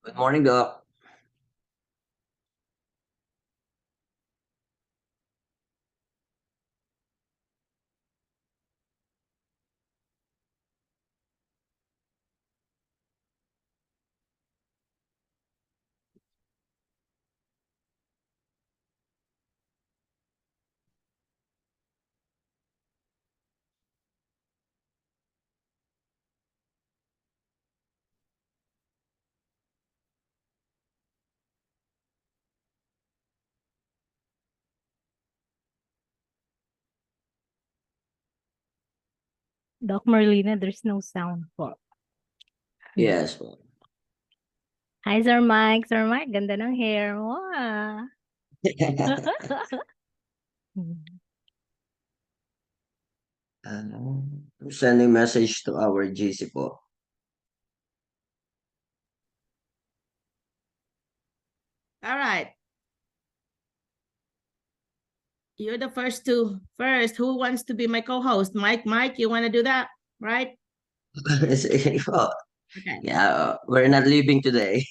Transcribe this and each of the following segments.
Good morning, Doc. Doc Merlina, there's no sound po. Yes po. Hi, Sir Mike. Sir Mike, ganda ng hair mo, I'm sending message to our GC po. All right. You're the first. Who wants to be my co-host? Mike, you want to do that? Right? Sige po. Okay. Yeah, we're not leaving today.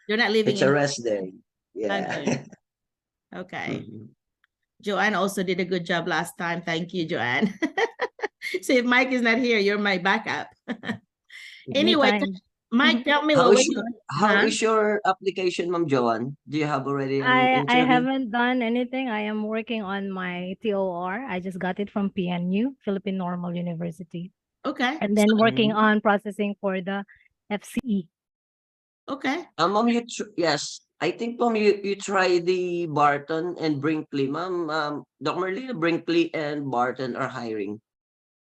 You're not leaving It's a in. rest day. Yeah. Okay. Okay. Mhm. Joanne also did a good job last time. Thank you, Joanne. So if Mike is not here, you're my backup. Anyway, Anytime. Mike, tell me How what is your, how is your application, Ma'am Joanne? Do you have already an I interview? haven't done anything. I am working on my TOR. I just got it from PNU, Philippine Normal University. Okay. And then working Mhm. on processing for the FCE. Okay. Ma'am, yes. I think, Ma'am, you try the Barton and Brinkley. Ma'am, Doc Merlina, Brinkley and Barton are hiring.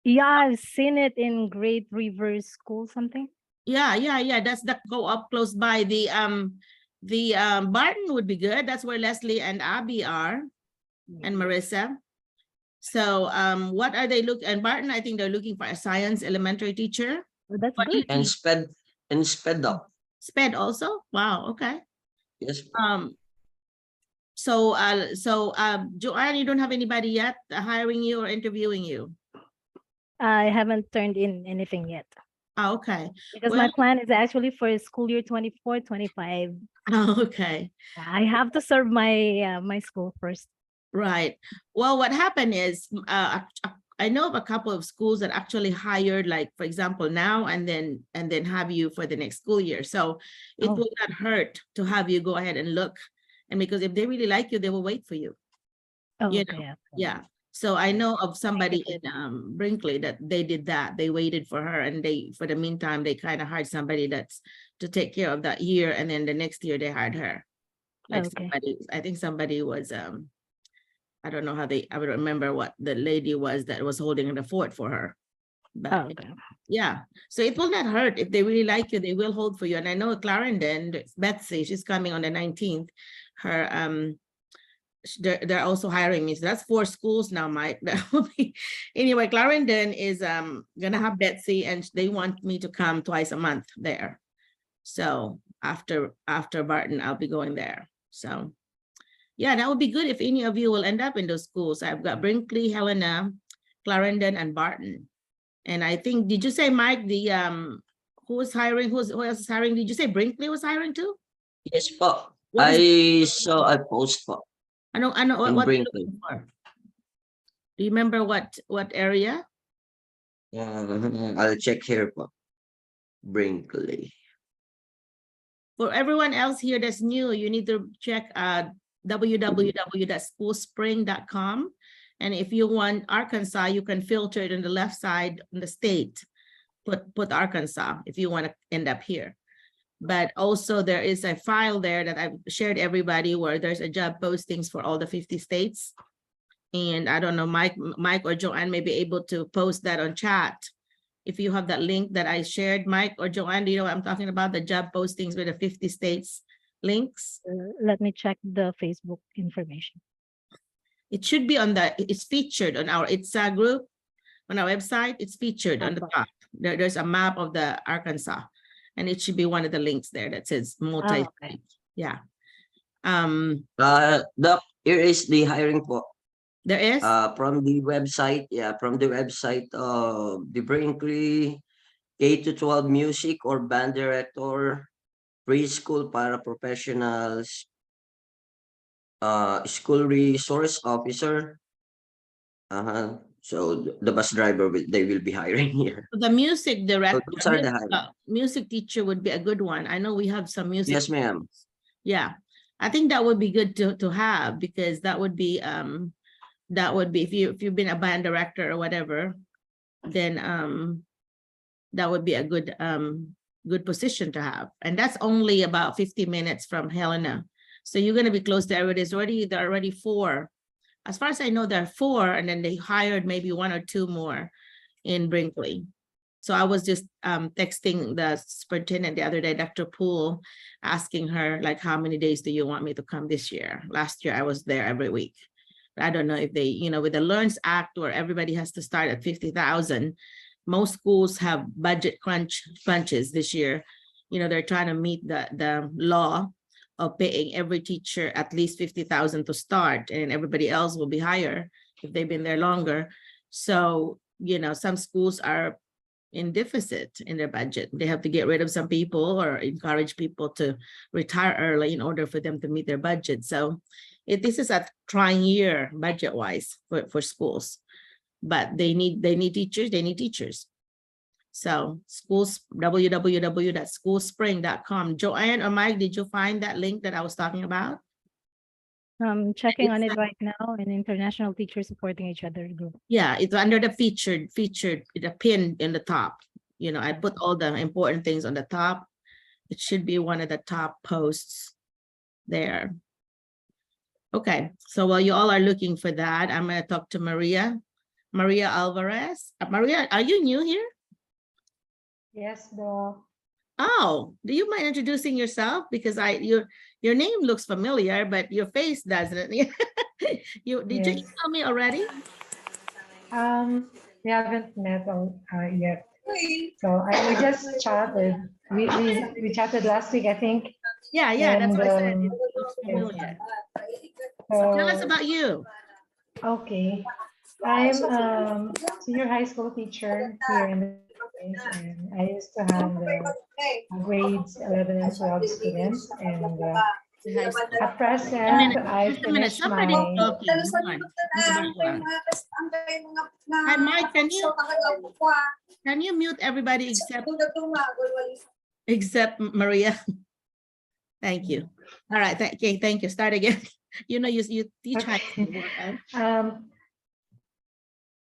Yeah, I've seen it in Great River School, something. Yeah. That's the co-op close by. The Barton would be good. That's where Leslie and Abby are, and Marissa. So what are they and Barton, I think they're looking for a science elementary teacher. Oh, that's But good. And sped up. SPED also? Wow, okay. Yes. Joanne, you don't have anybody yet hiring you or interviewing you? I haven't turned in anything yet. Oh, okay. Because my plan is actually for school year 24-25. Oh, okay. I have to serve my my school first. Right. Well, what happened is I know of a couple of schools that actually hired, like, for example, now and then have you for the next school year. So it will not hurt to have you go ahead and look. And because if they really like you, they will wait for you. Oh, You okay. know? Yeah. So I know of somebody in Brinkley that they did that. They waited for her, and for the meantime, they kind of hired somebody that's to take care of that year, and then the next year they hired her. Like somebody, I think somebody was I don't know I would remember what the lady was that was holding the fort for her. But yeah, so it will not hurt. If they really like you, they will hold for you. And I know Clarendon, Betsy, she's coming on the 19th. Her they're also hiring me. So that's 4 schools now, Mike. Anyway, Clarendon is gonna have Betsy, and they want me to come twice a month there. So after Barton, I'll be going there. So yeah, that would be good if any of you will end up in those schools. I've got Brinkley, Helena, Clarendon, and Barton. And I think, did you say, Mike, the who was hiring? Who else is hiring? Did you say Brinkley was hiring too? Yes po. I saw a post po. I know what Brinkley. Do you remember what area? I'll check here po. Brinkley. For everyone else here that's new, you need to check www.schoolspring.com. And if you want Arkansas, you can filter it on the left side in the state. Put Arkansas if you want to end up here. But also there is a file there that I've shared everybody where there's a job postings for all the 50 states. And I don't know, Mike or Joanne may be able to post that on chat. If you have that link that I shared, Mike or Joanne, do you know what I'm talking about? The job postings with the 50 states links. Let me check the Facebook information. It should be on it's featured on our ITSA group, on our website. It's featured on the top. There's a map of the Arkansas, and it should be one of the links there that says multi. Yeah. Here is the hiring po. There is? From the website, from the website of the Brinkley K-12 music or band director, preschool paraprofessionals, school resource officer. So the bus driver they will be hiring here. The music So director, those are the hiring. music teacher would be a good one. I know we have some music. Yes, ma'am. Yeah, I think that would be good to have, because that would be if you've been a band director or whatever, then that would be a good good position to have. And that's only about 50 minutes from Helena. So you're going to be close to everybody. There are already 4. As far as I know, there are 4, and then they hired maybe 1 or 2 more in Brinkley. So I was just texting the superintendent the other day, Dr. Poole, asking her, like, how many days do you want me to come this year? Last year I was there every week. I don't know if they, you know, with the Learns Act where everybody has to start at 50,000, most schools have budget crunches this year. You know, they're trying to meet the law of paying every teacher at least 50,000 to start, and everybody else will be higher if they've been there longer. So, you know, some schools are in deficit in their budget. They have to get rid of some people or encourage people to retire early in order for them to meet their budget. So this is a trying year budget wise for schools, but they need teachers. So schools, www.schoolspring.com. Joanne or Mike, did you find that link that I was talking about? I'm checking on it right now, an International Teacher Supporting Each Other group. Yeah, it's under the featured, the pin in the top. You know, I put all the important things on the top. It should be one of the top posts there. Okay, so while you all are looking for that, I'm going to talk to Maria Alvarez. Maria, are you new here? Yes, Doc. Oh, do you mind introducing yourself? Because your name looks familiar, but your face doesn't. Did you email me already? We haven't met yet. So we just chatted. We chatted last week, I think. Yeah, that's what I said. It looks familiar. So tell us about you. Okay. I'm senior high school teacher here in the Philippines, and I used to handle grades 11 and 12 students, and at present I finished my. Hi, Mike, can you mute everybody except Maria? Thank you. All right, thank you. Start again. You know, you teach high school, right?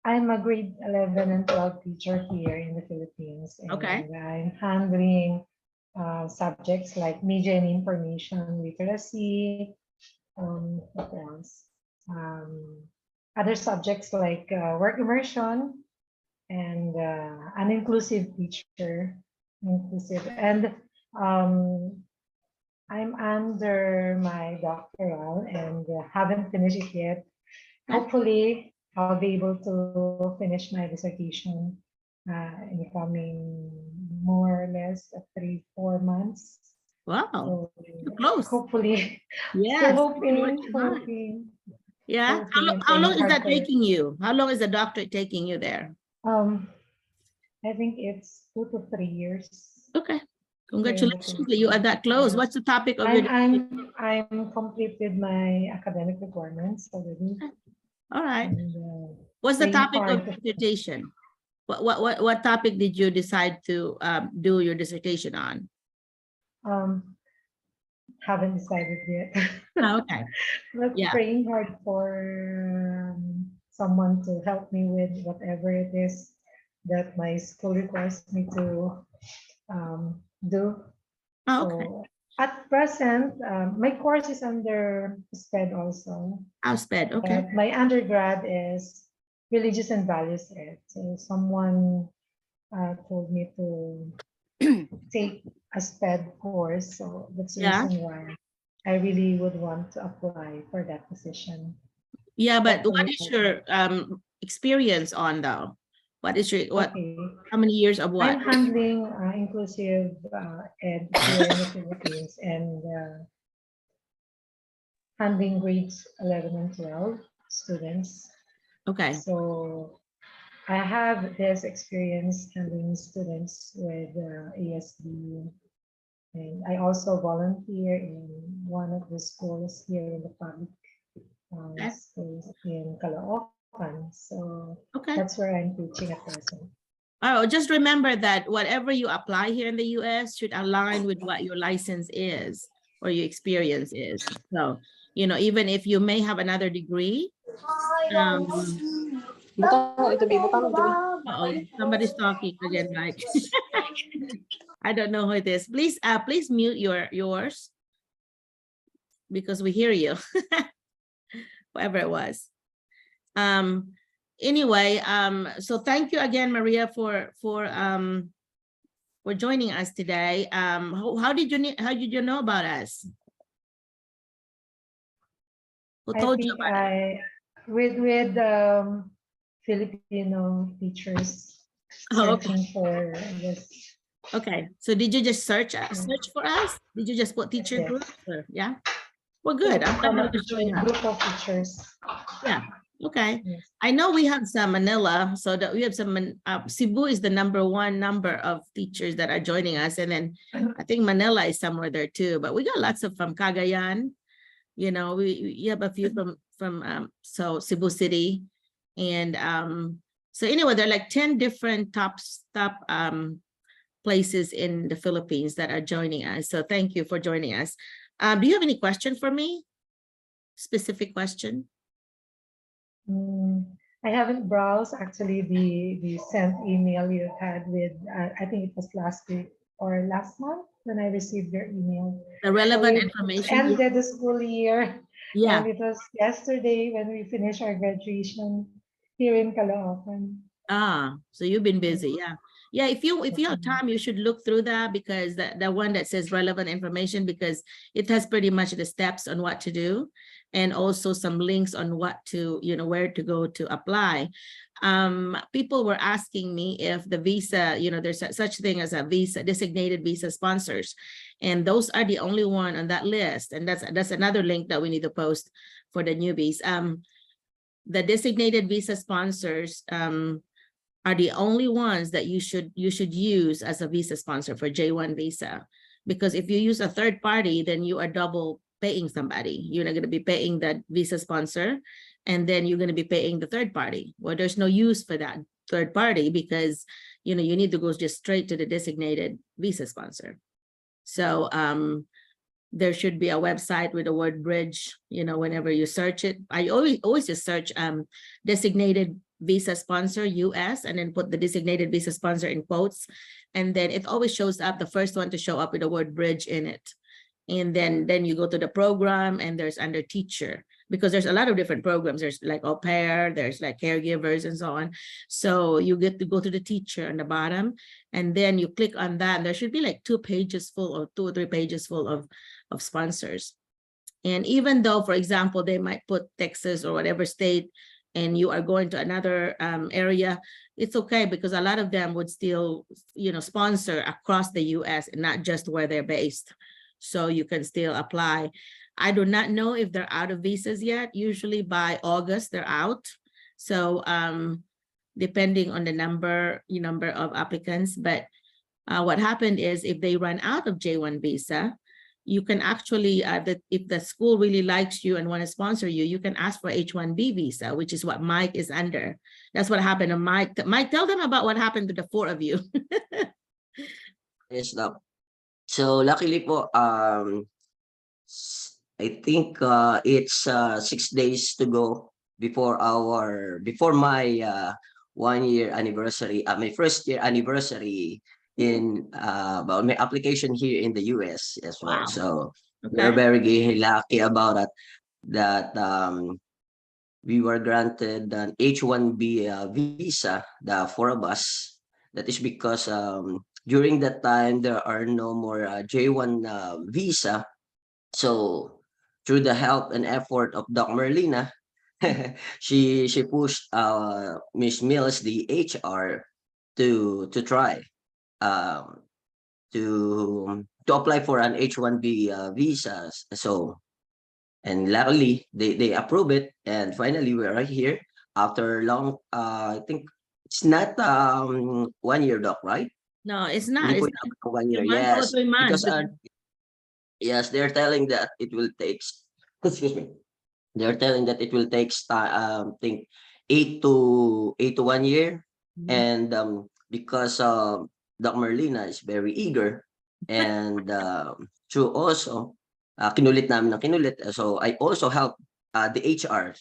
I'm a grade 11 and 12 teacher here in the Philippines. And okay. I'm handling subjects like media and information literacy, what else? Other subjects like work immersion and an inclusive teacher, and I'm under my doctoral and haven't finished it yet. Hopefully, I'll be able to finish my dissertation in the coming more or less 3-4 months. Wow, so close. Hopefully, yeah. hoping. Yeah. How long is that taking you? How long is the doctorate taking you there? I think it's 2 to 3 years. Okay. Congratulations, you are that close. What's the topic of your? I'm completed my academic requirements already. All right. And, what's the topic of your dissertation? What topic did you decide to do your dissertation on? Haven't decided yet. Oh, okay. But praying hard for someone to help me with whatever it is that my school requires me to do. Oh, okay. So at present, my course is under SPED also. SPED, okay. But my undergrad is religious and values ed. So someone told me to take a SPED course. So that's the reason why I really would want to apply for that position. Yeah, but what is your experience on though? What is your how many years of what? I'm handling inclusive ed here in the Philippines and handling grades 11 and 12 students. Okay. So I have this experience handling students with ASD And I also volunteer in one of the schools here in the public Okay. schools in Caloocan. So Okay. that's where I'm teaching at present. Oh, just remember that whatever you apply here in the US should align with what your license is or your experience is. So, you know, even if you may have another degree, somebody's talking again, Mike. I don't know who it is. Please, please mute yours because we hear you. Whatever it was. Anyway, so thank you again, Maria, for joining us today. How did you know about us? Who I told you think about it? with Filipino teachers Oh, okay. searching for this. Okay. So did you just search for us? Did you just put teacher Yes. group? Or, yeah. Well, good. I'm From glad a you're showing up. group of teachers. Yeah. Okay. Yes. I know we have some Manila, so that we have some Cebu is the #1 number of teachers that are joining us, and then I think Manila is somewhere there too. But we got lots of from Cagayan. You know, we have a few from so Cebu City, and so anyway, there are like 10 different top places in the Philippines that are joining us. So thank you for joining us. Do you have any question for me? Specific question? I haven't browsed actually the sent email you had with, I think it was last week or last month when I received your email. The relevant So it information? ended the school year. Yeah. And it was yesterday when we finished our graduation here in Caloocan. Ah, so you've been busy. Yeah. Yeah, if you have time, you should look through that, because the one that says relevant information, because it has pretty much the steps on what to do, and also some links on what to, you know, where to go to apply. People were asking me if the visa, you know, there's such thing as a visa, designated visa sponsors, and those are the only one on that list. And that's another link that we need to post for the newbies. The designated visa sponsors are the only ones that you should use as a visa sponsor for J1 visa. Because if you use a third party, then you are double paying somebody. You're not going to be paying that visa sponsor, and then you're going to be paying the third party. Well, there's no use for that third party, because you know you need to go just straight to the designated visa sponsor. So there should be a website with the word bridge, you know, whenever you search it. I always just search designated visa sponsor US, and then put the designated visa sponsor in quotes, and then it always shows up, the first one to show up with the word bridge in it. And then you go to the program, and there's under teacher, because there's a lot of different programs. There's like au pair, there's like caregivers and so on. So you get to go to the teacher on the bottom, and then you click on that, and there should be like 2 pages full, or 2 or 3 pages full of sponsors. And even though, for example, they might put Texas or whatever state, and you are going to another area, it's okay, because a lot of them would still, you know, sponsor across the US and not just where they're based. So you can still apply. I do not know if they're out of visas yet. Usually by August, they're out. So depending on the number of applicants. But what happened is, if they run out of J1 visa, you can actually, if the school really likes you and want to sponsor you, you can ask for H1B visa, which is what Mike is under. That's what happened to Mike. Mike, tell them about what happened to the 4 of you. Yes, Doc. So luckily po, I think it's 6 days to go before my 1-year anniversary, my first year anniversary in about my application here in the US as well. Wow. So we're Okay. very lucky about it, that we were granted an H1B visa, the 4 of us. That is because during that time there are no more J1 visa. So through the help and effort of Doc Merlina, she pushed Miss Mills, the HR, to try to apply for an H1B visa. So, and luckily they approve it, and finally we're right here after long. I think it's not 1 year, Doc, right? No, it's not. Hindi po It's inabot ng 1 year. 2 months or Yes, 3 months. because yes, they're telling that it will take. Excuse me. They're telling that it will take think 8 to 1 year, Mhm. and because Doc Merlina is very eager, and through also kinulit namin ng kinulit. So I also help the HR,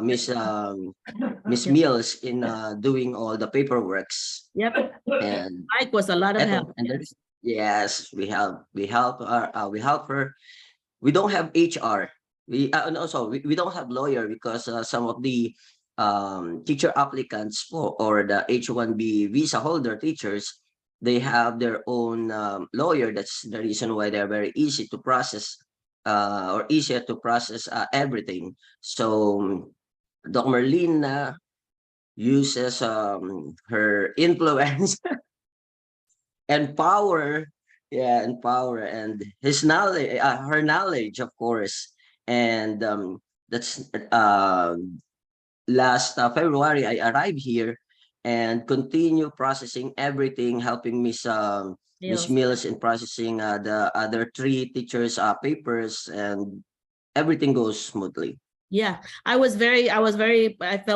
Miss Yep. Mills, in doing all the paperworks, Yep. and Mike was a lot of help. and there's, yes, we help her. We don't have HR. And also we don't have lawyer, because some of the teacher applicants or the H-1B visa holder teachers, they have their own lawyer. That's the reason why they're very easy to process, or easier to process everything. So Doc Merlina uses her influence and power, yeah, and power, and his knowledge, her knowledge, of course. And that's last February I arrived here and continue processing everything, helping Miss Meals. Mills in processing the other 3 teachers papers, and everything goes smoothly. Yeah, I felt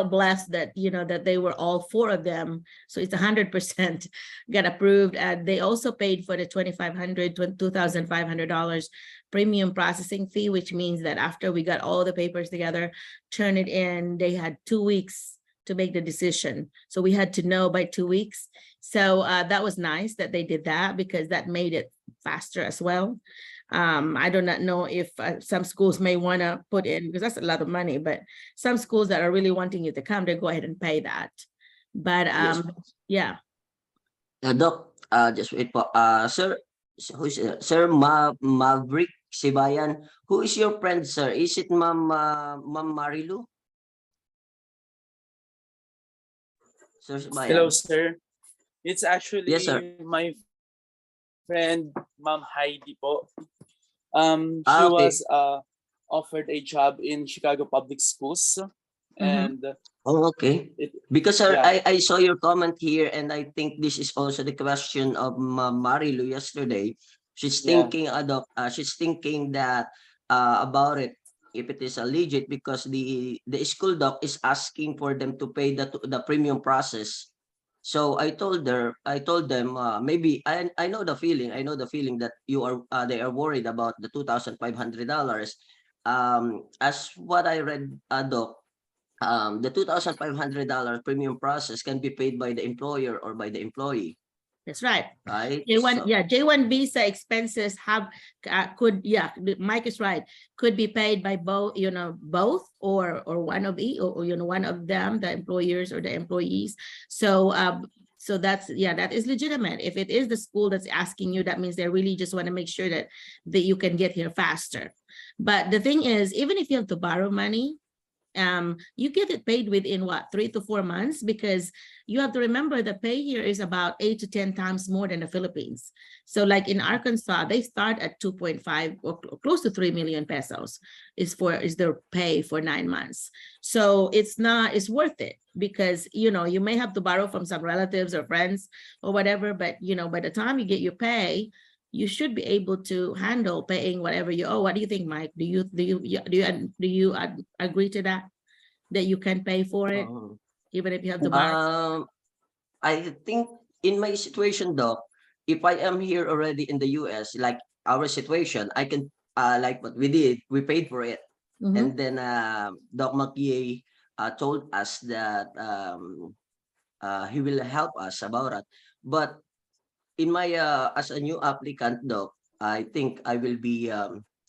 blessed that, that they were all 4 of them. So it's 100% got approved. And they also paid for the $2,500 premium processing fee, which means that after we got all the papers together, turn it in, they had 2 weeks to make the decision. So we had to know by 2 weeks. So that was nice that they did that, because that made it faster as well. I do not know if some schools may want to put in, because that's a lot of money, but some schools that are really wanting you to come, they go ahead and pay that. But Yes. yeah. Doc, just wait po. Sir, who's Sir Maverick Sibayan? Who is your friend, sir? Is it Ma'am Marilu? Sir Hello, Sibayan. sir. It's actually Yes, sir. my friend, Ma'am Heidi po. She Okay. was offered a job in Chicago Public Schools, and Oh, okay. it, Because sir, yeah, I saw your comment here, and I think this is also the question of Marilu yesterday. She's yeah, thinking, she's thinking that about it, if it is legit, because the school doc is asking for them to pay the premium process. So I told them, maybe I know the feeling. I know the feeling that they are worried about the $2,500. As what I read, doc, the $2,500 premium process can be paid by the employer or by the employee, That's right. right? J1, yeah, J1 visa expenses Mike is right, could be paid by both, both or one of one of them, the employers or the employees. So so that is legitimate. If it is the school that's asking you, that means they really just want to make sure that you can get here faster. But the thing is, even if you have to borrow money, you get it paid within 3 to 4 months, because you have to remember the pay here is about 8 to 10 times more than the Philippines. So like in Arkansas, they start at 2.5 or close to 3 million pesos is their pay for 9 months. So it's worth it, because you may have to borrow from some relatives or friends or whatever, but by the time you get your pay, you should be able to handle paying whatever you owe. What do you think, Mike? Do you agree to that you can pay for it even if you have to borrow? I think in my situation, doc, if I am here already in the US, like our situation, I can like what we did, we paid for it. And then Doc McKay told us that he will help us about it. But in my as a new applicant, doc, I think I will be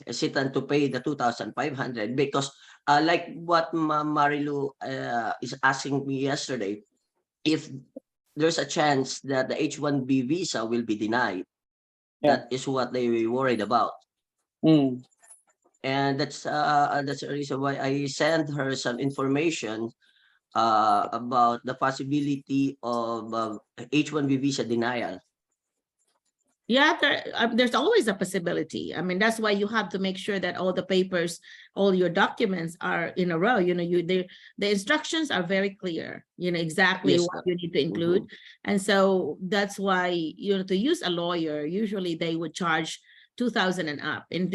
hesitant to pay the 2,500, because like what Marilu is asking me yesterday, if there's a chance that the H-1B visa will be denied, yeah. that is what they were worried about. Mm. And that's the reason why I sent her some information about the possibility of H-1B visa denial. Yeah, there's always a possibility. I mean, that's why you have to make sure that all the papers, all your documents are in a row. You know, the instructions are very clear, you know, exactly Yes, what you need to include. And so that's why, you know, to use a lawyer, usually they would charge 2,000 and up. In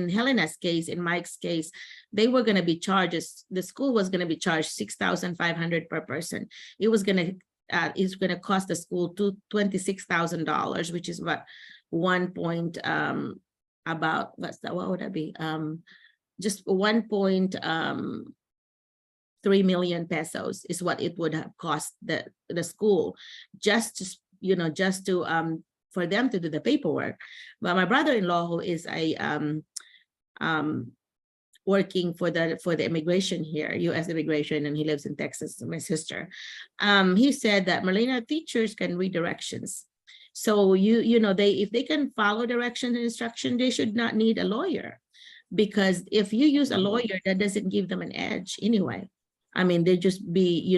Helena's case, in Mike's case, they were going to be charges. The school was going to be charged 6,500 per person. It was going to is going to cost the school $26,000, which is what about what's that? What would that be? Just 1.3 million pesos is what it would have cost the school just to, you know, just to for them to do the paperwork. But my brother-in-law, who is a working for the immigration here, U.S. immigration, and he lives in Texas, my sister. He said that Merlina, teachers can read directions. So you know, if they can follow directions and instruction, they should not need a lawyer, because if you use a lawyer, that doesn't give them an edge anyway. I mean, they just be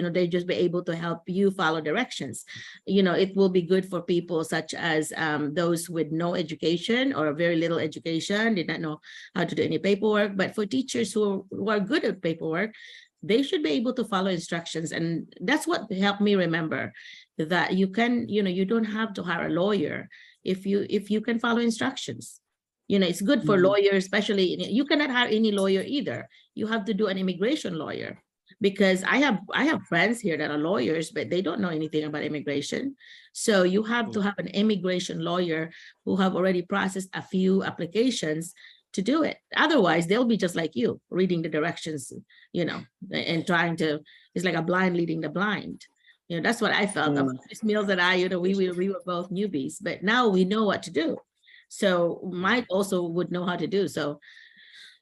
able to help you follow directions. You know, it will be good for people such as those with no education or very little education, did not know how to do any paperwork. But for teachers who are good at paperwork, they should be able to follow instructions. And that's what helped me remember that you can, you know, you don't have to hire a lawyer if you can follow instructions. You know, it's good for lawyers, especially. You cannot hire any lawyer either. You have to do an immigration lawyer. Because I have friends here that are lawyers, but they don't know anything about immigration. So you have to have an immigration lawyer who have already processed a few applications to do it. Otherwise, they'll be just like you, reading the directions, you know, and trying to, it's like a blind leading the blind. You know, that's what I felt. Miss Mills and I, you know, we were both newbies, but now we know what to do. So Mike also would know how to do. So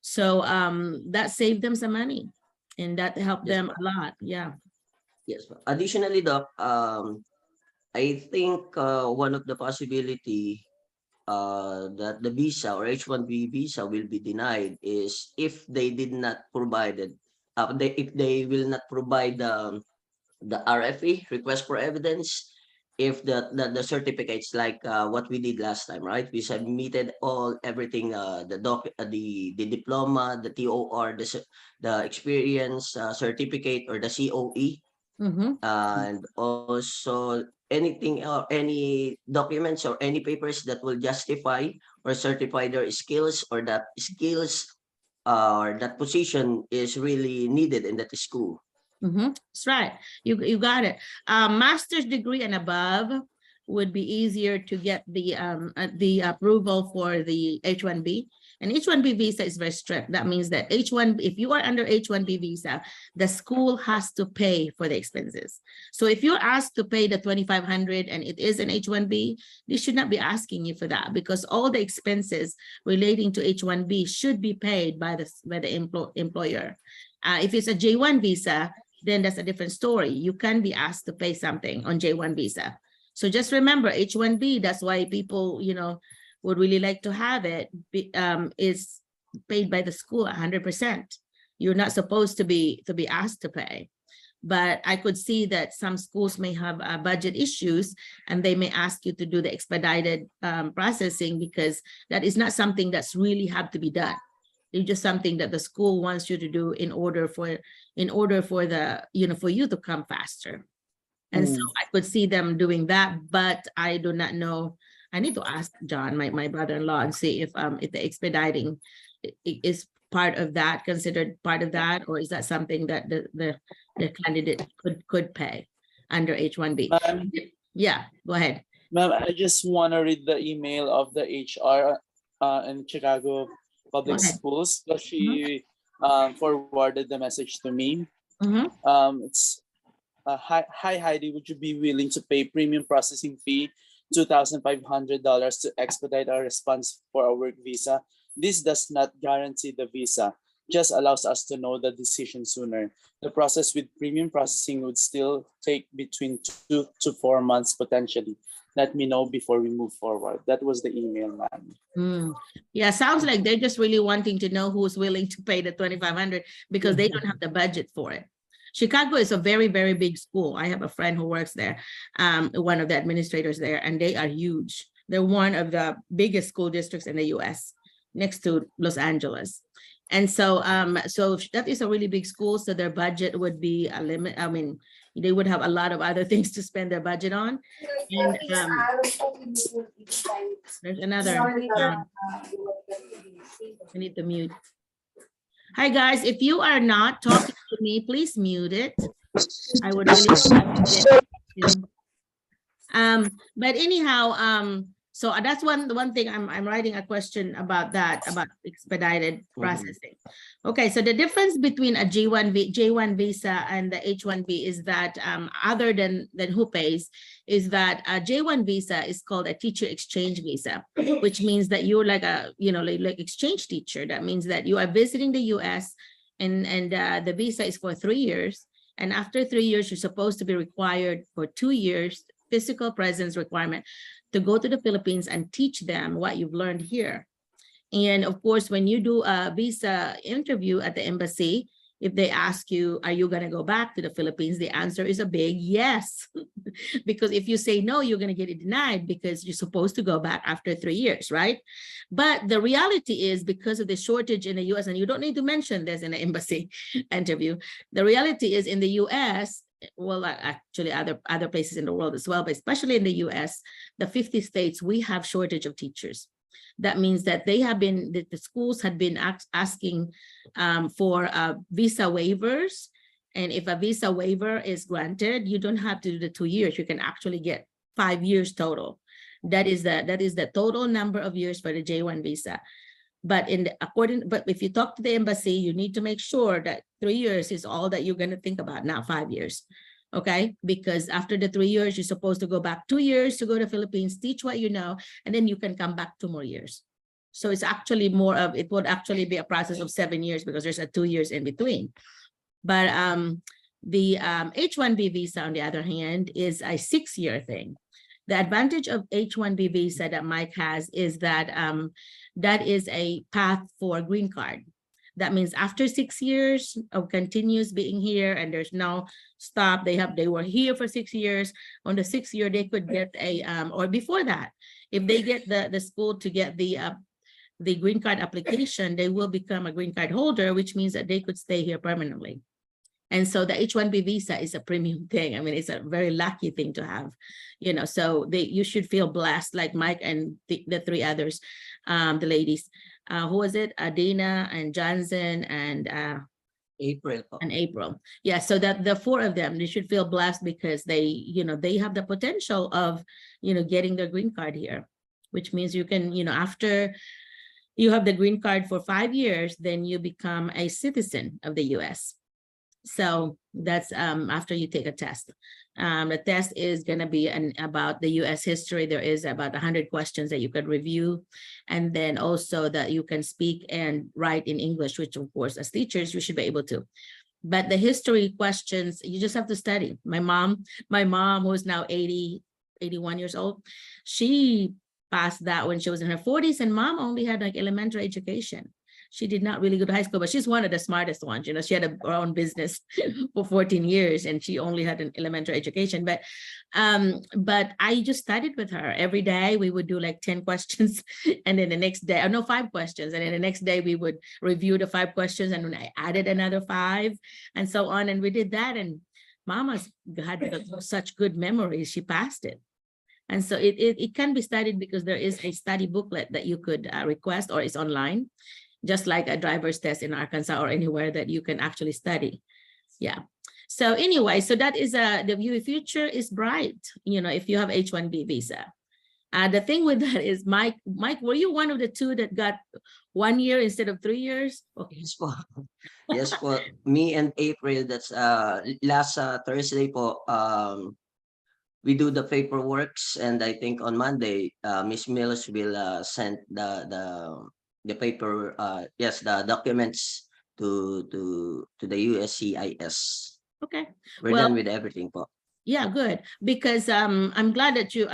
that saved them some money. And that helped them a lot. Yeah. Yes. Additionally, Doc, I think one of the possibility that the visa or H-1B visa will be denied is if they did not provide it. If they will not provide the RFE, request for evidence, if the certificates like what we did last time, right? We submitted everything, the diploma, the TOR, the experience certificate, or the COE, and also anything, any documents or any papers that will justify or certify their skills, or that skills or that position is really needed in that school. That's right. You got it. Master's degree and above would be easier to get the approval for the H-1B. And H-1B visa is very strict. That means that if you are under H-1B visa, the school has to pay for the expenses. So if you're asked to pay the $2,500 and it is an H-1B, they should not be asking you for that, because all the expenses relating to H-1B should be paid by the employer. If it's a J-1 visa, then that's a different story. You can be asked to pay something on J-1 visa. So just remember, H-1B, that's why people, you know, would really like to have it, is paid by the school 100%. You're not supposed to be asked to pay. But I could see that some schools may have budget issues, and they may ask you to do the expedited processing, because that is not something that's really have to be done. It's just something that the school wants you to do in order for the, you know, for you to come faster. And so I could see them doing that, but I do not know. I need to ask John, my brother-in-law, and see if the expediting is part of that, considered part of that, or is that something that the candidate could pay under H-1B? Yeah, go ahead. Ma'am, I just want to read the email of the HR in Chicago Public Schools. So she forwarded the message to me. It's hi Heidi, would you be willing to pay premium processing fee $2,500 to expedite our response for our work visa? This does not guarantee the visa, just allows us to know the decision sooner. The process with premium processing would still take between 2 to 4 months potentially. Let me know before we move forward. That was the email, ma'am. Yeah, sounds like they're just really wanting to know who's willing to pay the $2,500, because they don't have the budget for it. Chicago is a very, very big school. I have a friend who works there, one of the administrators there, and they are huge. They're one of the biggest school districts in the US, next to Los Angeles. And so, so that is a really big school. So their budget would be a limit. I mean, they would have a lot of other things to spend their budget on. And there's another. I need to mute. Hi guys, if you are not talking to me, please mute it. I would really appreciate it. But anyhow, so that's one thing I'm writing a question about that, about expedited processing. Okay, so the difference between a J1 visa and the H1B is that other than who pays, is that a J1 visa is called a teacher exchange visa, which means that you're like a, like exchange teacher. That means that you are visiting the US and the visa is for 3 years. And after 3 years, you're supposed to be required for 2 years, physical presence requirement, to go to the Philippines and teach them what you've learned here. And of course, when you do a visa interview at the embassy, if they ask you, are you going to go back to the Philippines? The answer is a big yes. Because if you say no, you're going to get it denied because you're supposed to go back after 3 years, right? But the reality is, because of the shortage in the US, and you don't need to mention this in an embassy interview, the reality is in the US, well, actually other places in the world as well, but especially in the US, the 50 states, we have shortage of teachers. That means that they have been, the schools had been asking for visa waivers. And if a visa waiver is granted, you don't have to do the 2 years. You can actually get 5 years total. That is the total number of years for the J1 visa. But but if you talk to the embassy, you need to make sure that 3 years is all that you're going to think about, not 5 years. Okay, because after the 3 years, you're supposed to go back 2 years to go to Philippines, teach what you know, and then you can come back 2 more years. So it's actually more of, it would actually be a process of 7 years because there's a 2 years in between. But the H1B visa, on the other hand, is a 6-year thing. The advantage of H1B visa that Mike has is that that is a path for a green card. That means after 6 years of continuous being here and there's no stop, they were here for 6 years. On the 6th year, they could get a, or before that, if they get the school to get the green card application, they will become a green card holder, which means that they could stay here permanently. And so the H1B visa is a premium thing. I mean, it's a very lucky thing to have, so you should feel blessed, like Mike and the 3 others, the ladies. Who was it? Dana and Johnson and April. And April. Yeah, so that the 4 of them, they should feel blessed because they, they have the potential of, getting their green card here, which means you can, after you have the green card for 5 years, then you become a citizen of the US. So that's after you take a test. The test is going to be about the US history. There is about 100 questions that you could review. And then also that you can speak and write in English, which of course, as teachers, you should be able to. But the history questions, you just have to study. My mom, who's now 81 years old, she passed that when she was in her 40s, and mom only had like elementary education. She did not really go to high school, but she's one of the smartest ones. She had her own business for 14 years and she only had an elementary education. But I just studied with her every day. We would do like 10 questions. And then the next day, 5 questions. And then the next day we would review the 5 questions. And when I added another 5 and so on. And we did that. And Mama's had such good memories. She passed it. And so it can be studied because there is a study booklet that you could request, or it's online. Just like a driver's test in Arkansas or anywhere that you can actually study. Yeah. So anyway, so that is the future is bright, if you have H1B visa. The thing with that is, Mike, were you one of the 2 that got 1 year instead of 3 years? Okay. Yes po. Yes po. Me and April, that's last Thursday po, we do the paperworks, and I think on Monday, Miss Mills will send the paper, the documents to the USCIS. Okay, we're done with everything po. Yeah, good, because I'm glad that you're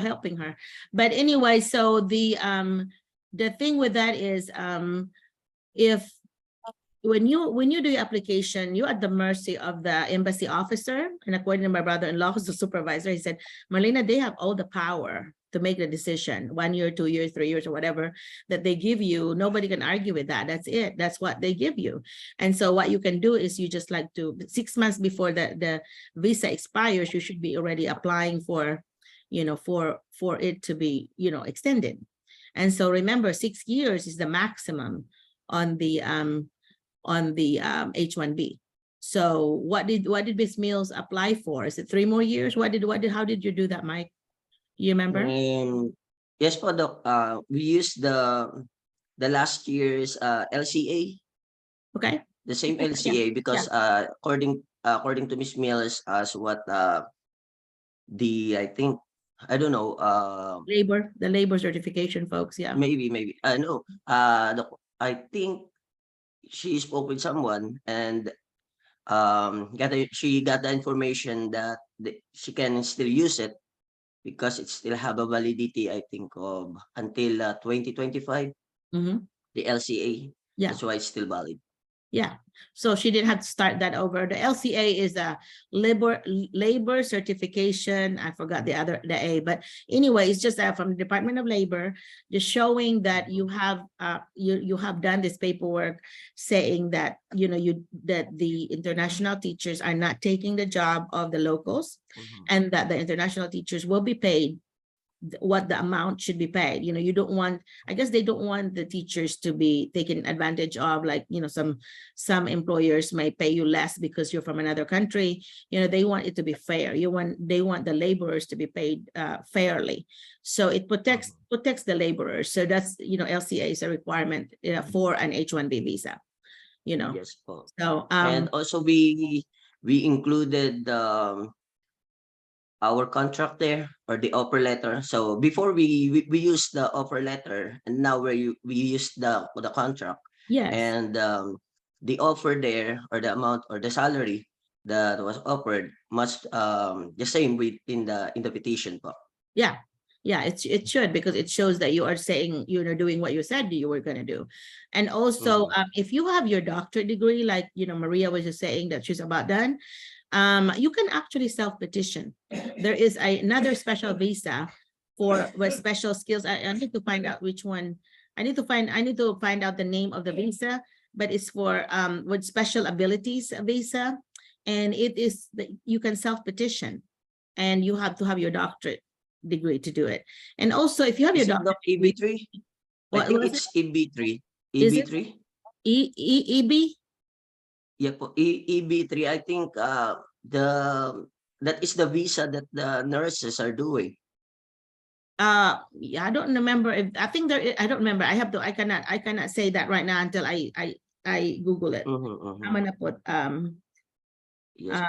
helping her. But anyway, so the thing with that is, if when you do your application, you're at the mercy of the embassy officer. And according to my brother-in-law, who's the supervisor, he said, Merlina, they have all the power to make the decision, 1 year, 2 years, 3 years, or whatever that they give you. Nobody can argue with that. That's it. That's what they give you. And so what you can do is you just like to 6 months before the visa expires, you should be already applying for, you know, for it to be, you know, extended. And so remember, 6 years is the maximum on the H-1B. So what did Ms. Mills apply for? Is it 3 more years? How did you do that, Mike? You remember? Yes, po, Doc. We used the last year's LCA. Okay. The same LCA because according to Ms. Mills, as what I think, I don't know, The labor certification folks, yeah. maybe no, I think she spoke with someone and she got the information that she can still use it because it still have a validity, I think, of until 2025. Mhm. The LCA. Yeah. That's why it's still valid. Yeah, so she didn't have to start that over. The LCA is a labor certification. I forgot the A, but anyway, it's just from the Department of Labor, just showing that you have you have done this paperwork saying that, you know, that the international teachers are not taking the job of the locals, and that the international teachers will be paid what the amount should be paid. You know, you don't want, I guess they don't want the teachers to be taken advantage of, like, you know, some employers may pay you less because you're from another country. You know, they want it to be fair. They want the laborers to be paid fairly. So it protects the laborers. So that's, you know, LCA is a requirement for an H-1B visa, you know. Yes, po. So and also we included our contract there, or the offer letter. So before we used the offer letter, and now we use the contract. yes. And the offer there, or the amount or the salary that was offered must the same in the petition po. Yeah. Yeah, it should, because it shows that you are saying, you know, doing what you said you were going to do. And also, if you have your doctorate degree, like, you know, Maria was just saying that she's about done, you can actually self-petition. There is another special visa with special skills. I need to find out which one. I need to find out the name of the visa, but it's for with special abilities visa, and it is that you can self-petition, and you have to have your doctorate degree to do it. And also, if you have your doctorate EB3, I think it's EB3. EB3. EB. Yeah, po, EB3. I think that is the visa that the nurses are doing. Yeah, I don't remember if I think there. I don't remember. I cannot say that right now until I Google it. I'm gonna put Yes,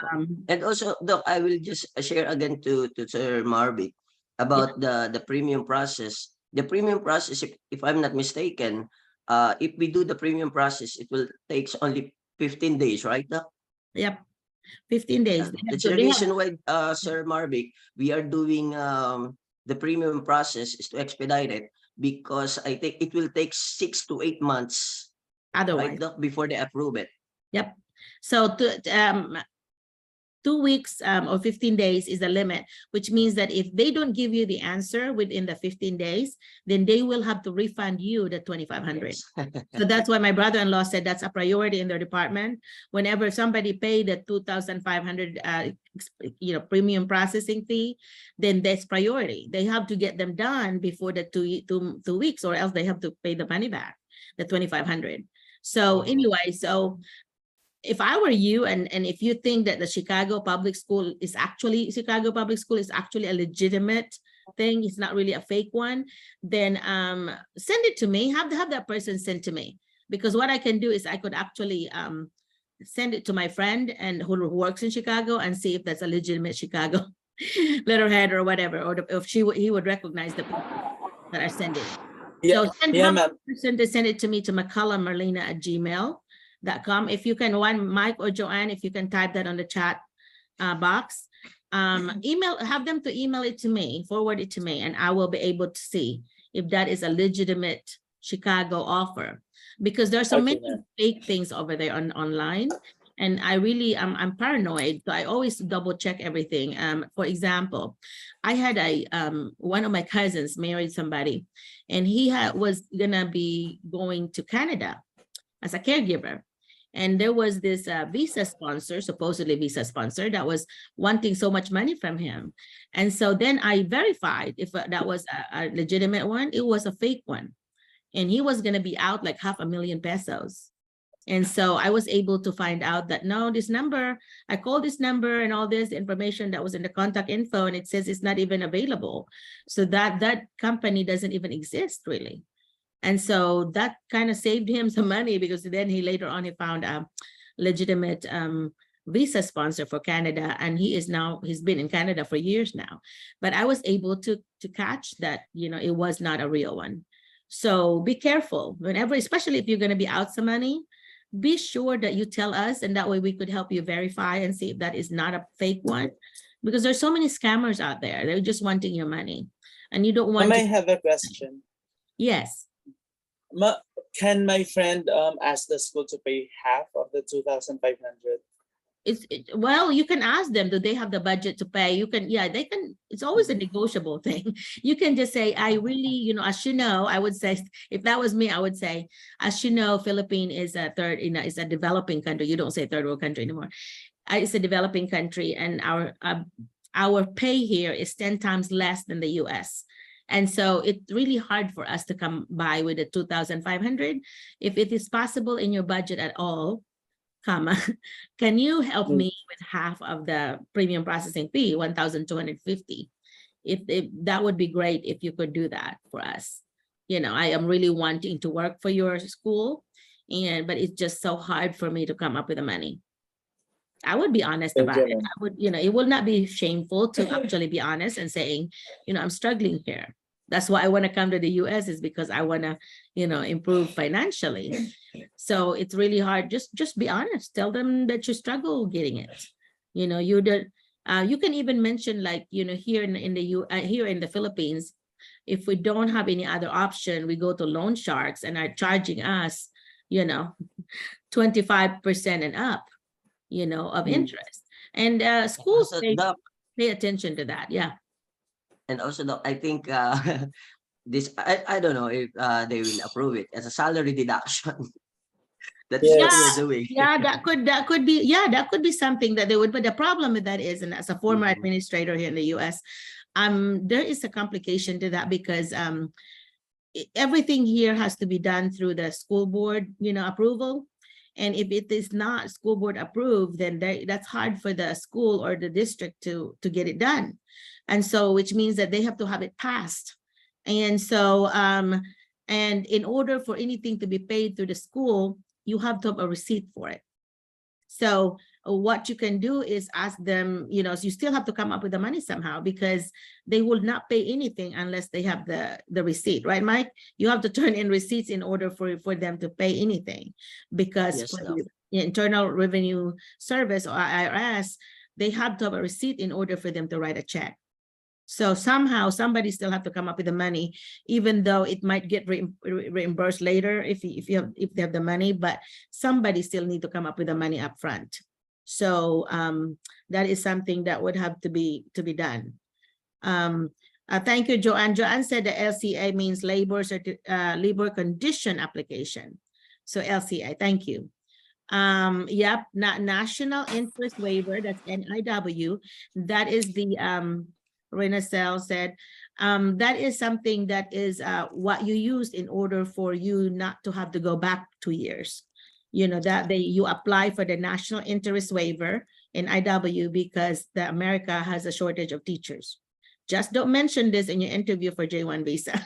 and also, Doc, I will just share again to Sir Marvick about the premium process. The premium process, if I'm not mistaken, if we do the premium process, it will takes only 15 days, right, Doc? Yep, 15 days. That's the reason why, Sir Marvick, we are doing the premium process is to expedite it, because I think it will take 6 to 8 months Otherwise, right, Doc, before they approve it. Yep. So 2 weeks or 15 days is the limit, which means that if they don't give you the answer within the 15 days, then they will have to refund you the $2,500. So that's why my brother-in-law said that's a priority in their department. Whenever somebody paid the $2,500 you know, premium processing fee, then that's priority. They have to get them done before the two weeks, or else they have to pay the money back, the $2,500. So anyway, so if I were you, and if you think that the Chicago Public School is actually a legitimate thing, it's not really a fake one, then send it to me. Have that person send to me, because what I can do is I could actually send it to my friend and who works in Chicago and see if that's a legitimate Chicago letterhead or whatever, or if he would recognize the people that are sending. Yeah, so send person to send it to me to McCullough@gmail.com. If you can, Mike or Joanne, if you can type that on the chat box, have them to email it to me, forward it to me, and I will be able to see if that is a legitimate Chicago offer, because there's so many fake things over there online, And I really, I'm paranoid. So I always double check everything. For example, I had one of my cousins married somebody, and he was gonna be going to Canada as a caregiver. And there was this visa sponsor, supposedly visa sponsor, that was wanting so much money from him. And so then I verified if that was a legitimate one. It was a fake one. And he was gonna be out like $500,000 pesos. And so I was able to find out that no, this number, I called this number and all this information that was in the contact info, and it says it's not even available. So that company doesn't even exist really. And so that kind of saved him some money, because then he later on, he found a legitimate visa sponsor for Canada. And he's been in Canada for years now. But I was able to catch that, it was not a real one. So be careful whenever, especially if you're going to be out some money, be sure that you tell us, and that way we could help you verify and see if that is not a fake one, because there's so many scammers out there. They're just wanting your money, and you don't want I have a question. Yes. Can my friend ask the school to pay half of the 2,500? Well, you can ask them, do they have the budget to pay? You can, yeah, they can. It's always a negotiable thing. You can just say, I really, as you know, I would say, if that was me, I would say, as you know, Philippines is a is a developing country. You don't say third world country anymore. It's a developing country, and our pay here is 10 times less than the US. And so it's really hard for us to come by with the 2,500. If it is possible in your budget at all, can you help me with half of the premium processing fee, 1,250? If that would be great if you could do that for us. I am really wanting to work for your school, but it's just so hard for me to come up with the money. I would be honest about it. I would, it will not be shameful to actually be honest and saying, I'm struggling here. That's why I want to come to the US, is because I want to, improve financially. So it's really hard. Just be honest. Tell them that you struggle getting it. You can even mention, like, here in the Philippines, if we don't have any other option, we go to loan sharks and are charging us, 25% and up, of interest. And schools pay attention to that. Yeah. And also, I think this, I don't know if they will approve it as a salary deduction. That's what we're doing. Yeah, that could be something that they would. But the problem with that is, and as a former administrator here in the US, there is a complication to that, because everything here has to be done through the school board, approval. And if it is not school board approved, then that's hard for the school or the district to get it done. And so, which means that they have to have it passed. And so, and in order for anything to be paid through the school, you have to have a receipt for it. So what you can do is ask them, so you still have to come up with the money somehow, because they will not pay anything unless they have the receipt, right, Mike? You have to turn in receipts in order for them to pay anything, because for the Internal Revenue Service, or IRS, they have to have a receipt in order for them to write a check. So somehow somebody still have to come up with the money, even though it might get reimbursed later if they have the money, but somebody still need to come up with the money up front. So that is something that would have to be done. Thank you, Joanne. Joanne said the LCA means labor condition application. So LCA, thank you. Yep, National Interest Waiver, that's NIW. That is the Renacel said, that is something that is what you use in order for you not to have to go back 2 years. You apply for the National Interest Waiver in IW because America has a shortage of teachers. Just don't mention this in your interview for J1 visa.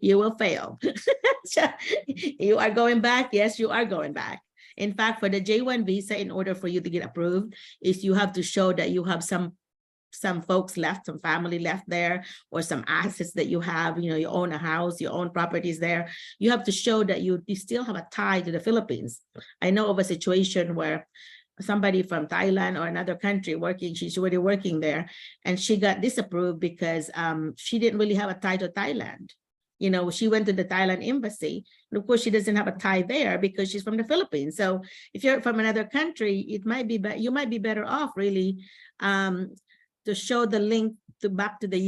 You will fail. You are going back? Yes, you are going back. In fact, for the J1 visa, in order for you to get approved, is you have to show that you have some folks left, some family left there, or some assets that you have, you own a house, you own properties there. You have to show that you still have a tie to the Philippines. I know of a situation where somebody from Thailand or another country she's already working there, and she got disapproved because she didn't really have a tie to Thailand. You know, she went to the Thailand embassy, and of course she doesn't have a tie there because she's from the Philippines. So if you're from another country, it might be, you might be better off really to show the link to back to the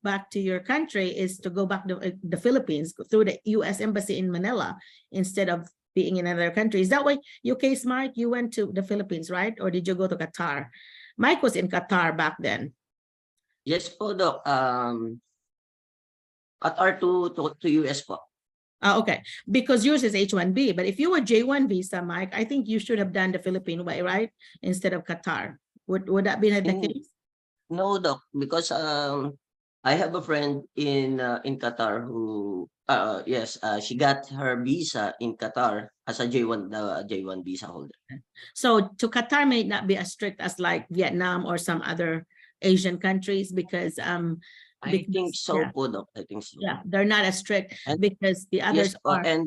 back to your country is to go back to the Philippines through the U.S. embassy in Manila instead of being in another country. Is that why your case, Mike? You went to the Philippines, right? Or did you go to Qatar? Mike was in Qatar back then. Yes po, Doc. Qatar to US po. Okay, because yours is H-1B, but if you were J-1 visa, Mike, I think you should have done the Philippine way, right? Instead of Qatar. Would that be the case? No, Doc, because I have a friend in Qatar who she got her visa in Qatar as a J1 visa holder. So to Qatar may not be as strict as like Vietnam or some other Asian countries because I think so, yeah. po, Doc. I think so. Yeah, they're not as strict And- because the others Yes, po, are. and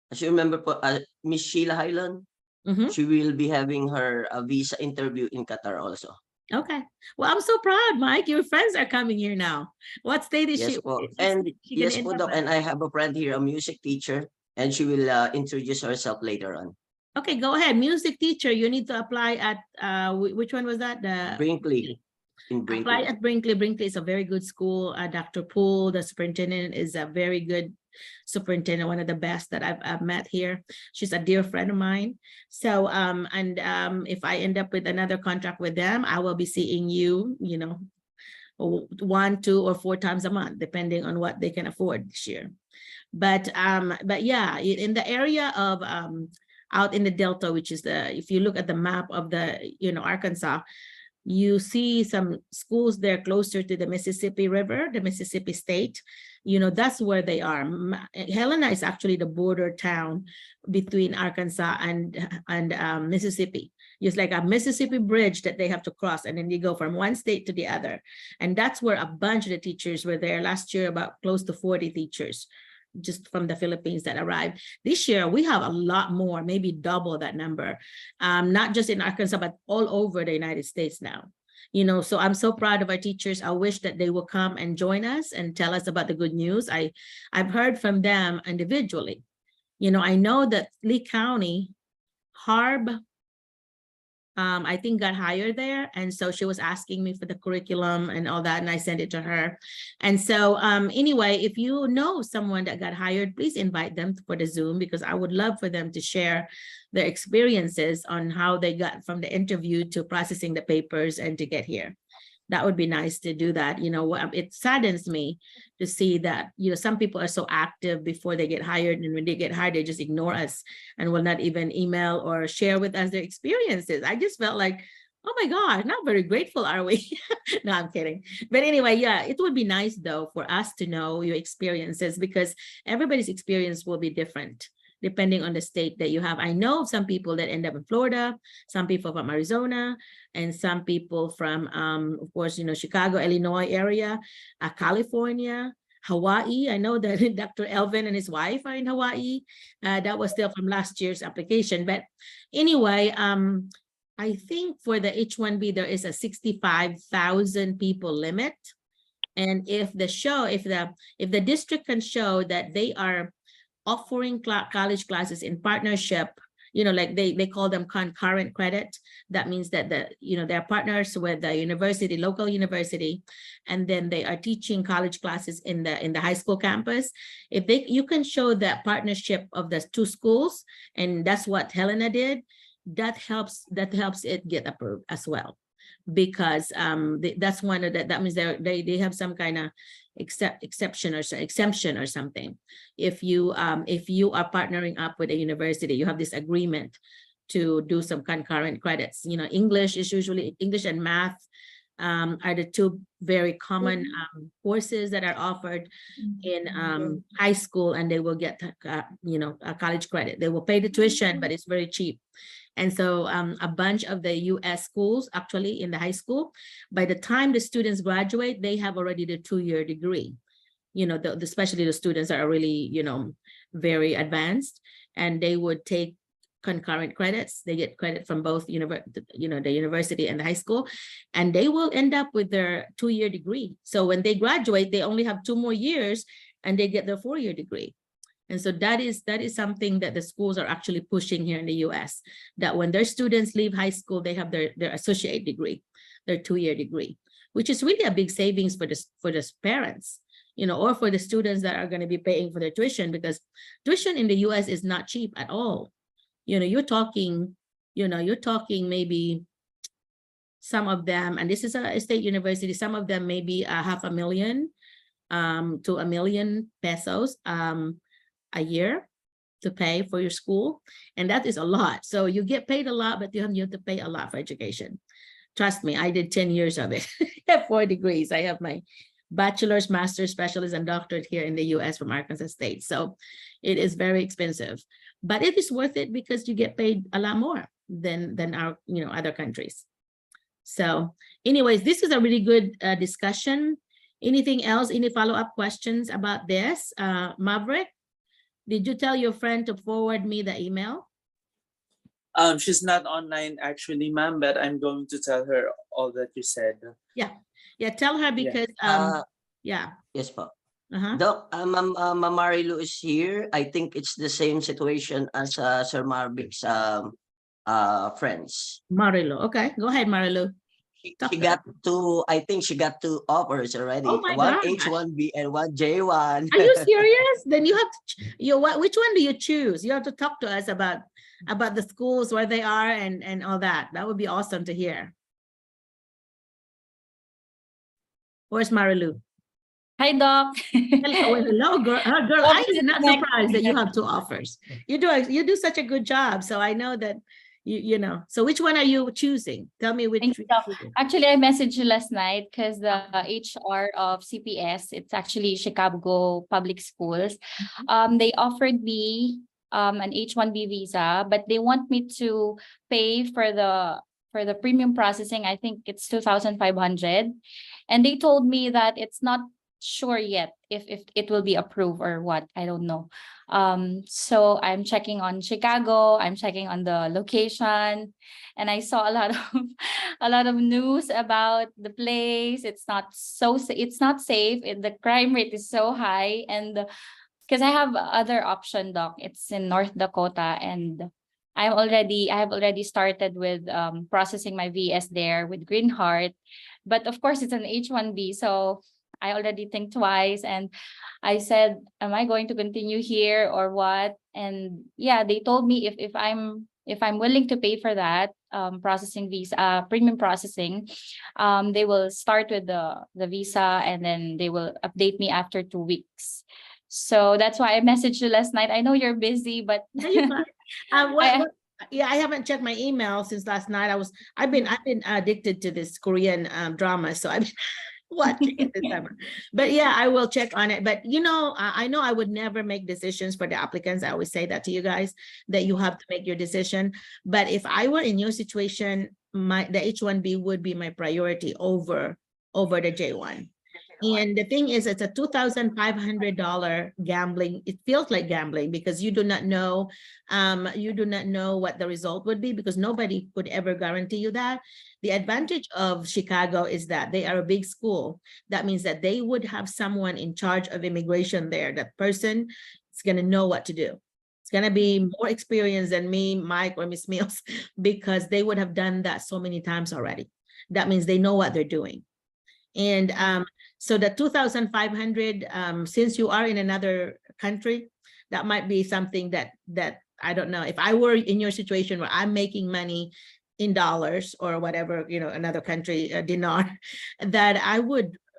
as you remember po, Miss Sheila Highland, Mhm. she will be having her visa interview in Qatar also. Okay. Well, I'm so proud, Mike. Your friends are coming here now. What state is Yes she? po. is And she gonna yes end po, up Doc, at? and I have a friend here, a music teacher, and she will introduce herself later on. Okay, go ahead. Music teacher, you need to apply at which one was that? The Brinkley. In Brinkley. apply at Brinkley. Brinkley is a very good school. Dr. Poole, the superintendent, is a very good superintendent, one of the best that I've met here. She's a dear friend of mine. So if I end up with another contract with them, I will be seeing you, 1, 2, or 4 times a month, depending on what they can afford this year. But yeah, in the area of out in the Delta, which is if you look at the map of the Arkansas, you see some schools there closer to the Mississippi River, the Mississippi State. That's where they are. Helena is actually the border town between Arkansas and Mississippi. It's like a Mississippi bridge that they have to cross, and then you go from one state to the other. And that's where a bunch of the teachers were there last year, about close to 40 teachers just from the Philippines that arrived. This year, we have a lot more, maybe double that number, not just in Arkansas, but all over the United States now. So I'm so proud of our teachers. I wish that they will come and join us and tell us about the good news. I've heard from them individually. I know that Lee County, Harb, I think got hired there. And so she was asking me for the curriculum and all that, and I sent it to her. And so anyway, if you know someone that got hired, please invite them for the Zoom, because I would love for them to share their experiences on how they got from the interview to processing the papers and to get here. That would be nice to do that. It saddens me to see that, some people are so active before they get hired, and when they get hired, they just ignore us and will not even email or share with us their experiences. I just felt like, oh my God, not very grateful, are we? No, I'm kidding. But anyway, yeah, it would be nice though for us to know your experiences, because everybody's experience will be different depending on the state that you have. I know some people that end up in Florida, some people from Arizona, and some people from, of course, Chicago, Illinois area, California, Hawaii. I know that Dr. Elvin and his wife are in Hawaii. That was still from last year's application. But anyway, I think for the H-1B, there is a 65,000 people limit. And if the district can show that they are offering college classes in partnership, like they call them concurrent credit. That means that they're partners with the university, local university, and then they are teaching college classes in the high school campus. If you can show that partnership of the 2 schools, and that's what Helena did, that helps it get approved as well, because that's one of that means they have some kind of exemption or something. If you are partnering up with a university, you have this agreement to do some concurrent credits. English and math are the 2 very common courses that are offered in high school, and they will get a college credit. They will pay the tuition, but it's very cheap. And so a bunch of the US schools, actually in the high school, by the time the students graduate, they have already the 2-year degree. Especially the students that are really, very advanced, and they would take concurrent credits. They get credit from both the university and the high school, and they will end up with their 2-year degree. So when they graduate, they only have 2 more years, and they get their 4-year degree. And so that is something that the schools are actually pushing here in the US, that when their students leave high school, they have their associate degree, their 2-year degree, which is really a big savings for the parents, you know, or for the students that are going to be paying for their tuition, because tuition in the US is not cheap at all. You know, you're talking maybe some of them, and this is a state university, some of them maybe $500,000 to $1 million pesos a year to pay for your school. And that is a lot. So you get paid a lot, but you have to pay a lot for education. Trust me, I did 10 years of it. I have 4 degrees. I have my bachelor's, master's, specialist, and doctorate here in the US from Arkansas State. So it is very expensive, but it is worth it because you get paid a lot more than our, you know, other countries. So anyways, this is a really good discussion. Anything else? Any follow-up questions about this? Maverick, did you tell your friend to forward me the email? She's not online actually, ma'am, but I'm going to tell her all that you said. Yeah, tell her because yeah. Yes, po. Uh-huh. Doc, Ma'am Marilu is here. I think it's the same situation as Sir Marvick's friends. Marilu, okay, go ahead, Marilu. She got two, I think she got 2 offers already. Oh my one gosh. H1B and one J1. Are you serious? Then you have to, which one do you choose? You have to talk to us about the schools, where they are, and all that. That would be awesome to hear. Where's Marilu? Hi, Doc. Hello, girl. Girl, I am not surprised that you have 2 offers. You do such a good job. So I know that you know. So which one are you choosing? Tell me which. Actually, I messaged you last night because the HR of CPS, it's actually Chicago Public Schools. They offered me an H1B visa, but they want me to pay for the premium processing. I think it's 2,500, and they told me that it's not sure yet if it will be approved or what. I don't know. So I'm checking on Chicago, I'm checking on the location, and I saw a lot of news about the place. It's not safe. The crime rate is so high, and because I have other option, Doc. It's in North Dakota, and I have already started with processing my VS there with Green Heart, but of course it's an H1B, so I already think twice, and I said, am I going to continue here or what? And yeah, they told me if I'm willing to pay for that processing visa, premium processing, they will start with the visa, and then they will update me after 2 weeks. So that's why I messaged you last night. I know you're busy, but yeah, I haven't checked my email since last night. I've been addicted to this Korean drama, so I've been watching it this summer. But yeah, I will check on it. But you know, I know I would never make decisions for the applicants. I always say that to you guys, that you have to make your decision. But if I were in your situation, the H1B would be my priority over the J1. And the thing is, it's a $2,500 gambling. It feels like gambling because you do not know what the result would be, because nobody could ever guarantee you that. The advantage of Chicago is that they are a big school. That means that they would have someone in charge of immigration there. That person is going to know what to do. It's going to be more experienced than me, Mike, or Miss Mills, because they would have done that so many times already. That means they know what they're doing. And so the 2,500, since you are in another country, that might be something that I don't know. If I were in your situation where I'm making money in dollars or whatever, you know, another country, dinar, that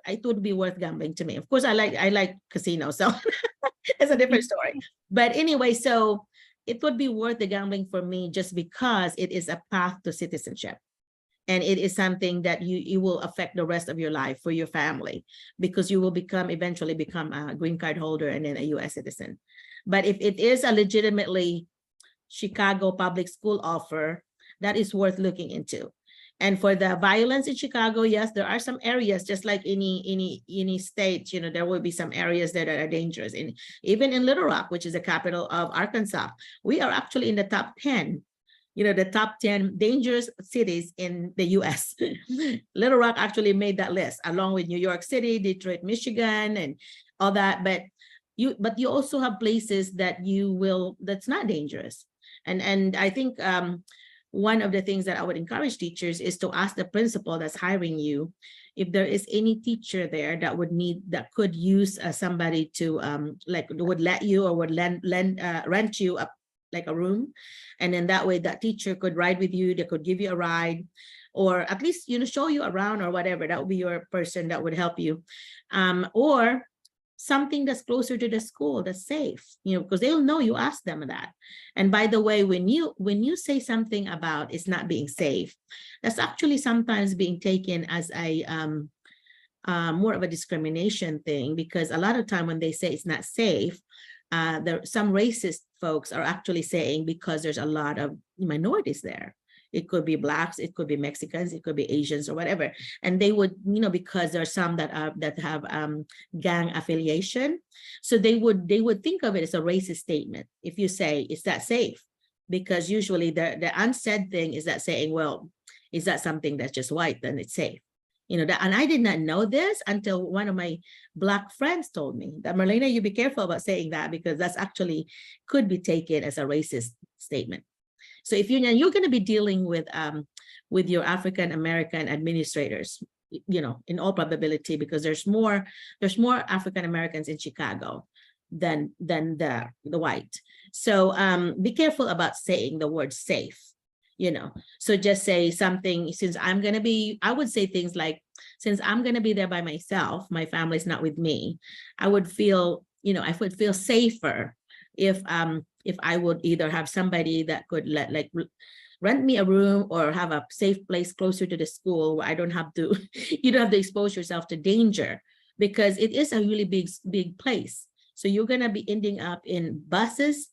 it would be worth gambling to me. Of course, I like casinos, so it's a different story. But anyway, so it would be worth the gambling for me just because it is a path to citizenship. And it is something that you will affect the rest of your life for your family, because you will eventually become a green card holder and then a US citizen. But if it is a legitimately Chicago public school offer, that is worth looking into. And for the violence in Chicago, yes, there are some areas, just like any state, you know, there will be some areas that are dangerous. And even in Little Rock, which is the capital of Arkansas, we are actually in the top 10. the top 10 dangerous cities in the US. Little Rock actually made that list along with New York City, Detroit, Michigan, and all that. But you also have places that that's not dangerous. And I think one of the things that I would encourage teachers is to ask the principal that's hiring you if there is any teacher there that could use somebody to would let you or would rent you like a room, and then that way that teacher could ride with you, they could give you a ride, or at least show you around or whatever. That would be your person that would help you, or something that's closer to the school that's safe, because they'll know you asked them that. And by the way, when you say something about it's not being safe, that's actually sometimes being taken as a more of a discrimination thing, because a lot of time when they say it's not safe, some racist folks are actually saying because there's a lot of minorities there. It could be Blacks, it could be Mexicans, it could be Asians or whatever. And they would, because there are some that have gang affiliation. So they would think of it as a racist statement if you say, is that safe? Because usually the unsaid thing is that saying, well, is that something that's just white, then it's safe. And I did not know this until one of my Black friends told me that, Merlina, you be careful about saying that, because that's actually could be taken as a racist statement. So if you're going to be dealing with your African American administrators, in all probability, because there's more African Americans in Chicago than the white. So be careful about saying the word safe. So just say something, I would say things like, since I'm going to be there by myself, my family's not with me, I would feel safer if I would either have somebody that could rent me a room or have a safe place closer to the school where I don't have to, you don't have to expose yourself to danger, because it is a really big place. So you're going to be ending up in buses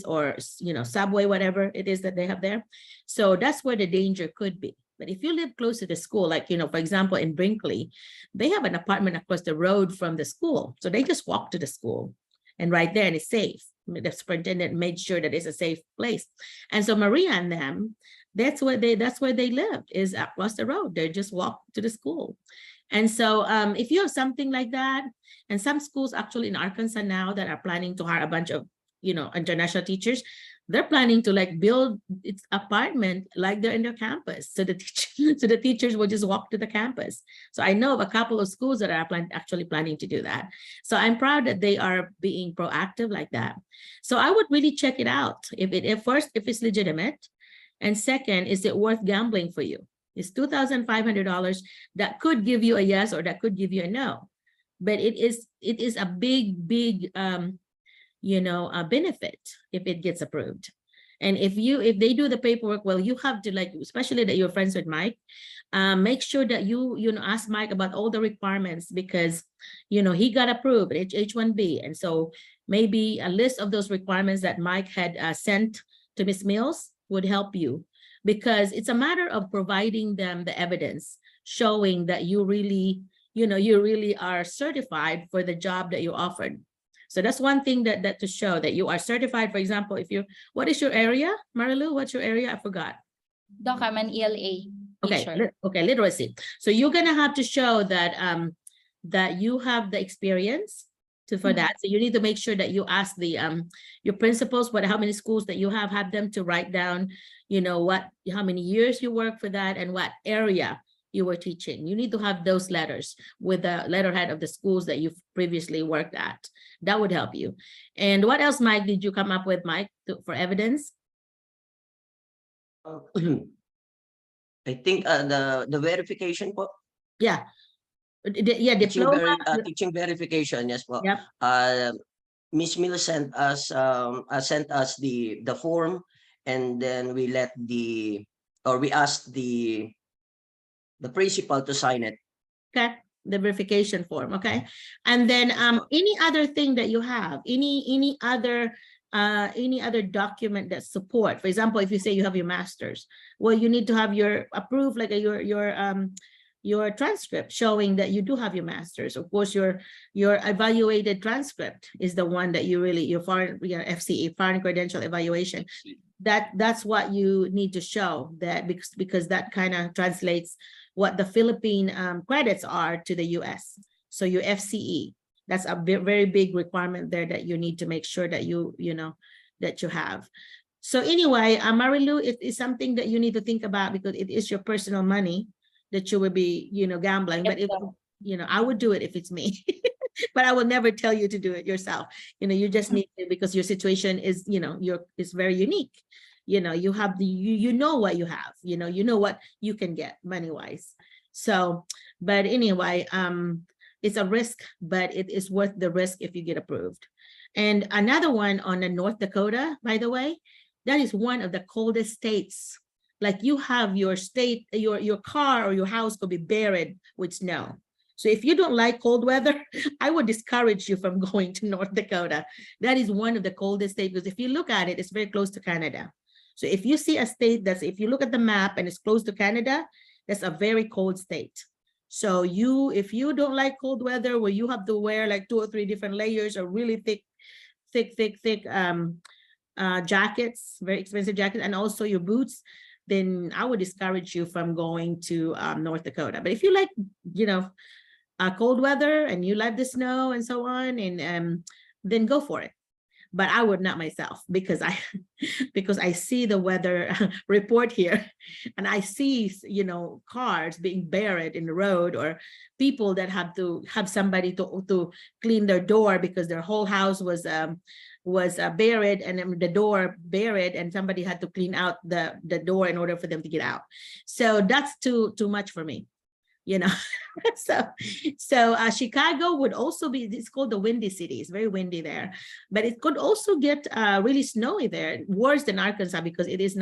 or, subway, whatever it is that they have there. So that's where the danger could be. But if you live close to the school, like, for example, in Brinkley, they have an apartment across the road from the school. So they just walk to the school and right there, and it's safe. The superintendent made sure that it's a safe place. And so Maria and them, that's where they lived, is across the road. They just walk to the school. And so if you have something like that, and some schools actually in Arkansas now that are planning to hire a bunch of international teachers, they're planning to build its apartment like they're in their campus. So the teachers will just walk to the campus. So I know of a couple of schools that are actually planning to do that. So I'm proud that they are being proactive like that. So I would really check it out. If it's legitimate, and second, is it worth gambling for you? It's $2,500 that could give you a yes or that could give you a no. But it is a big benefit if it gets approved. And if they do the paperwork, well, you have to, especially that you're friends with Mike, make sure that you ask Mike about all the requirements, because he got approved at H-1B, and so maybe a list of those requirements that Mike had sent to Ms. Mills would help you, because it's a matter of providing them the evidence showing that you really are certified for the job that you offered. So that's one thing that to show that you are certified. For example, what is your area, Marilu? What's your area? I forgot. Doc, I'm an ELA teacher. Okay, literacy. So you're gonna have to show that that you have the experience for that. So you need to make sure that you ask the your principals how many schools that you have them to write down, how many years you work for that and what area you were teaching. You need to have those letters with the letterhead of the schools that you've previously worked at. That would help you. And what else, Mike, did you come up with, Mike, for evidence? I think the verification po. Yeah. Diploma. Teaching verification, yes po. Yep. Miss Mill sent us the form, and then we asked the principal to sign it. Okay, the verification form. Okay, and then any other thing that you have, any other document that support. For example, if you say you have your master's, well, you need to have your approved, your transcript showing that you do have your master's. Of course, your evaluated transcript is the one that you really, your foreign, FCE, foreign credential evaluation. That's what you need to show, that because that kind of translates what the Philippine credits are to the US. So your FCE, that's a very big requirement there that you need to make sure that you know that you have. So anyway, Marilu, it is something that you need to think about, because it is your personal money that you will be, gambling. But if, I would do it if it's me, but I will never tell you to do it yourself. You just need to, because your situation is, is very unique. You have the, you know what you have, you know what you can get money wise. So, but anyway, it's a risk, but it is worth the risk if you get approved. And another one on the North Dakota, by the way, that is one of the coldest states. Like you have your state, your car or your house could be buried with snow. So if you don't like cold weather, I would discourage you from going to North Dakota. That is one of the coldest states, because if you look at it, it's very close to Canada. So if you see a state that's, if you look at the map and it's close to Canada, that's a very cold state. So if you don't like cold weather where you have to wear like 2 or 3 different layers or really thick jackets, very expensive jackets, and also your boots, then I would discourage you from going to North Dakota. But if you like, cold weather and you like the snow and so on, and then go for it. But I would not myself, because I see the weather report here, and I see, cars being buried in the road, or people that have to have somebody to clean their door because their whole house was buried, and the door buried, and somebody had to clean out the door in order for them to get out. So that's too much for me. So Chicago would also be, it's called the Windy City. It's very windy there, but it could also get really snowy there, worse than Arkansas, because it is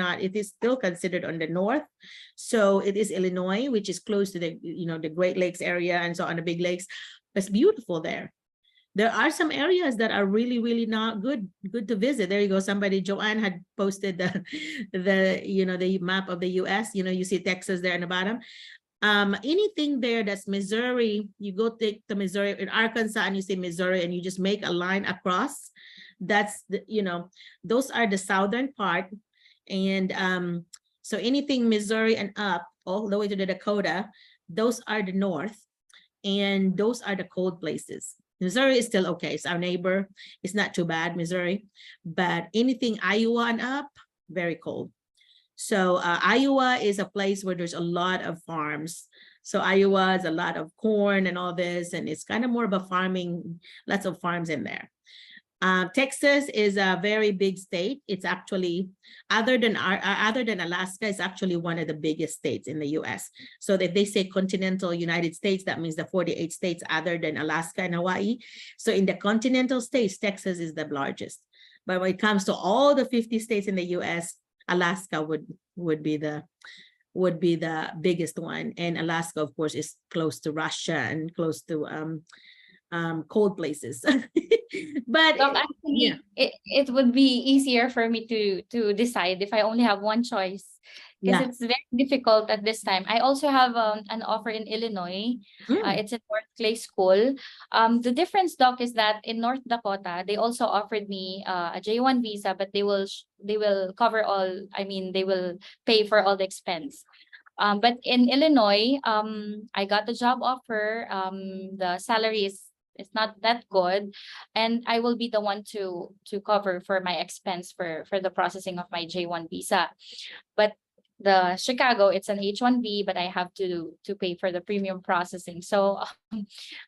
still considered on the north. So it is Illinois, which is close to the, the Great Lakes area and so on, the big lakes. It's beautiful there. There are some areas that are really, really not good to visit. There you go. Somebody, Joanne, had posted the map of the US. You see Texas there in the bottom. Anything there that's Missouri, you go take the Missouri in Arkansas and you say Missouri and you just make a line across. That's those are the southern part. And so anything Missouri and up all the way to the Dakota, those are the north, and those are the cold places. Missouri is still okay. It's our neighbor. It's not too bad, Missouri, but anything Iowa and up, very cold. So Iowa is a place where there's a lot of farms. So Iowa is a lot of corn and all this, and it's kind of more of a farming, lots of farms in there. Texas is a very big state. It's actually, other than Alaska, it's actually one of the biggest states in the US. So if they say continental United States, that means the 48 states other than Alaska and Hawaii. So in the continental states, Texas is the largest. But when it comes to all the 50 states in the US, Alaska would be the biggest one, and Alaska, of course, is close to Russia and close to cold places. But actually, it would be easier for me to decide if I only have one choice, because it's very difficult at this time. I also have an offer in Illinois. It's in North Clay School. The difference, Doc, is that in North Dakota, they also offered me a J1 visa, but they will cover all, they will pay for all the expense. But in Illinois, I got the job offer. The salary is not that good, and I will be the one to cover for my expense for the processing of my J1 visa. But the Chicago, it's an H1B, but I have to pay for the premium processing. So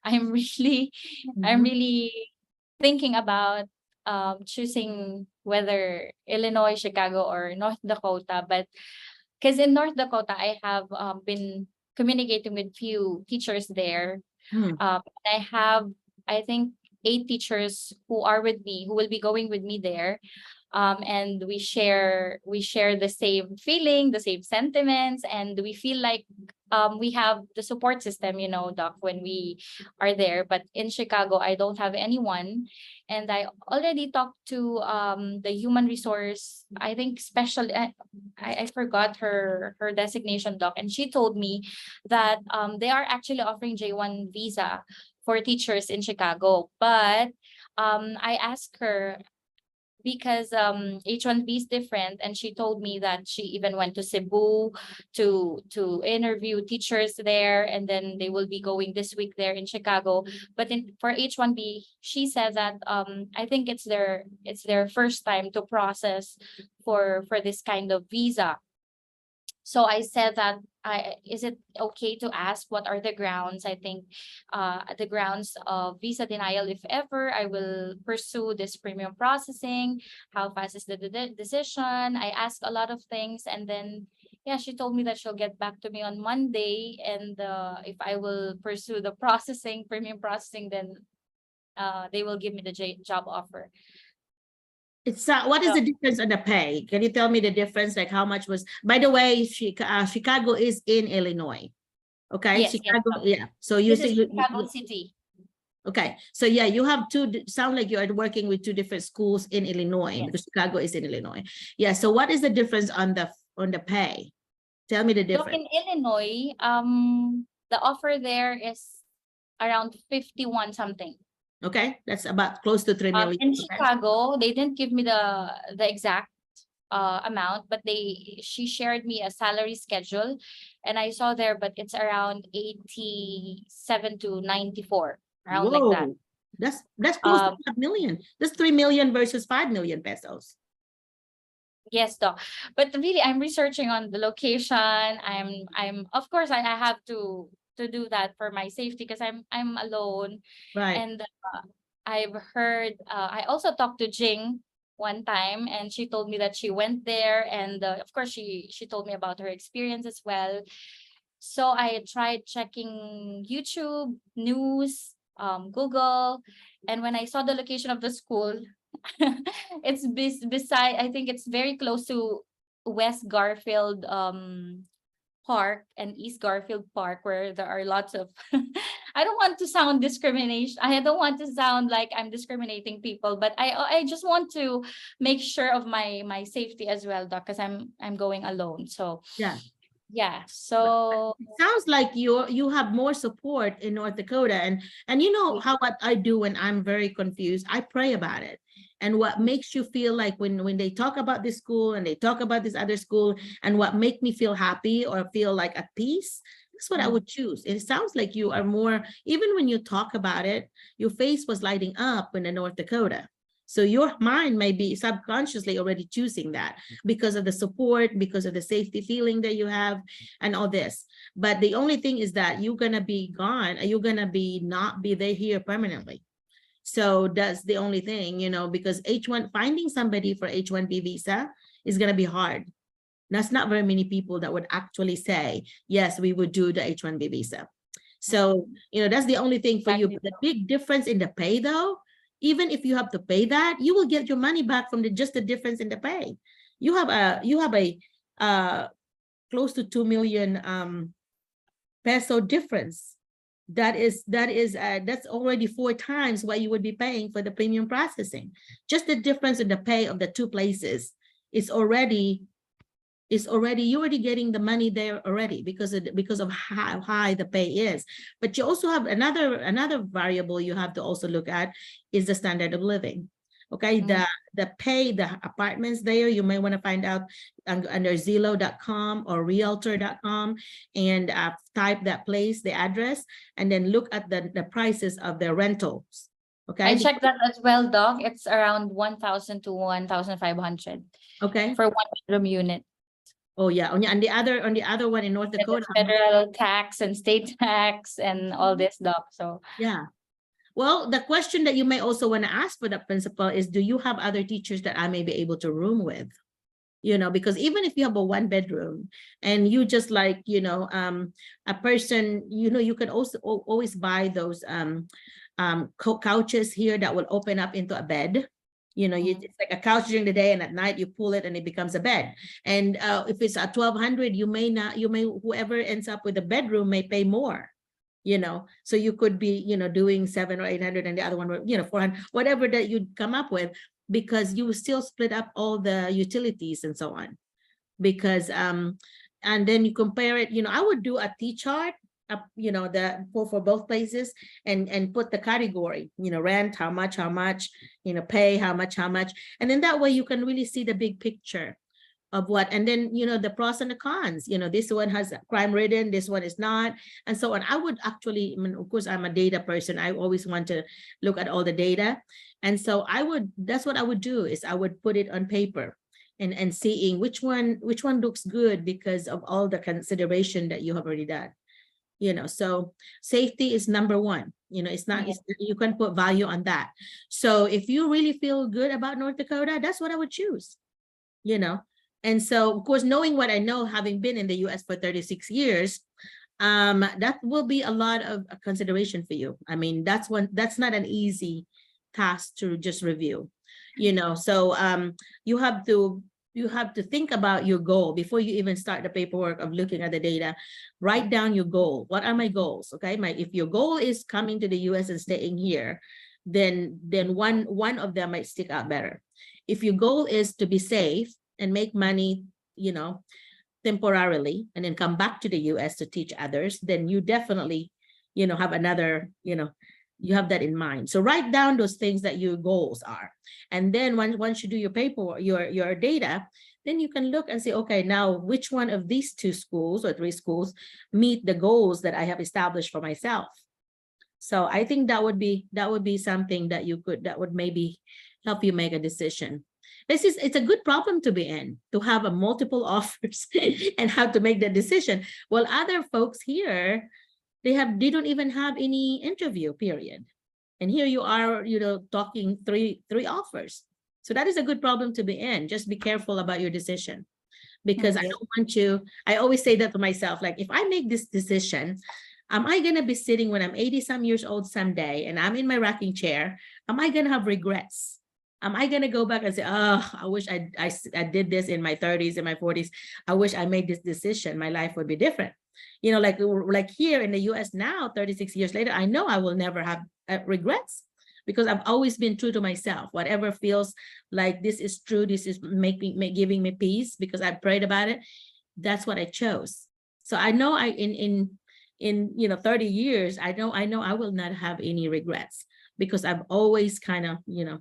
I'm really thinking about choosing whether Illinois, Chicago, or North Dakota. But because in North Dakota, I have been communicating with few teachers there. I have, I think, 8 teachers who are with me, who will be going with me there. And we share the same feeling, the same sentiments, and we feel like we have the support system, you know, Doc, when we are there. But in Chicago, I don't have anyone. And I already talked to the human resource, I think special, I forgot her designation, Doc, and she told me that they are actually offering J1 visa for teachers in Chicago. But I asked her, because H1B is different, and she told me that she even went to Cebu to interview teachers there, and then they will be going this week there in Chicago. But for H1B, she said that I think it's their first time to process for this kind of visa. So I said that, is it okay to ask what are the grounds? I think the grounds of visa denial, if ever I will pursue this premium processing, how fast is the decision? I asked a lot of things, and then yeah, she told me that she'll get back to me on Monday, and if I will pursue the premium processing, then they will give me the job offer. It's what is the difference on the pay? Can you tell me the difference? Like how much was, by the way, Chicago is in Illinois. Okay, Yes, Chicago, yes. yeah. So you This say is Chicago City. okay, so yeah, you have sound like you are working with two different schools in Illinois, Yes. because Chicago is in Illinois. Yeah, so what is the difference on the pay? Tell me the Look, difference. in Illinois, the offer there is around 51 something. Okay, that's about close to 3 million. In Okay. Chicago, they didn't give me the exact amount, but she shared me a salary schedule, and I saw there, but it's around 87 to 94, around like that. Whoa, that's close to 5 million. That's 3 million versus 5 million pesos. Yes, Doc. But really, I'm researching on the location. I'm of course I have to do that for my safety, because I'm alone. Right. And I've heard, I also talked to Jing one time, and she told me that she went there, and of course she told me about her experience as well. So I tried checking YouTube news, Google, and when I saw the location of the school, it's beside, I think it's very close to West Garfield Park and East Garfield Park, where there are lots of I don't want to sound discrimination. I don't want to sound like I'm discriminating people, but I just want to make sure of my safety as well, Doc, because I'm going alone. So yeah, so it sounds like you have more support in North Dakota, and you know how what I do when I'm very confused, I pray about it. And what makes you feel like when they talk about this school and they talk about this other school, and what make me feel happy or feel like at peace, that's what I would choose. It sounds like you are more, even when you talk about it, your face was lighting up in the North Dakota. So your mind may be subconsciously already choosing that because of the support, because of the safety feeling that you have and all this. But the only thing is that you're going to be gone. You're going to not be there here permanently. So that's the only thing, you know, because finding somebody for H1B visa is going to be hard. That's not very many people that would actually say, yes, we would do the H1B visa. So, you know, that's the only thing for you. But the big difference in the pay, though, even if you have to pay that, you will get your money back from just the difference in the pay. You have a close to 2 million peso difference. That's already 4 times what you would be paying for the premium processing. Just the difference in the pay of the two places is already you're already getting the money there already because of how high the pay is. But you also have another variable you have to also look at is the standard of living. Okay, the pay, the apartments there, you may want to find out under Zillow.com or Realtor.com and type that place, the address, and then look at the prices of the rentals. Okay, I checked that as well, Doc. It's around 1,000 to 1,500. Okay, for 1 bedroom unit. Oh yeah, on the other one in North Dakota, federal tax and state tax and all this, Doc. So yeah. Well, the question that you may also want to ask for the principal is, do you have other teachers that I may be able to room with? You know, because even if you have a 1 bedroom and you just like, you know, a person, you know, you can also always buy those couches here that will open up into a bed. You know, it's like a couch during the day, and at night you pull it and it becomes a bed. And if it's at 1,200, whoever ends up with a bedroom may pay more, you know. So you could be, you know, doing 700 or 800, and the other one, you know, 400, whatever that you'd come up with, because you will still split up all the utilities and so on. Because and then you compare it, you know, I would do a T-chart, you know, for both places, and put the category, you know, rent, how much, you know, pay, how much, and then that way you can really see the big picture of what, and then, you know, the pros and the cons, you know, this one has crime ridden, this one is not, and so on. I would actually, I mean, of course, I'm a data person. I always want to look at all the data. And so that's what I would do, is I would put it on paper and seeing which one looks good because of all the consideration that you have already done. You know, so safety is number one. You know, it's not, you can put value on that. So if you really feel good about North Dakota, that's what I would choose, you know. And so, of course, knowing what I know, having been in the US for 36 years, that will be a lot of consideration for you. I mean, that's not an easy task to just review, you know. So you have to think about your goal before you even start the paperwork of looking at the data. Write down your goal. What are my goals? Okay, if your goal is coming to the US and staying here, then one of them might stick out better. If your goal is to be safe and make money, you know, temporarily, and then come back to the US to teach others, then you definitely, you know, have another, you know, you have that in mind. So write down those things that your goals are. And then once you do your paperwork, your data, then you can look and say, okay, now which one of these 2 schools or 3 schools meet the goals that I have established for myself? So I think that would be something that that would maybe help you make a decision. It's a good problem to be in, to have a multiple offers and how to make that decision. Well, other folks here, they don't even have any interview period. And here you are, you know, talking three offers. So that is a good problem to be in. Just be careful about your decision, because I don't want you, I always say that to myself, like, if I make this decision, am I going to be sitting when I'm 80 some years old someday and I'm in my rocking chair? Am I going to have regrets? Am I going to go back and say, oh, I wish I did this in my 30s and my 40s. I wish I made this decision. My life would be different. You know, like here in the US now, 36 years later, I know I will never have regrets, because I've always been true to myself. Whatever feels like this is true, this is giving me peace because I prayed about it, that's what I chose. So I know in you know 30 years, I know I will not have any regrets, because I've always kind of, you know,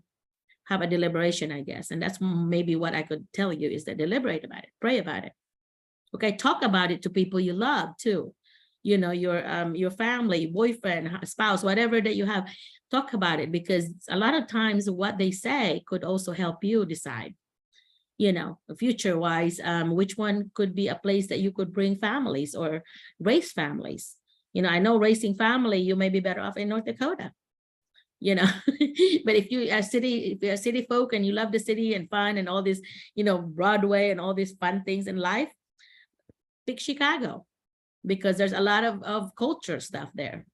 have a deliberation, I guess. And that's maybe what I could tell you, is that deliberate about it, pray about it. Okay, talk about it to people you love too. You know, your family, boyfriend, spouse, whatever that you have, talk about it, because a lot of times what they say could also help you decide, you know, future wise, which one could be a place that you could bring families or raise families. You know, I know raising family, you may be better off in North Dakota, you know. But if you're a city folk and you love the city and fun and all this, you know, Broadway and all these fun things in life, pick Chicago, because there's a lot of culture stuff there,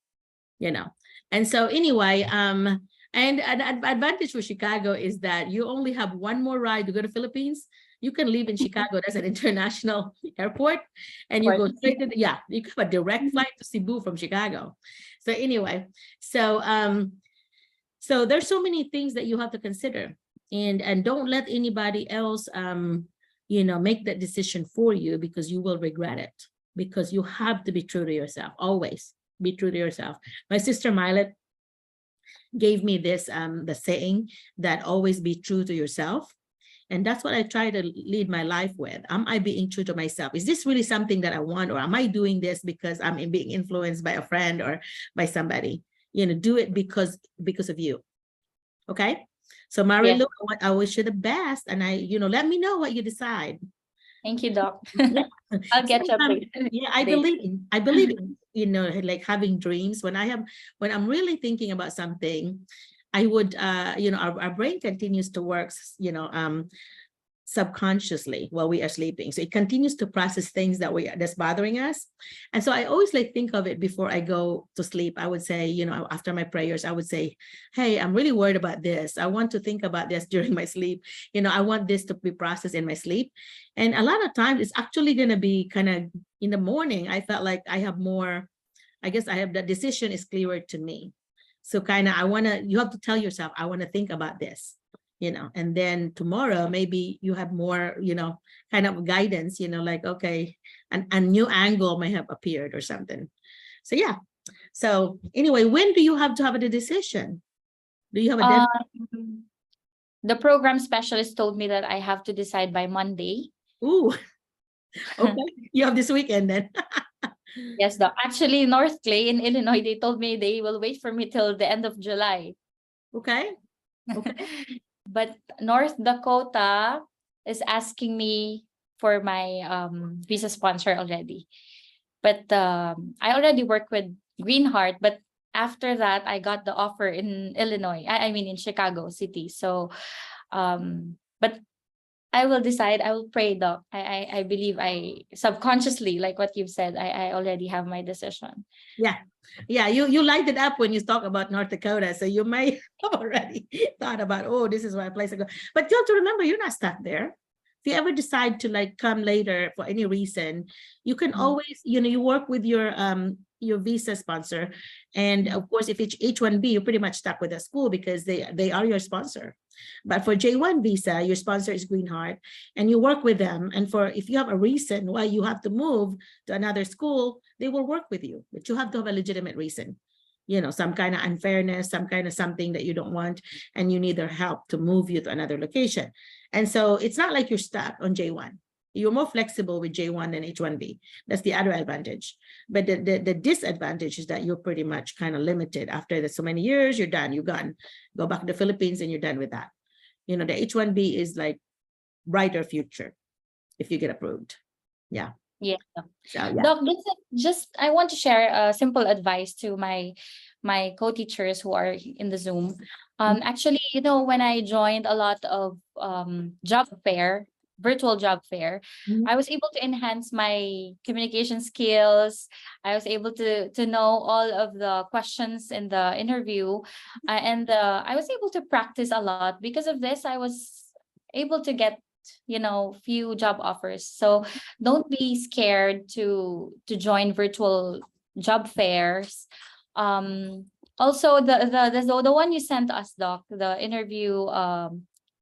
you know. And so anyway, and an advantage for Chicago is that you only have one more ride to go to Philippines. You can leave in Chicago. That's an international airport, and you go straight to you have a direct flight to Cebu from Chicago. So anyway, so so there's so many things that you have to consider, and don't let anybody else you know, make that decision for you, because you will regret it. Because you have to be true to yourself. Always be true to yourself. My sister Mylet gave me this the saying that always be true to yourself. And that's what I try to lead my life with. Am I being true to myself? Is this really something that I want, or am I doing this because I'm being influenced by a friend or by somebody? You know, do it because of you. Okay. So Marilu, I wish you the best, and you know, let me know what you decide. Thank you, Doc. I'll get you updated. Yeah, I believe in, you know, like having dreams. When I'm really thinking about something, I would, you know, our brain continues to work, you know, subconsciously while we are sleeping. So it continues to process things that's bothering us. And so I always like think of it before I go to sleep. I would say, you know, after my prayers, I would say, hey, I'm really worried about this. I want to think about this during my sleep. You know, I want this to be processed in my sleep. And a lot of times it's actually going to be kind of in the morning. I felt like I have more, I guess I have, the decision is clearer to me. So kind of, you have to tell yourself, I want to think about this, you know, and then tomorrow, maybe you have more, you know, kind of guidance, you know, like, okay, a new angle may have appeared or something. So, yeah. So anyway, when do you have to have a decision? Do you have a deadline? The program specialist told me that I have to decide by Monday. Ooh, okay. You have this weekend then. Yes, Doc. Actually, North Clay in Illinois, they told me they will wait for me till the end of July. Okay. Okay. But North Dakota is asking me for my visa sponsor already. But I already work with Greenheart, but after that, I got the offer in Illinois. I mean, in Chicago City. So, but I will decide. I will pray, Doc. I believe I subconsciously, like what you've said, I already have my decision. Yeah. Yeah, you light it up when you talk about North Dakota. So you may have already thought about, oh, this is my place to go. But you have to remember, you're not stuck there. If you ever decide to like come later for any reason, you can always, you know, you work with your visa sponsor. And of course, if it's H-1B, you're pretty much stuck with the school because they are your sponsor. But for J-1 visa, your sponsor is Greenheart, and you work with them. And if you have a reason why you have to move to another school, they will work with you. But you have to have a legitimate reason, you know, some kind of unfairness, some kind of something that you don't want, and you need their help to move you to another location. And so it's not like you're stuck on J-1. You're more flexible with J-1 than H-1B. That's the other advantage. But the disadvantage is that you're pretty much kind of limited. After so many years, you're done. You're gone. Go back to the Philippines and you're done with that. You know, the H-1B is like brighter future if you get approved. Yeah. Yeah. So, yeah. Doc, I want to share a simple advice to my co-teachers who are in the Zoom. Actually, you know, when I joined a lot of virtual job fair, I was able to enhance my communication skills. I was able to know all of the questions in the interview, and I was able to practice a lot. Because of this, I was able to get, you know, few job offers. So don't be scared to join virtual job fairs. Also, the one you sent us, Doc, the interview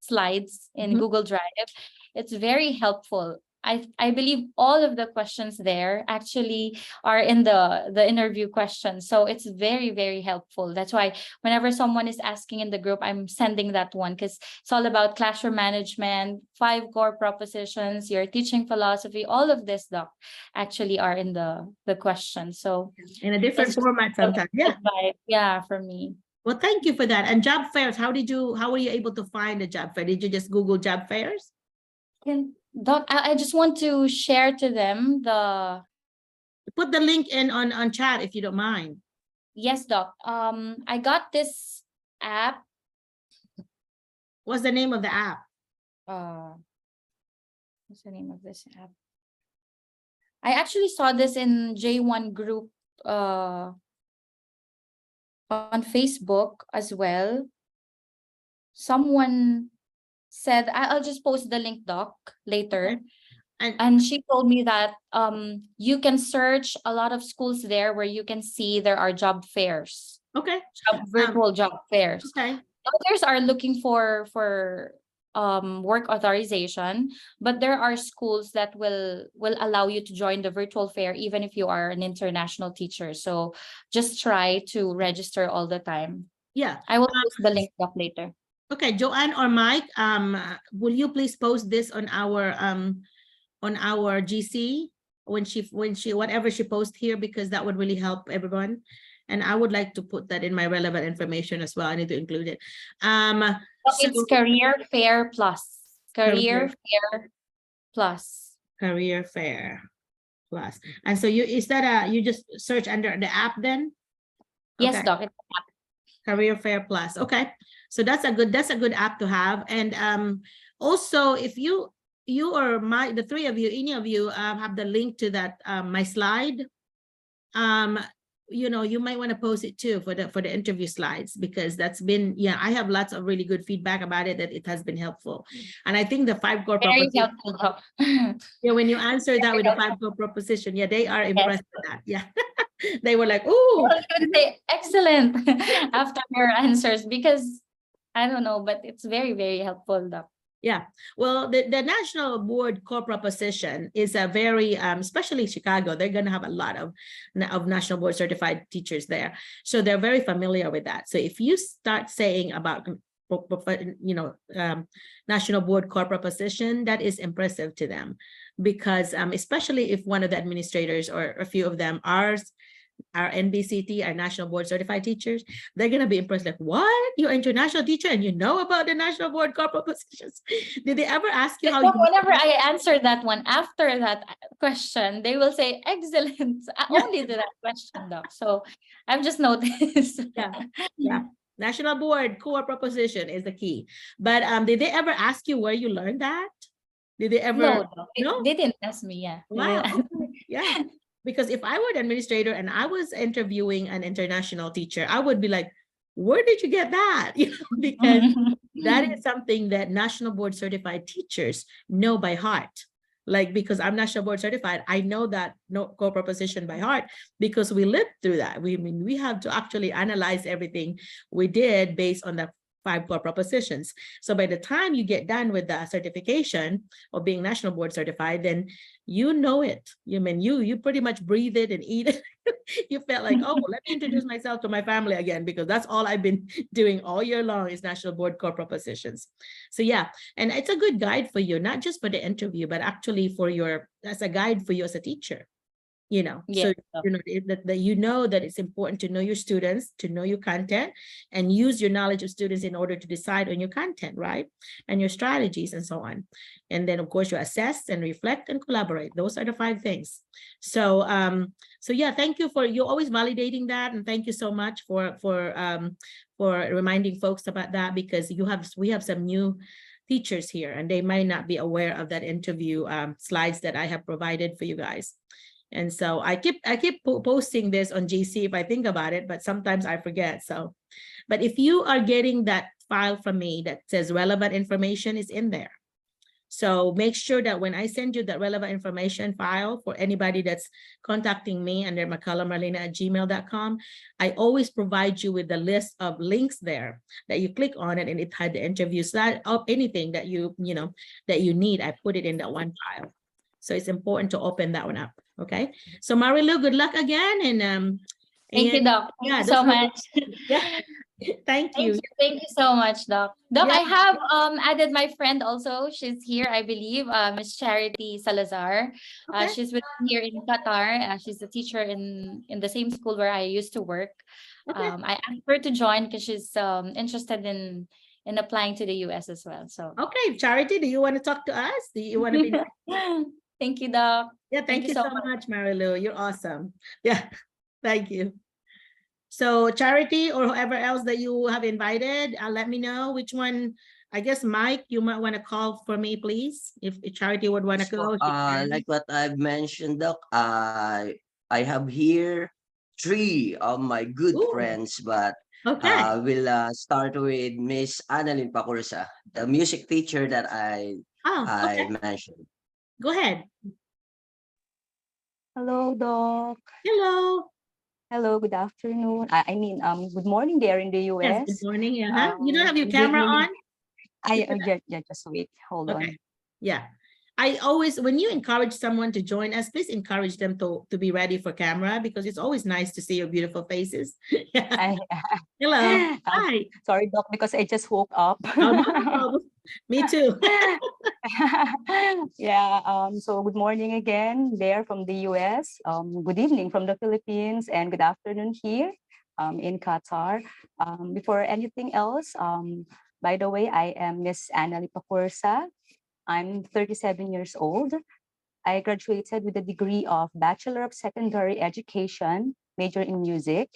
slides in Google Drive, it's very helpful. I believe all of the questions there actually are in the interview questions. So it's very, very helpful. That's why whenever someone is asking in the group, I'm sending that one, because it's all about classroom management, 5 core propositions, your teaching philosophy, all of this, Doc, actually are in the questions. So in a different format sometimes. Yeah. Yeah, for me. Well, thank you for that. And job fairs, how were you able to find a job fair? Did you just Google job fairs? Doc, I just want to share to them put the link in on chat if you don't mind. Yes, Doc. I got this app. What's the name of the app? What's the name of this app? I actually saw this in J1 group on Facebook as well. Someone said, I'll just post the link, Doc, later. Okay. And she told me that you can search a lot of schools there where you can see there are job fairs. Okay. Virtual job fairs. Okay. Others are looking for work authorization, but there are schools that will allow you to join the virtual fair even if you are an international teacher. So just try to register all the time. Yeah. I will post the link up later. Okay, Joanne or Mike, will you please post this on our GC when she whatever she posts here, because that would really help everyone. And I would like to put that in my relevant information as well. I need to include it. It's Career Fair Plus. Career Fair Plus. Career Fair Plus. And so you just search under the app then? Yes, okay. Doc. It's an app. Career Fair Plus. Okay. So that's a good app to have. And also if you you or the three of you, any of you have the link to that my slide, you know, you might want to post it too for the interview slides, because that's been, yeah, I have lots of really good feedback about it, that it has been helpful. And I think the 5 core Very proposition, helpful. yeah, when you answer that with the 5 core proposition, yeah, they are impressed with that. Yeah. They were like, "Ooh, Say excellent after your answers, because I don't know, but it's very, very helpful, Doc. yeah." Well, the National Board Core Proposition is a very, especially Chicago, they're going to have a lot of National Board Certified teachers there. So they're very familiar with that. So if you start saying about, you know, National Board Core Proposition, that is impressive to them, because especially if one of the administrators or a few of them are NBCT, our National Board Certified Teachers, they're going to be impressed. Like, what? You're an international teacher and you know about the National Board Core Propositions? Did they ever ask you how you... Whenever I answer that one, after that question, they will say excellent. Only to that question, Doc. So I've just noticed. Yeah. National Board Core Proposition is the key. But did they ever ask you where you learned that? Did they ever? No, No? they didn't ask me. Yeah. Wow. Yeah. Because if I were an administrator and I was interviewing an international teacher, I would be like, where did you get that? You know, because that is something that National Board Certified teachers know by heart. Like, because I'm National Board Certified, I know that core proposition by heart, because we lived through that. We have to actually analyze everything we did based on the 5 core propositions. So by the time you get done with the certification of being National Board Certified, then you know it. You pretty much breathe it and eat it. You felt like, oh, let me introduce myself to my family again, because that's all I've been doing all year long is National Board Core Propositions. So yeah, and it's a good guide for you, not just for the interview, but actually for as a guide for you as a teacher. You know, Yeah. so you know that you know that it's important to know your students, to know your content, and use your knowledge of students in order to decide on your content, right? And your strategies and so on. And then of course you assess and reflect and collaborate. Those are the 5 things. So so yeah, thank you for you always validating that, and thank you so much for reminding folks about that, because we have some new teachers here and they might not be aware of that interview slides that I have provided for you guys. And so I keep posting this on GC if I think about it, but sometimes I forget. So, but if you are getting that file from me that says relevant information is in there. So make sure that when I send you that relevant information file for anybody that's contacting me under mcculloughmerlina@gmail.com, I always provide you with the list of links there that you click on it and it had the interview slide of anything that you need. I put it in that one file. So it's important to open that one up. Okay. So Marilu, good luck again. And thank you, Doc. Thank you so much. Yeah. Thank you. Thank you so much, Doc. Doc, Yeah. I have added my friend also. She's here, I believe, Miss Charity Salazar. Okay. She's with me here in Qatar. She's a teacher in the same school where I used to work. Okay. I asked her to join because she's interested in applying to the US as well. So Okay, Charity, do you want to talk to us? Do you want to be? thank you, Doc. Yeah, thank you so much, Marilu. You're awesome. Yeah, thank you. So Charity or whoever else that you have invited, let me know which one. I guess Mike, you might want to call for me, please. If Charity would want to go. Like what I've mentioned, Doc, I have here 3 of my good Ooh. friends, but Okay. we'll start with Miss Annalyn Pacursa, the music teacher that I Okay. mentioned. Go ahead. Hello, Doc. Hello. Hello, good afternoon. I mean, good morning there in the Yes, US. good morning. You don't have your good camera evening. on? Yeah, just wait. Hold on. Okay. Yeah. I always, when you encourage someone to join us, please encourage them to be ready for camera, because it's always nice to see your beautiful faces. Yeah. Hello. Hi. Sorry, Doc, because I just woke up. Oh, no problem. Me too. Yeah, so good morning again there from the US. Good evening from the Philippines, and good afternoon here in Qatar. Before anything else, by the way, I am Miss Annalyn Pacursa. I'm 37 years old. I graduated with a degree of Bachelor of Secondary Education, major in music.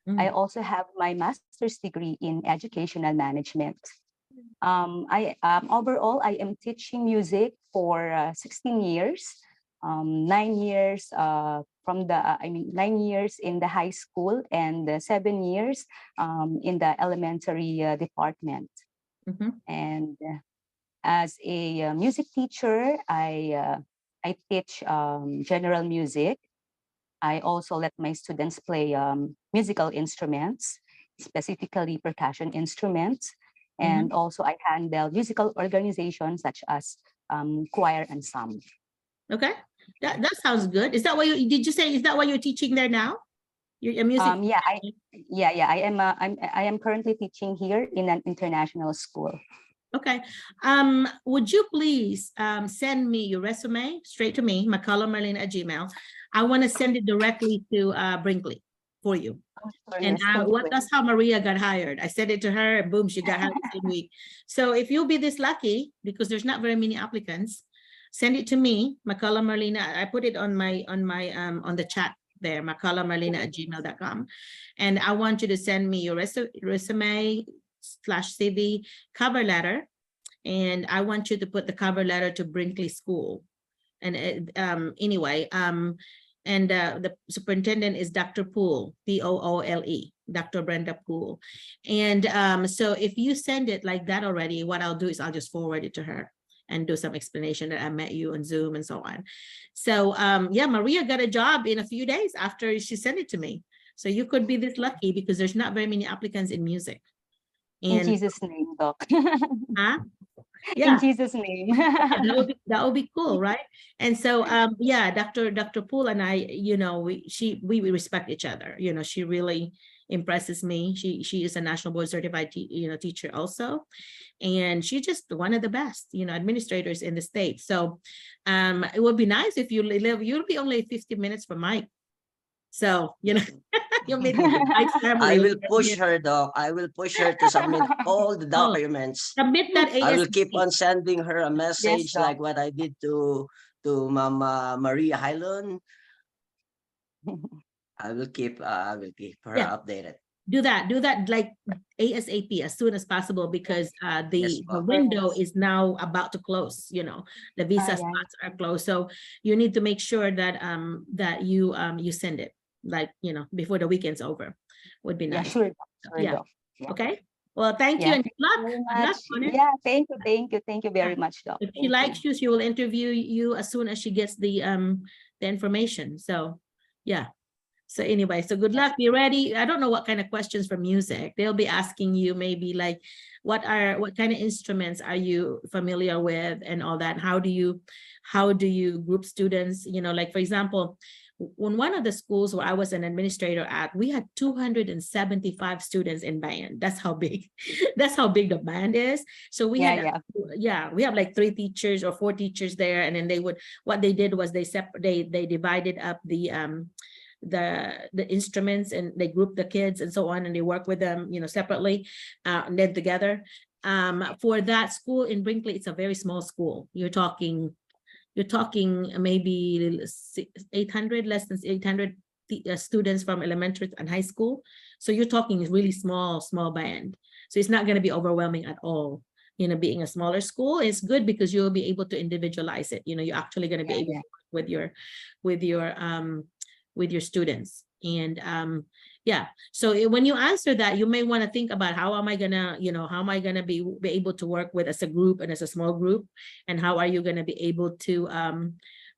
I also have my master's degree in educational management. Overall, I am teaching music for 16 years, 9 years from the, 9 years in the high school and 7 years in the elementary department. And as a music teacher, I teach general music. I also let my students play musical instruments, specifically percussion instruments. And also I handle musical organizations such as choir ensemble. Okay, that sounds good. Is that what you did? You say is that what you're teaching there now? You're a music. I am currently teaching here in an international school. Okay. Would you please send me your resume straight to me, McCullough@gmail. I want to send it directly to Brinkley for you. And that's how Maria got hired. I sent it to her and boom, she got hired the same week. So if you'll be this lucky, because there's not very many applicants, send it to me, McCullough Merlina. I put it on on the chat there, McCullough@gmail.com. And I want you to send me your resume / CV, cover letter, and I want you to put the cover letter to Brinkley School. And anyway, and the superintendent is Dr. Poole, Poole, Dr. Brenda Poole. And so if you send it like that already, what I'll do is I'll just forward it to her and do some explanation that I met you on Zoom and so on. So yeah, Maria got a job in a few days after she sent it to me. So you could be this lucky because there's not very many applicants in music. In Jesus' name, Doc. Huh? Yeah. In Jesus' name. that would be cool, right? And so yeah, Dr. Poole and I, you know, we respect each other. You know, she really impresses me. She is a national board certified teacher also, and she's just one of the best, you know, administrators in the state. So it would be nice if you'll be only 50 minutes from Mike. So, you know, you'll meet Mike's family. I will push her, Doc. I will push her to submit all the documents. Submit that ASAP. I will keep on sending her a message, Yes, like what I did to Mama Maria Hylon. I will keep her updated. Do that like ASAP, as soon as possible, because the window is now about to close. You know, the visa spots are closed, so you need to make sure that that you send it, like, you know, before the weekend's over. Would be nice. Sure, yeah. Okay. Well, thank you, and good luck. Yeah, thank you very much, Doc. If she likes you, she will interview you as soon as she gets the information. So yeah. So anyway, so good luck, be ready. I don't know what kind of questions for music. They'll be asking you maybe like, what kind of instruments are you familiar with and all that? How do you group students? You know, like for example, when one of the schools where I was an administrator at, we had 275 students in band. That's how big the band is. So we had like 3 teachers or 4 teachers there. And then what they did was they divided up the instruments, and they grouped the kids and so on, and they work with them, you know, separately and then together. For that school in Brinkley, it's a very small school. You're talking maybe 800, less than 800 students from elementary and high school. So you're talking really small band. So it's not going to be overwhelming at all. You know, being a smaller school is good because you'll be able to individualize it. You know, you're actually going to be able to work with your students. And yeah, so when you answer that, you may want to think about how am I gonna be able to work with as a group and as a small group, and how are you going to be able to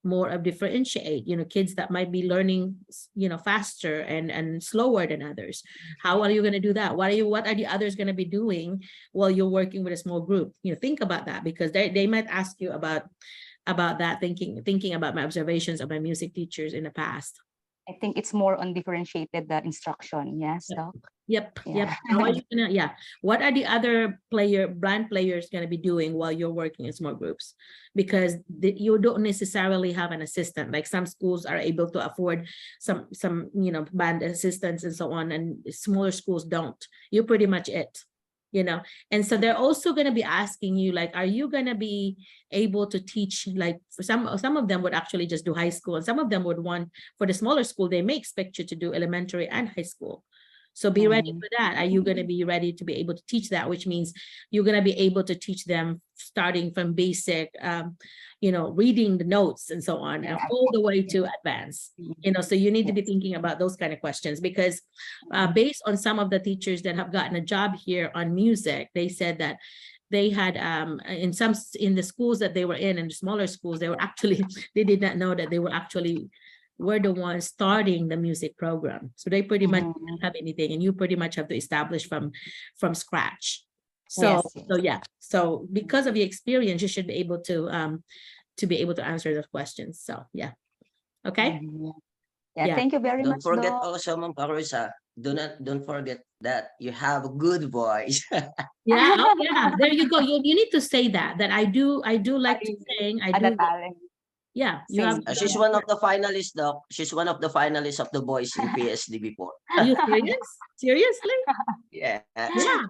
more of differentiate, you know, kids that might be learning, you know, faster and slower than others. How are you going to do that? What are the others going to be doing while you're working with a small group? You know, think about that, because they might ask you about that, thinking about my observations of my music teachers in the past. I think it's more on differentiated instruction. Yes, Doc. Yep. How are you gonna, what are the other brand players going to be doing while you're working in small groups? Because you don't necessarily have an assistant. Like some schools are able to afford some you know, band assistants and so on, and smaller schools don't. You're pretty much it. You know, and so they're also going to be asking you, like, are you going to be able to teach? Like, for some of them would actually just do high school, and some of them would want, for the smaller school, they may expect you to do elementary and high school. So be ready for that. Are you going to be ready to be able to teach that? Which means you're going to be able to teach them starting from basic, you know, reading the notes and so on, and all the way to advanced. You know, so you need to be thinking about those kind of questions, because based on some of the teachers that have gotten a job here on music, they said that they had in the schools that they were in the smaller schools, they were actually they did not know that they were the ones starting the music program. So they pretty much didn't have anything, and you pretty much have to establish from scratch. So yeah, so because of the experience, you should be able to answer those questions. So yeah, okay. Yeah, thank you very Don't much, forget Doc. also, Ma'am Carissa, don't forget that you have a good voice. Yeah, oh yeah, there you go. You need to say that I do like to sing. I do. talent. Yeah, you have. She's one of the finalists, Doc. She's one of the finalists of The Voice in PSD before. Are you serious? Seriously? Yeah. Yeah.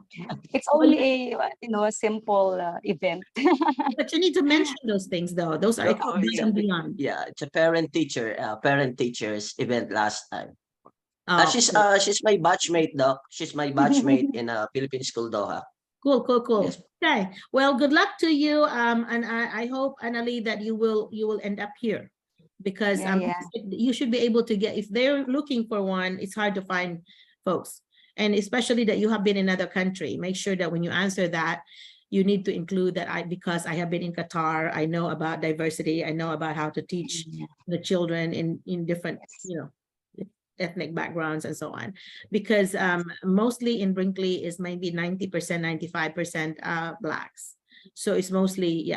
It's only a simple event. But you need to mention those things, though. Those are Oh, above and beyond. Yeah, it's a parent teachers event last time. Oh, She's my batchmate, Doc. She's my batchmate in Philippine School Doha. cool. Yes. Okay. Well, good luck to you. And I hope, Annalie, that you will end up here, because you should be able to get, if they're looking for one, it's hard to find folks. And especially that you have been in another country. Make sure that when you answer that, you need to include that because I have been in Qatar, I know about diversity, I know about how to teach the children in different, you know, ethnic backgrounds and so on, because mostly in Brinkley is maybe 90%, 95% Blacks. So it's mostly,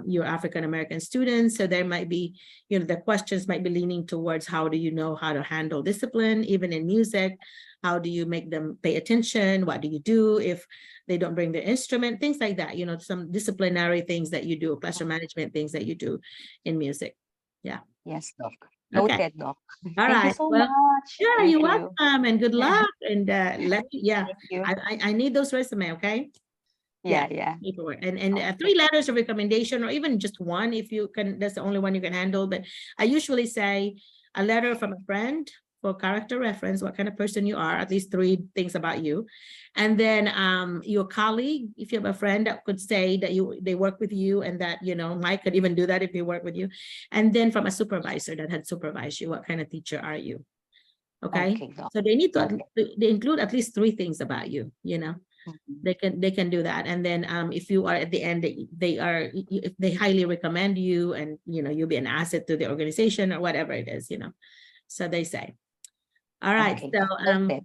your African-American students. So there might be, you know, the questions might be leaning towards how do you know how to handle discipline, even in music? How do you make them pay attention? What do you do if they don't bring their instrument? Things like that, you know, some disciplinary things that you do, classroom management things that you do in music. Yeah. Yes, Doc. Okay. Noted, Doc. All Thank right. you so Well, much. yeah, Thank you're you. welcome, and good luck. And Thank you. I need those resume, okay? Yeah. Paperwork. And 3 letters of recommendation, or even just one if you can, that's the only one you can handle. But I usually say a letter from a friend for character reference, what kind of person you are, at least 3 things about you. And then your colleague, if you have a friend that could say that they work with you, and that, you know, Mike could even do that if he worked with you. And then from a supervisor that had supervised you, what kind of teacher are you? Okay, so they need to they include at least 3 things about you, you know. They can do that. And then if you are at the end, if they highly recommend you, and you know, you'll be an asset to the organization or whatever it is, you know. So they say. All right. Okay. So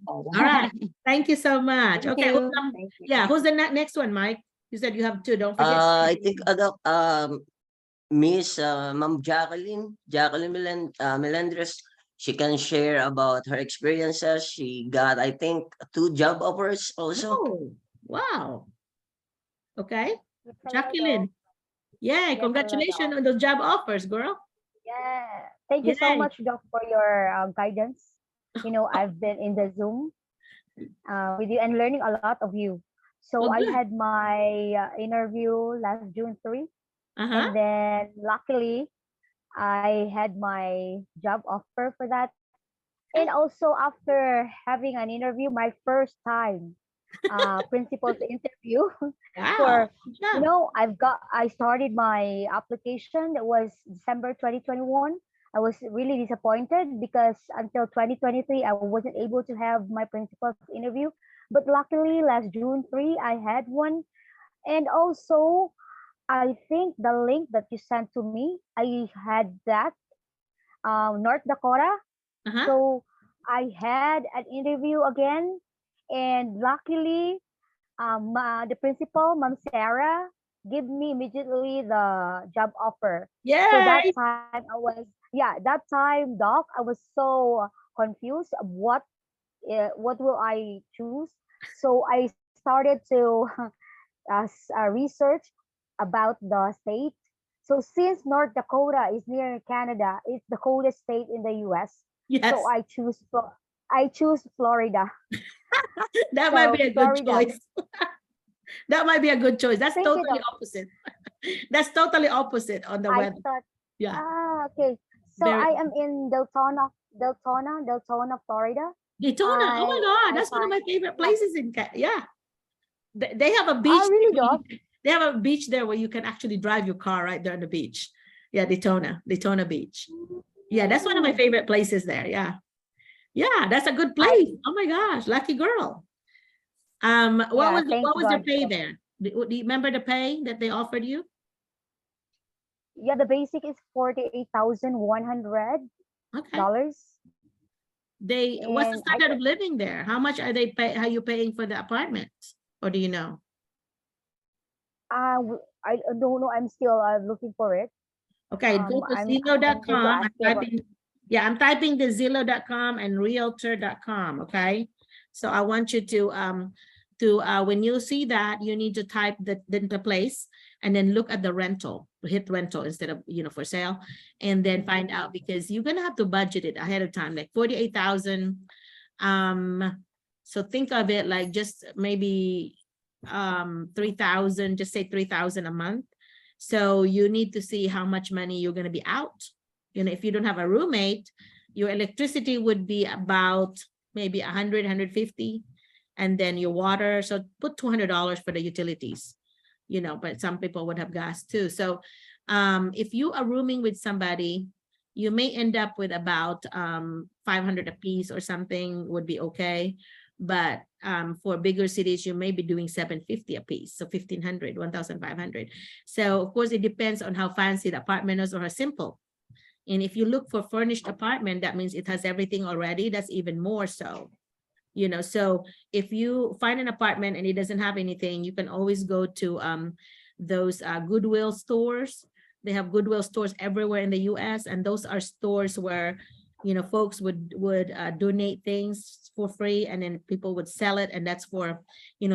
all right. Thank you so much. Thank Okay. you. Yeah. Who's the next one, Mike? You said you have 2. Don't forget. I think Miss Ma'am Jacqueline Melendres, she can share about her experiences. She got, I think, 2 job offers also. Oh, wow. Okay. Jacqueline. Yeah, congratulations on those job offers, girl. Yeah, thank you so much, Doc, for your guidance. You know, I've been in the Zoom with you and learning a lot of you. So I had my interview last June 3, and then luckily I had my job offer for that. And also after having an interview, my first time principal's interview for, you know, I started my application. That was December 2021. I was really disappointed because until 2023 I wasn't able to have my principal's interview, but luckily last June 3 I had one. And also I think the link that you sent to me, I had that North Dakota. So I had an interview again, and luckily the principal, Ma'am Sarah, gave me immediately the job offer. Yeah. So that time that time, Doc, I was so confused of what will I choose. So I started to research about the state. So since North Dakota is near Canada, it's the coldest state in the US. Yes. So I choose Florida. That might be a good choice. That might be a good choice. That's totally opposite. That's totally opposite on the weather. Okay. So I am in Deltona, Florida. Daytona. Oh my God, that's one of my favorite places in Canada. Yeah. They have a beach. Really, Doc? They have a beach there where you can actually drive your car right there on the beach. Yeah, Daytona Beach. Yeah, that's one of my favorite places there. Yeah. Yeah, that's a good place. Oh my gosh, lucky girl. What was their pay there? Do you remember the pay that they offered you? Yeah, the basic is $48,100. Okay. What's the And standard of living there? How much are you paying for the apartment? Or do you know? I don't know. I'm still looking for it. Okay, go to I'm going to Zillow.com. ask you about- I'm typing the Zillow.com and Realtor.com. Okay, so I want you to when you see that, you need to type the place and then look at the rental. Hit rental instead of for sale, and then find out, because you're gonna have to budget it ahead of time, like 48,000. So think of it like just maybe 3,000. Just say 3,000 a month. So you need to see how much money you're going to be out. If you don't have a roommate, your electricity would be about maybe 100, 150, and then your water. So put $200 for the utilities, but some people would have gas too. So if you are rooming with somebody, you may end up with about 500 a piece or something would be okay. But for bigger cities, you may be doing 750 a piece, so 1,500, 1,500. So of course, it depends on how fancy the apartment is or how simple. And if you look for furnished apartment, that means it has everything already. That's even more so. So if you find an apartment and it doesn't have anything, you can always go to those Goodwill stores. They have Goodwill stores everywhere in the U.S. and those are stores where folks would donate things for free, and then people would sell it, and that's for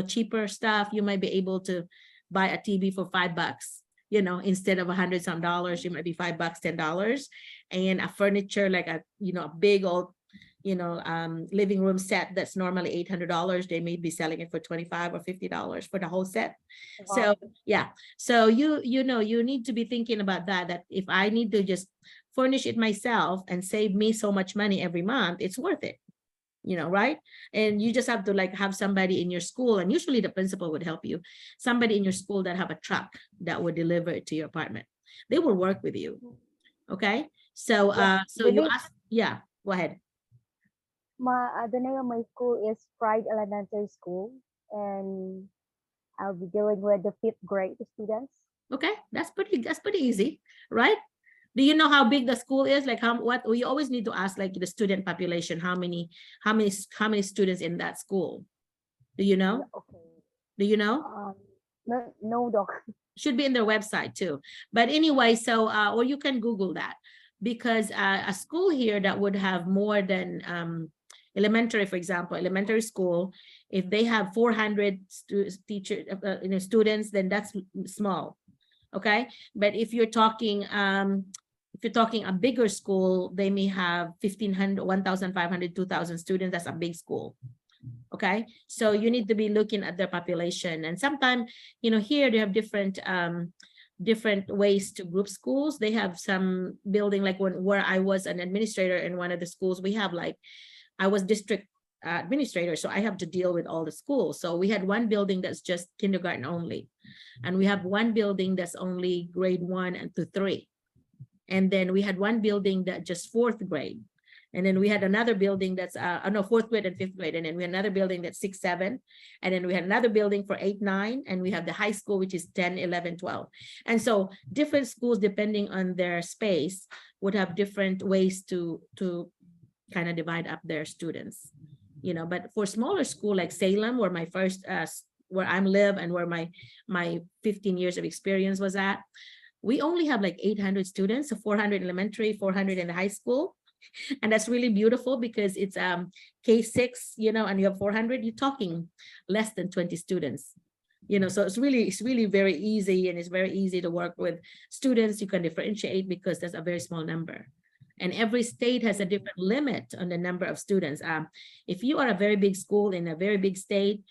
cheaper stuff. You might be able to buy a TV for $5, instead of $100-some. You might be $5, $10, and a furniture like a big old living room set that's normally $800. They may be selling it for $25 or $50 for the whole set. Wow. So yeah, so you need to be thinking about that if I need to just furnish it myself and save me so much money every month, it's worth it, right? And you just have to have somebody in your school, and usually the principal would help you, somebody in your school that have a truck that would deliver it to your apartment. They will work with you. Okay, so so you ask, yeah, go ahead. The name of my school is Pride Elementary School, and I'll be dealing with the 5th grade students. Okay, that's pretty easy, right? Do you know how big the school is? Like what we always need to ask, like the student population, how many students in that school? Do you know? Okay. Do you know? No, doc. Should be in their website too. But anyway, so or you can Google that, because a school here that would have more than elementary, for example, elementary school, if they have 400 students, then that's small. Okay, but if you're talking a bigger school, they may have 1,500, 1,500, 2,000 students. That's a big school. Okay, so you need to be looking at their population. And sometimes, here they have different ways to group schools. They have some building, like where I was an administrator in one of the schools, we have I was district administrator, so I have to deal with all the schools. So we had one building that's just kindergarten only, and we have one building that's only grade 1 and to 3. And then we had one building that just 4th grade. And then we had another building that's 4th grade and 5th grade. And then we had another building that's 6, 7. And then we had another building for 8, 9. And we have the high school, which is 10, 11, 12. And so different schools, depending on their space, would have different ways to kind of divide up their students. But for smaller school like Salem, where my first where I live and where my 15 years of experience was at, we only have like 800 students, so 400 elementary, 400 in the high school. And that's really beautiful because it's K6, and you have 400, you're talking less than 20 students. So it's really very easy, and it's very easy to work with students. You can differentiate because there's a very small number. And every state has a different limit on the number of students. If you are a very big school in a very big state,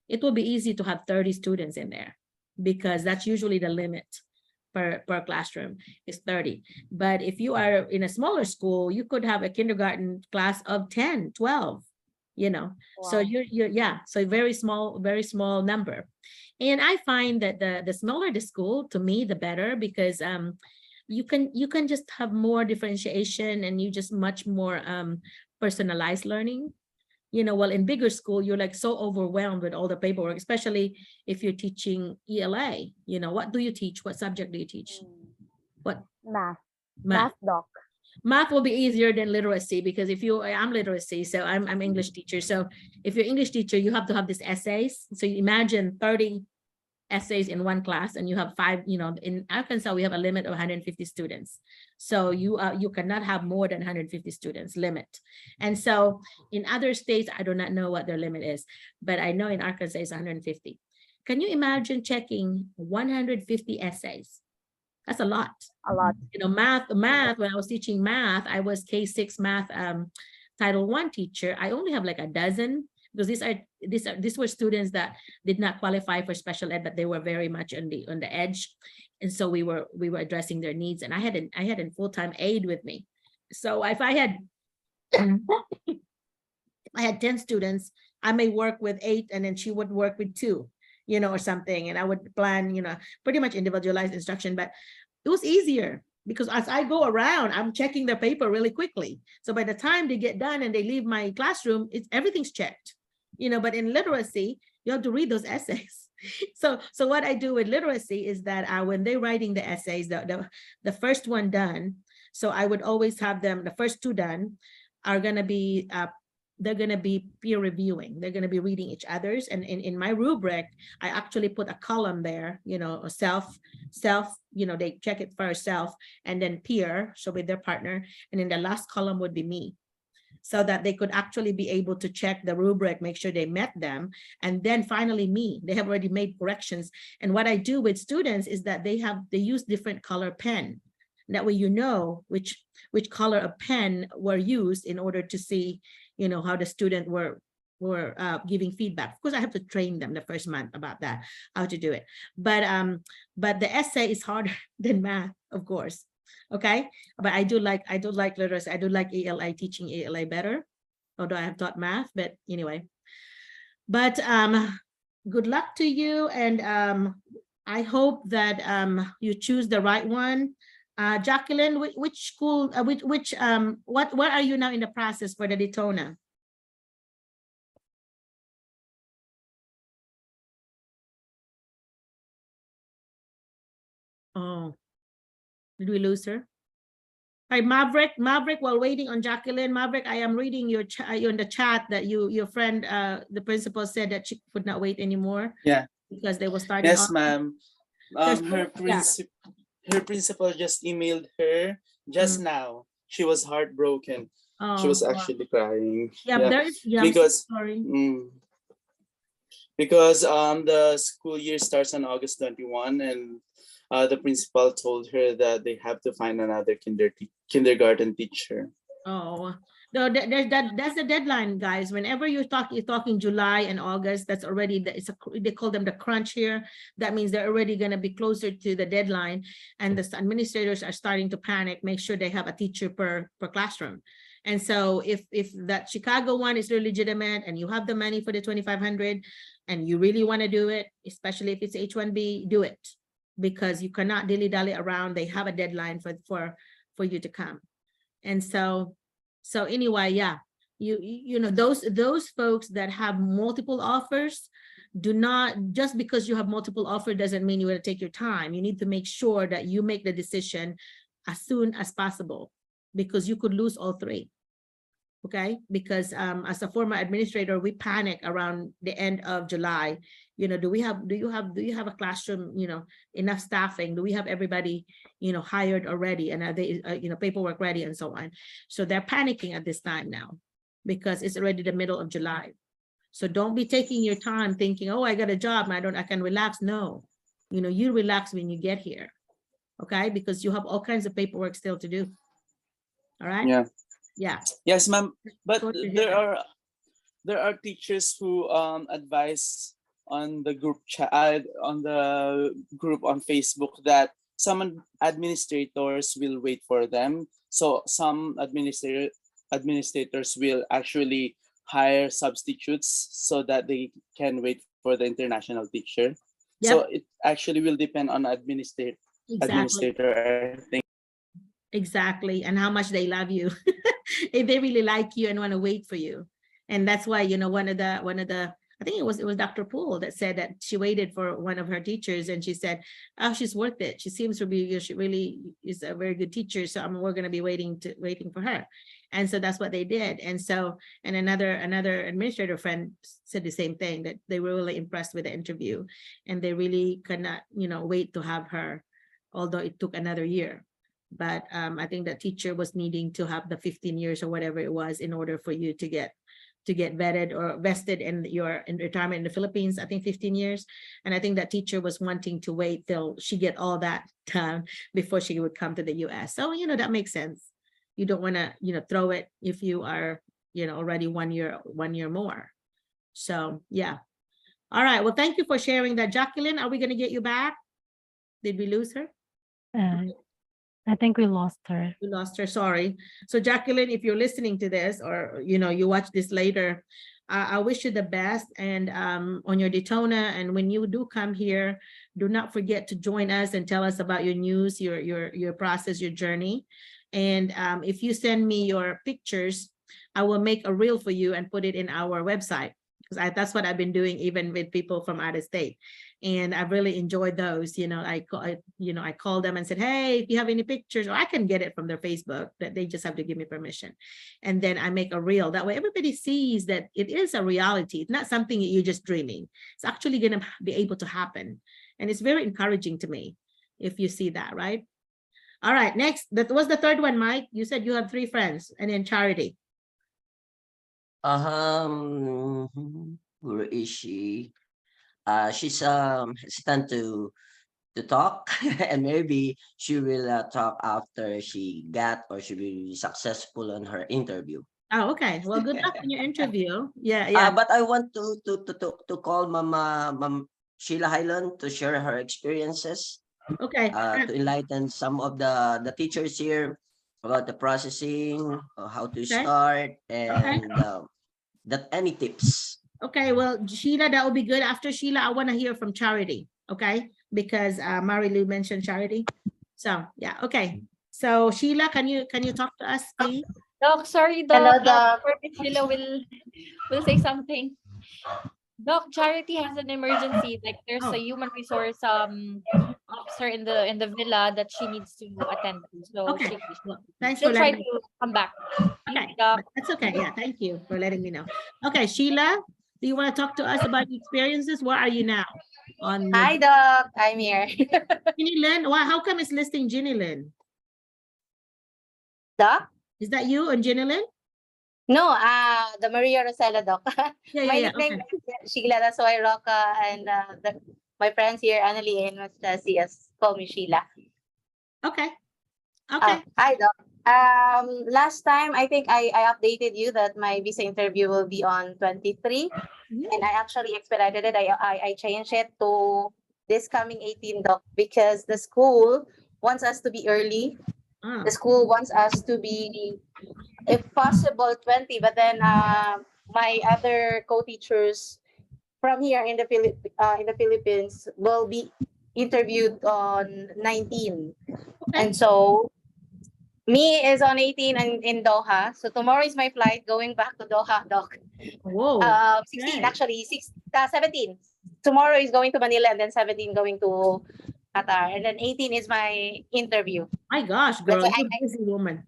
it will be easy to have 30 students in there, because that's usually the limit per classroom is 30. But if you are in a smaller school, you could have a kindergarten class of 10, 12, you know. So Wow. you're yeah, so very small number. And I find that the smaller the school, to me, the better, because you can just have more differentiation, and you just much more personalized learning. You know, well, in bigger school, you're like so overwhelmed with all the paperwork, especially if you're teaching ELA. You know, what do you teach? What subject do you teach? What? Math. Math. Math doc. Math will be easier than literacy, because if you, I'm literacy, so I'm English teacher. So if you're English teacher, you have to have these essays. So you imagine 30 essays in one class, and you have 5, you know, in Arkansas, we have a limit of 150 students. So you cannot have more than 150 students limit. And so in other states, I do not know what their limit is, but I know in Arkansas it's 150. Can you imagine checking 150 essays? That's a lot. A lot. You know, math, when I was teaching math, I was K6 math Title I teacher. I only have like a dozen, because these were students that did not qualify for special ed, but they were very much on the edge. And so we were addressing their needs, and I had a full-time aide with me. So if I had 10 students, I may work with 8, and then she would work with 2, you know, or something. And I would plan, you know, pretty much individualized instruction, but it was easier because as I go around, I'm checking their paper really quickly. So by the time they get done and they leave my classroom, everything's checked, you know. But in literacy, you have to read those essays. So what I do with literacy is that when they're writing the essays, the first one done, so I would always have them, the first 2 done are going to be they're going to be peer reviewing. They're going to be reading each other's. And in my rubric, I actually put a column there, you know, a self, you know, they check it for self, and then peer, so with their partner. And in the last column would be me, so that they could actually be able to check the rubric, make sure they met them. And then finally me, they have already made corrections. And what I do with students is that they use different color pen. That way, you know, which color of pen were used in order to see, you know, how the student were giving feedback. Of course, I have to train them the first month about that, how to do it. But the essay is harder than math, of course. Okay, but I do like literacy. I do like ELA, teaching ELA better, although I have taught math. But anyway, but good luck to you, and I hope that you choose the right one. Jacqueline, which school, where are you now in the process for the Daytona? Oh, did we lose her? All right, Maverick, while waiting on Jacqueline, Maverick, I am reading your in the chat that your friend, the principal, said that she could not wait anymore. Yeah. Because they were starting. Yes, ma'am. Her principal just emailed her just now. She was heartbroken. Oh, she was actually crying. Yeah, because sorry. Because the school year starts on August 21, and the principal told her that they have to find another kindergarten teacher. Oh, no, that's the deadline, guys. Whenever you're talking July and August, that's already, they call them the crunch here. That means they're already going to be closer to the deadline, and the administrators are starting to panic, make sure they have a teacher per classroom. And so if that Chicago one is really legitimate and you have the money for the 2,500 and you really want to do it, especially if it's H1B, do it, because you cannot dilly-dally around. They have a deadline for you to come. And so anyway, yeah, you know, those folks that have multiple offers, do not, just because you have multiple offers doesn't mean you want to take your time. You need to make sure that you make the decision as soon as possible, because you could lose all 3. Okay, because as a former administrator, we panic around the end of July. You know, do you have a classroom, you know, enough staffing? Do we have everybody, you know, hired already, and are they, you know, paperwork ready, and so on? So they're panicking at this time now, because it's already the middle of July. So don't be taking your time thinking, oh, I got a job, I can relax. No, you know, you relax when you get here. Okay, because you have all kinds of paperwork still to do. All right. Yeah. Yeah. Yes, ma'am. But there are teachers who advise on the group chat, on the group on Facebook, that some administrators will wait for them. So some administrators will actually hire substitutes so that they can wait for the international teacher. Yep. So it actually will depend on administrator, Exactly. I think. Exactly. And how much they love you. If they really like you and want to wait for you. And that's why, you know, one of the I think it was Dr. Poole that said that she waited for one of her teachers and she said, oh, she's worth it. She seems to be, she really is a very good teacher. So we're going to be waiting for her. And so that's what they did. And so, and another administrator friend said the same thing, that they were really impressed with the interview and they really could not, you know, wait to have her, although it took another year. But I think that teacher was needing to have the 15 years or whatever it was in order for you to get vetted or vested in retirement in the Philippines, I think 15 years. And I think that teacher was wanting to wait till she get all that done before she would come to the US. So, you know, that makes sense. You don't want to, you know, throw it if you are, you know, already 1 year more. So, yeah. All right. Well, thank you for sharing that. Jacqueline, are we going to get you back? Did we lose her? I think we lost her. We lost her, sorry. So Jacqueline, if you're listening to this or, you know, you watch this later, I wish you the best and on your Daytona. And when you do come here, do not forget to join us and tell us about your news, your process, your journey. And if you send me your pictures, I will make a reel for you and put it in our website. Because that's what I've been doing even with people from out of state. And I've really enjoyed those. You know, I called them and said, hey, if you have any pictures, or I can get it from their Facebook, that they just have to give me permission. And then I make a reel. That way everybody sees that it is a reality. It's not something that you're just dreaming. It's actually going to be able to happen. And it's very encouraging to me if you see that, right? All right, next, that was the third one, Mike. You said you have 3 friends and then Charity. Where is she? She's hesitant to talk, and maybe she will talk after she will be successful on her interview. Oh, okay. Well, good luck on your interview. Yeah. But I want to call Ma'am Sheila Highland to share her experiences. Okay. To enlighten some of the teachers here about the processing, how to start, and that any tips. Okay, well, Sheila, that will be good. After Sheila, I want to hear from Charity, okay? Because Marilu mentioned Charity. So, yeah, okay. So, Sheila, can you talk to us, please? Doc, sorry, Doc. Hello, Doc. Sheila will say something. Doc, Charity has an emergency. Like there's a human resource officer in the villa that she needs to attend to. So Okay. Thanks she'll for try letting me. to come back. Okay, Doc. that's okay. Yeah, thank you for letting me know. Okay, Sheila, do you want to talk to us about your experiences? Where are you now? Hi, Doc. I'm here. Ginny Lynn? How come it's listing Ginny Lynn? Doc? Is that you on Ginny Lynn? No, the Maria Rosella, Doc. My Yeah, nickname is Sheila. That's why Roca and my friends here, Annalie and CS, call me Sheila. Okay. Okay. Hi, Doc. Last time, I think I updated you that my visa interview will be on 23. And I actually expedited it. I changed it to this coming 18, Doc, because the school wants us to be early. The school wants us to be, if possible, 20. But then my other co-teachers from here in the Philippines will be interviewed on 19. And so me is on 18 and in Doha. So tomorrow is my flight going back to Doha, Doc. Whoa. 16 actually, 17. Tomorrow is going to Manila and then 17 going to Qatar. And then 18 is my interview. My gosh, girl, you're a busy woman.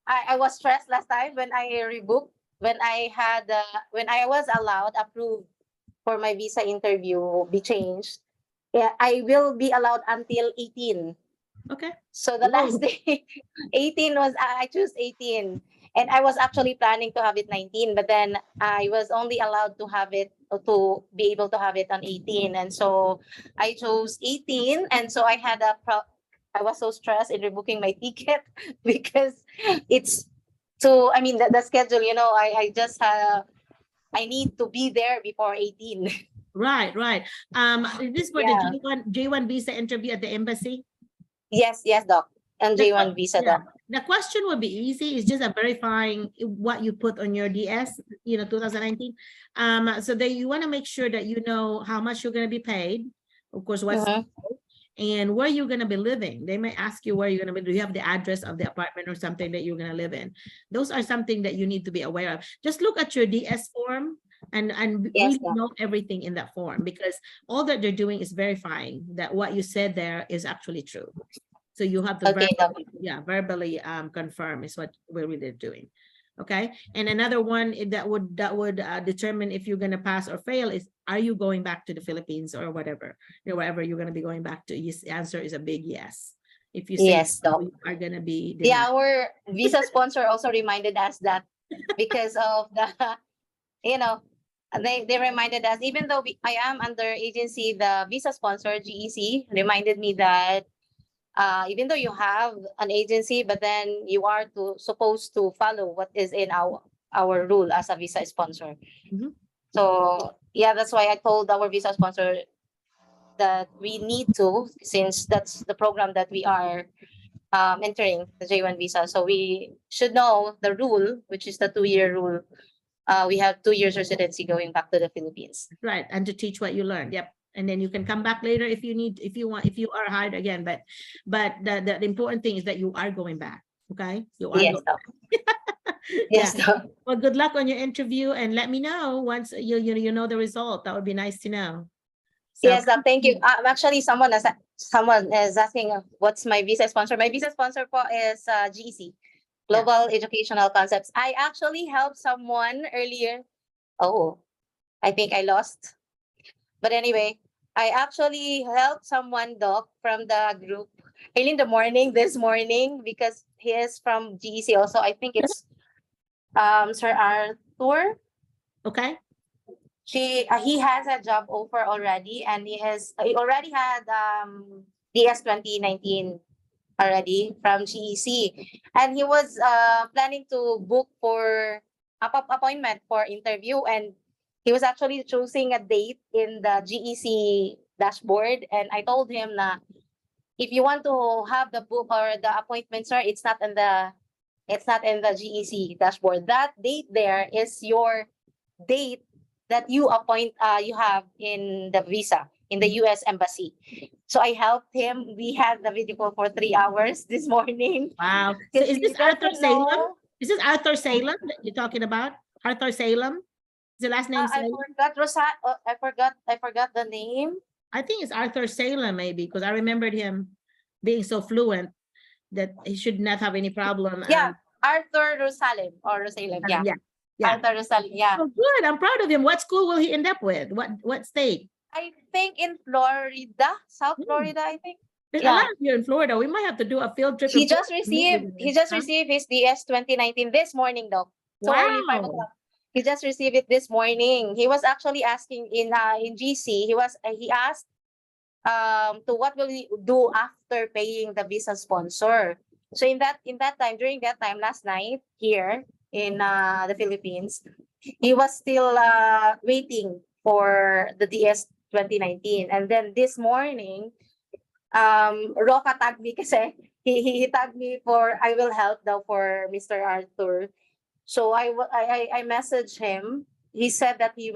I was stressed last time when I rebooked, when I was approved for my visa interview be changed. Yeah, I will be allowed until 18. Okay. So the last day, 18 was, I chose 18. And I was actually planning to have it 19, but then I was only allowed to have it, to be able to have it on 18. And so I chose 18. And so I had I was so stressed in rebooking my ticket because it's the schedule, I just, I need to be there before 18. Right. Is this for the J1 visa interview at the embassy? Yes, Doc. and J1 visa, Yeah. Doc. The question would be easy. It's just a verifying what you put on your DS, 2019. So that you want to make sure that you know how much you're going to be paid. Of course, what's and where you're going to be living. They may ask you where you're going to be. Do you have the address of the apartment or something that you're going to live in? Those are something that you need to be aware of. Just look at your DS form and Yes, really know everything in that form, because all that they're doing is verifying that what you said there is actually true. So you have to Okay, Doc. verbally confirm is what we're really doing. Okay. And another one that would determine if you're going to pass or fail is, are you going back to the Philippines or whatever, wherever you're going to be going back to? Yes, the answer is a big yes. If you say Yes, Doc. you are going to be Yeah, denied. our visa sponsor also reminded us that because of the, they reminded us, even though I am under agency, the visa sponsor, GEC, reminded me that even though you have an agency, but then you are supposed to follow what is in our rule as a visa sponsor. So yeah, that's why I told our visa sponsor that we need to, since that's the program that we are entering, the J1 visa. So we should know the rule, which is the 2-year rule. We have 2 years residency going back to the Philippines. Right, and to teach what you learned. Yep. And then you can come back later if you need, if you are hired again. But the important thing is that you are going back. Okay, you are. Yes, Doc. Yes, Doc. Well, good luck on your interview, and let me know once you know the result. That would be nice to know. So, Yes, Doc. Thank you. Actually, someone is asking what's my visa sponsor. My visa sponsor is GEC, Global Educational Concepts. I actually helped someone earlier. Oh, I think I lost. But anyway, I actually helped someone, Doc, from the group early in the morning this morning, because he is from GEC also. I think it's Sir Arthur. Okay. He has a job offer already, and he already had DS 2019 already from GEC, and he was planning to book for appointment for interview, and he was actually choosing a date in the GEC dashboard. And I told him that if you want to have the book or the appointment, sir, it's not in the GEC dashboard. That date there is your date that you have in the visa in the US Embassy. So I helped him. We had the video call for 3 hours this morning. Wow. So is this Arthur Salem? Is this Arthur Salem that you're talking about? Arthur Salem? Is the last name Salem? I forgot the name. I think it's Arthur Salem, maybe, because I remembered him being so fluent that he should not have any problem. Yeah, Arthur Rosalem or Rosalem. Yeah. Arthur Rosalem. Yeah. Oh, good. I'm proud of him. What school will he end up with? What state? I think in Florida, South Florida, I think. There's a lot of you in Florida. We might have to do a field trip. He just received his DS 2019 this morning, though. So early 5 o'clock. He just received it this morning. He was actually asking in GC. He asked to what will he do after paying the visa sponsor. So in that time, during that time last night here in the Philippines, he was still waiting for the DS 2019. And then this morning, Roca tagged me kasi he tagged me for I will help daw for Mr. Arthur. So I messaged him. He said that he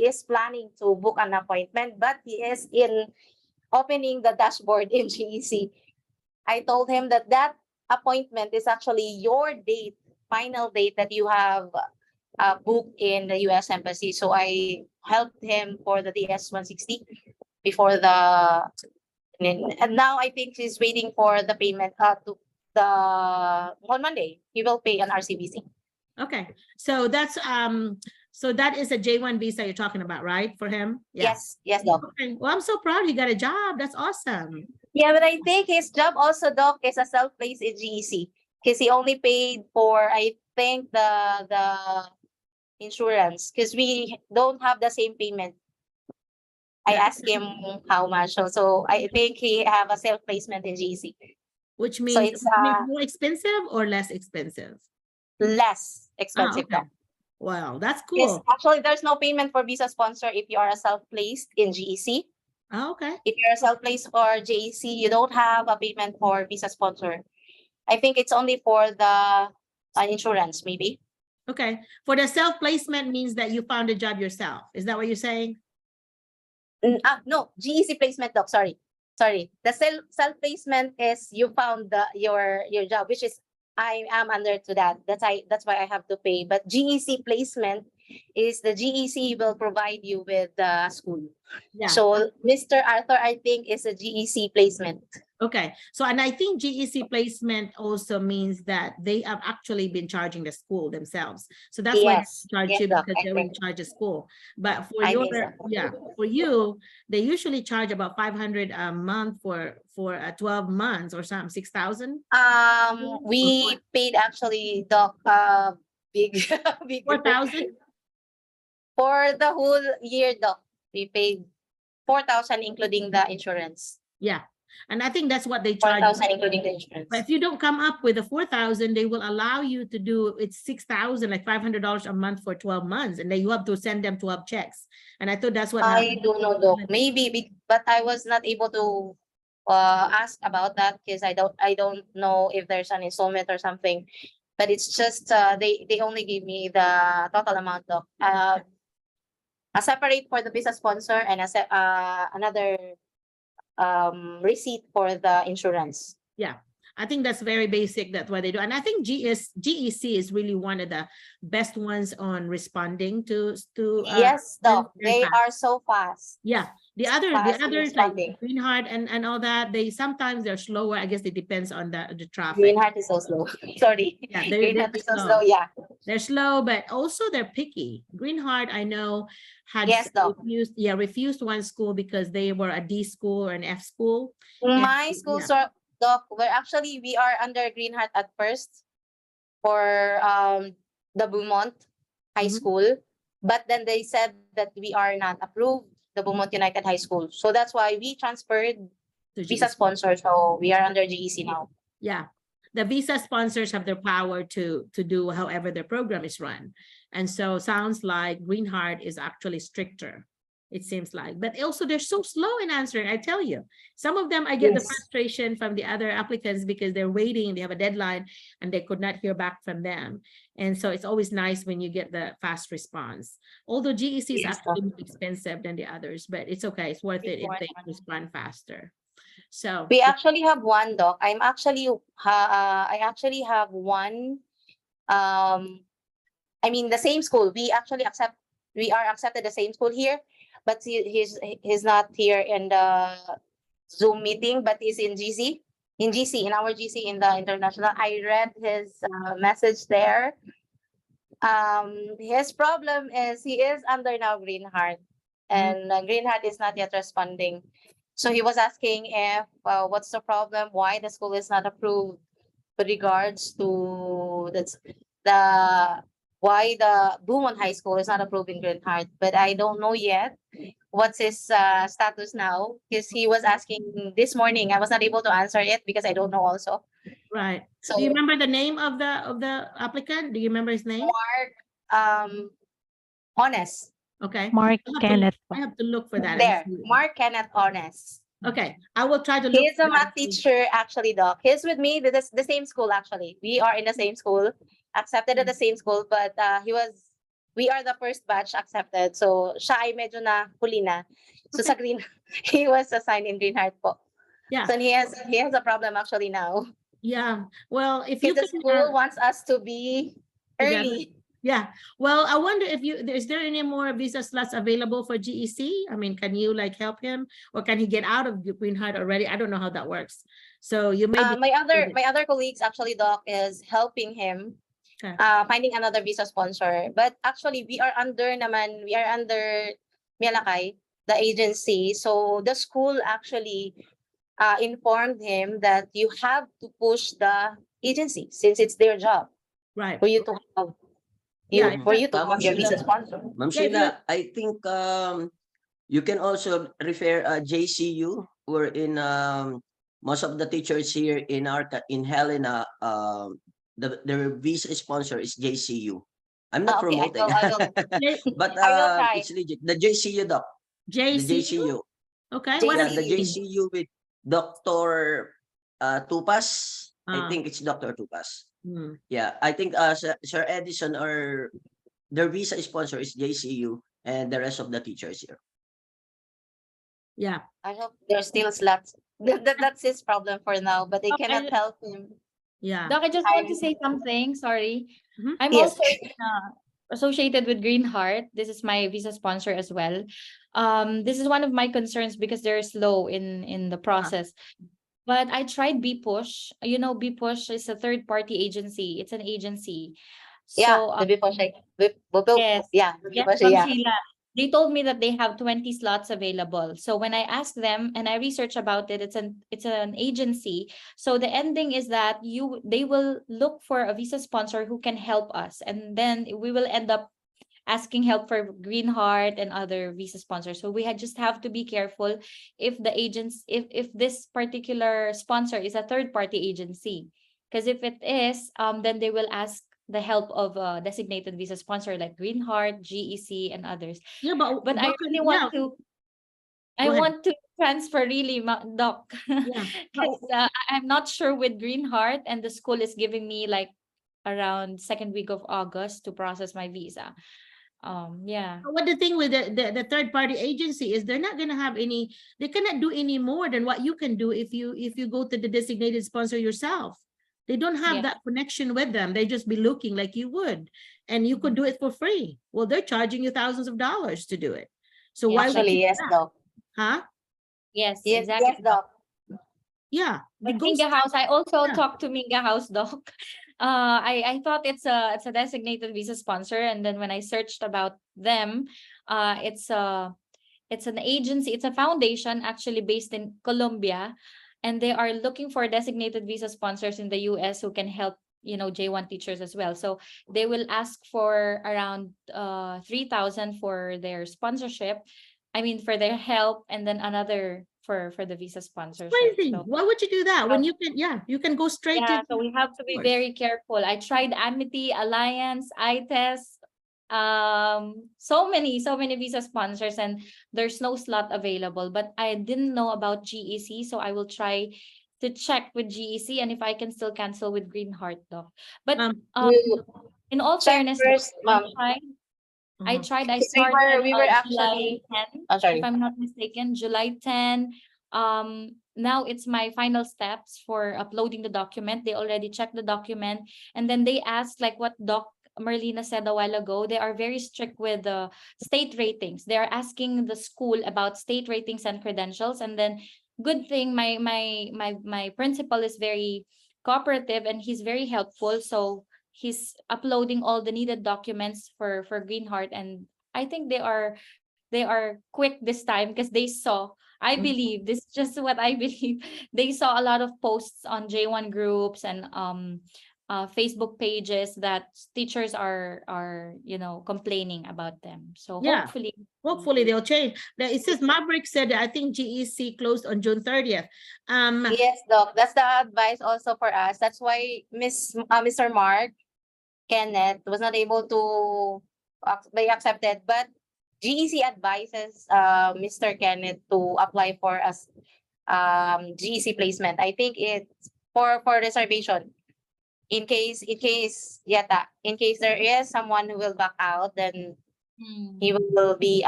is planning to book an appointment, but he is in opening the dashboard in GEC. I told him that appointment is actually your date, final date that you have booked in the US Embassy. So I helped him for the DS 160 before and now I think he's waiting for the payment on Monday. He will pay an RCBC. Okay, so that's so that is a J1 visa you're talking about, right? For him? Yeah. Yes, Doc. Okay. Well, I'm so proud he got a job. That's awesome. Yeah, but I think his job also, Doc, is a self-placed in GEC because he only paid for, I think, the insurance because we don't have the same payment. I asked him how much, so I think he have a self-placement in GEC. Which means so it's more expensive or less expensive? Less expensive. Okay. Wow, that's cool. Actually, there's no payment for visa sponsor if you are a self-placed in GEC. Okay. If you're a self-placed or JEC, you don't have a payment for visa sponsor. I think it's only for the insurance, maybe. Okay, for the self-placement means that you found a job yourself. Is that what you're saying? No, GEC placement, doc. Sorry. The self-placement is you found your job, which is I am under to that. That's why I have to pay. But GEC placement is the GEC will provide you with the school. Yeah. So Mr. Arthur, I think, is a GEC placement. Okay, so and I think GEC placement also means that they have actually been charging the school themselves. So that's why Yes, they charge yes, you doc, because I they will think. charge the school. But for I your think so. for you, they usually charge about 500 a month for 12 months or something, 6,000. We paid actually doc big big 4,000. for the whole year, doc. We paid 4,000 including the insurance. Yeah, and I think that's what they charge. 4,000 including the insurance. But if you don't come up with the 4,000, they will allow you to do it's 6,000, like $500 a month for 12 months, and then you have to send them 12 checks. And I thought that's what I happened. don't know, doc. Maybe, but I was not able to ask about that because I don't know if there's an installment or something. But it's just they only give me the total amount, doc. A separate for the visa sponsor and another receipt for the insurance. Yeah, I think that's very basic. That's what they do. And I think GEC is really one of the best ones on responding to Yes, doc. very They fast. are so fast. Yeah, the fast in others like responding. Greenheart and all that, they sometimes they're slower. I guess it depends on the traffic. Greenheart is so slow. Sorry. Yeah, Greenheart is so slow. slow. Yeah. They're slow, but also they're picky. Greenheart, I know, had Yes, doc. refused one school because they were a D school or an F school. My And, school, yeah. doc, we are under Greenheart at first for the Beaumont High Mhm. School, but then they said that we are not approved, the Beaumont United High School. So that's why we transferred To visa GEC. sponsor. So we are under GEC now. Yeah, the visa sponsors have the power to do however their program is run. And so sounds like Greenheart is actually stricter, it seems like. But also they're so slow in answering, I tell you. Some of them, I get the Yes. frustration from the other applicants because they're waiting, they have a deadline, and they could not hear back from them. And so it's always nice when you get the fast response. Although GEC is Yes, actually more expensive than the others, but it's okay, it's worth it if worth they it. respond faster. So We actually have one, doc. I actually have one. I mean, the same school. We are accepted the same school here, but he's not here in the Zoom meeting, but he's in GC. In our GC in the international. I read his message there. His problem is he is under now Greenheart, and Greenheart is not yet responding. So he was asking if what's the problem, why the school is not approved with regards to why the Beaumont High School is not approved in Greenheart. But I don't know yet what's his status now, because he was asking this morning. I was not able to answer it because I don't know also. right. So Do you remember the name of the applicant? Do you remember his name? Mark Honest. Okay. Mark Kenneth. I have to look for that. and There, see. Mark Kenneth Honest. Okay, I will try to look. He's a for that math and see. teacher, actually, doc. He's with me, the same school, actually. We are in the same school, accepted at the same school, but we are the first batch accepted. So, siya ay medyo na huli na. So, sa Green, he was assigned in Greenheart po. Yeah. So, he has a problem actually now. Yeah. Well, if you Because the can, school wants us to be together. early. Yeah. Well, I wonder if is there any more visa slots available for GEC? I mean, can you like help him, or can he get out of Greenheart already? I don't know how that works. So you may My other colleagues actually, doc, is helping him Okay. finding another visa sponsor. But actually, we are under Mielakay, the agency. So the school actually informed him that you have to push the agency since it's their job right. for you to have for you to have your visa sponsor. Ma'am Sheila, I think you can also refer JCU. We're in most of the teachers here in Helena. The visa sponsor is JCU. I'm not Okay, promoting, but I will try. it's legit. The JCU, doc. The JCU. Okay. JCU. What Yeah, the JCU with Dr. Tupas. I think it's Dr. Tupas. Hmm. Yeah, I think Sir Edison or their visa sponsor is JCU and the rest of the teachers here. Yeah. I hope there's still slots. That's his problem for now, but they cannot help him. Yeah. Doc, I just want to say something. Sorry. Mhm. I'm Yes. also associated with Green Heart. This is my visa sponsor as well. This is one of my concerns because they're slow in the process. But I tried BPush. You know, BPush is a third-party agency. It's an agency. Yeah, So the before yes, yeah, yes, before from yeah. Sheila. They told me that they have 20 slots available. So when I asked them and I researched about it, it's an agency. So the ending is that they will look for a visa sponsor who can help us, and then we will end up asking help for Green Heart and other visa sponsors. So we just have to be careful if the agents if this particular sponsor is a third party agency, because if it is, then they will ask the help of a designated visa sponsor like Green Heart, GEC, and others. Yeah, But I really want to I Go ahead. want to transfer really, Doc, Yeah. because I'm not sure with Green Heart, and the school is giving me like around second week of August to process my visa. Yeah. What the thing with the third party agency is, they're not going to have any, they cannot do any more than what you can do if you go to the designated sponsor yourself. They don't have Yeah. that connection with them. They just be looking like you would, and you could do it for free. Well, they're charging you thousands of dollars to do it. So Yeah, why would Actually, you do yes, that? Doc. Huh? Yes, Yes, exactly. yes, Doc. Yeah. But It goes Minga House, I also Yeah. talked to Minga House, Doc. I thought it's a designated visa sponsor, and then when I searched about them, it's an agency, it's a foundation actually based in Colombia, and they are looking for designated visa sponsors in the US who can help, J1 teachers as well. So they will ask for around 3,000 for their sponsorship. I mean, for their help, and then another for the visa sponsorship. crazy. So Why would you do that when you can? Yeah, you can go straight yeah, to. so we have to be course. very careful. I tried Amity, Alliance, ITSA, so many visa sponsors, and there's no slot available. But I didn't know about GEC, so I will try to check with GEC and if I can still cancel with Green Heart, Doc. But in all Check fairness, Doc, first, ma'am. I tried. I Because we started were July actually 10, Oh, sorry. if I'm not mistaken, July 10. Now it's my final steps for uploading the document. They already checked the document, and then they asked, like what Doc Merlina said a while ago, they are very strict with the state ratings. They are asking the school about state ratings and credentials, and then good thing my principal is very cooperative and he's very helpful. So he's uploading all the needed documents for Green Heart, and I think they are quick this time because they saw, I believe, this is just what I believe, they saw a lot of posts on J1 groups and Facebook pages that teachers are complaining about them. So Yeah. hopefully They'll change. It says Maverick said that I think GEC closed on June 30th. Yes, Doc. That's the advice also for us. That's why Mr. Mark Kenneth was not able to be accepted, but GEC advises Mr. Kenneth to apply for us GEC placement. I think it's for reservation. In case there is someone who will back out, then he will be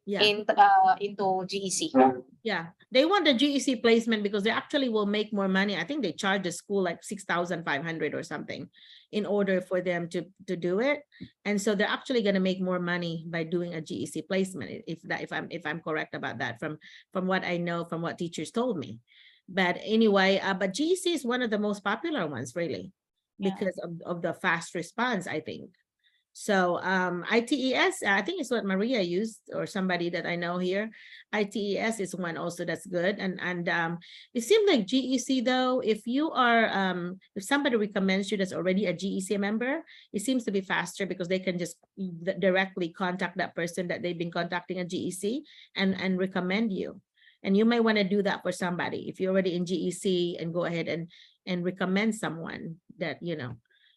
Yeah. into GEC. Yeah, they want the GEC placement because they actually will make more money. I think they charge the school like 6,500 or something in order for them to do it, and so they're actually going to make more money by doing a GEC placement. If I'm correct about that, from what I know, from what teachers told me. But anyway, but GEC is one of the most popular ones, really, because of the fast response, I think. So ITES, I think it's what Maria used, or somebody that I know here. ITES is one also that's good. And it seems like GEC though, if you are, if somebody recommends you that's already a GEC member, it seems to be faster because they can just directly contact that person that they've been contacting a GEC and recommend you. And you may want to do that for somebody if you're already in GEC, and go ahead and recommend someone that,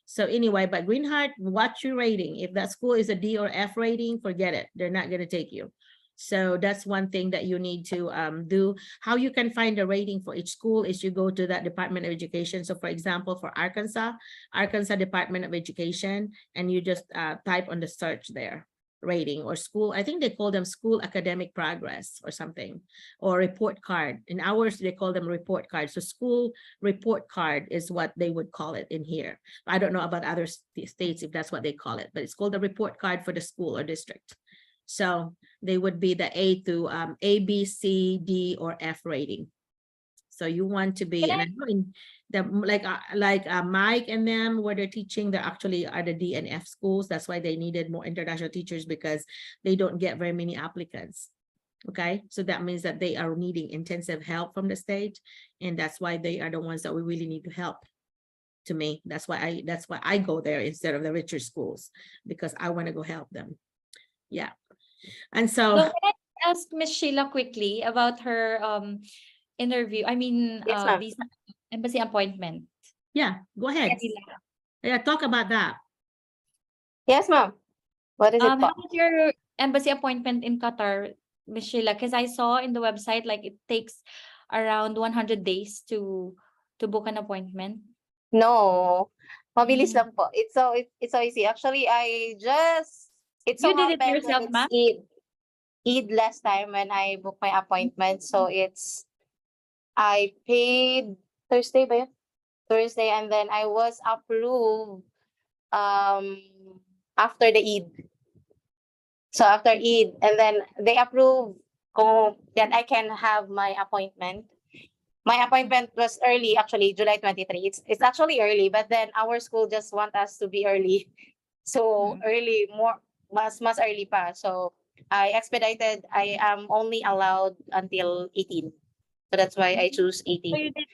So anyway, but Green Heart, watch your rating. If that school is a D or F rating, forget it. They're not going to take you. So that's one thing that you need to do. How you can find a rating for each school is you go to that Department of Education. So for example, for Arkansas Department of Education, and you just type on the search there, rating or school. I think they call them school academic progress or something, or report card. In ours, they call them report card. So school report card is what they would call it in here. I don't know about other states if that's what they call it, but it's called the report card for the school or district. So they would be the A to A, B, C, D, or F rating. So you want to be, and I know in the like Mike and them, where they're teaching, they actually are the D and F schools. That's why they needed more international teachers, because they don't get very many applicants. Okay, so that means that they are needing intensive help from the state, and that's why they are the ones that we really need to help. To me, that's why I go there instead of the richer schools, because I want to go help them. Yeah. And so can I ask Miss Sheila quickly about her interview? I mean, Yes, ma'am. visa embassy appointment. yeah, go ahead. Yeah, talk about that. Yes, ma'am. What is it? How was your embassy appointment in Qatar, Miss Sheila? Because I saw in the website like it takes around 100 days to book an appointment. No, mabilis lang po. It's so easy. Actually, it's so You did it happened yourself, that it's Eid last time when I booked my appointment. So I paid Thursday ba yun? Thursday, and then I was approved after the Eid. So after Eid, and then they approved that I can have my appointment. My appointment was early, actually, July 23. It's actually early, but then our school just want us to be early. So early, mas early pa. So I expedited. I am only allowed until 18. So that's why I choose 18. So you did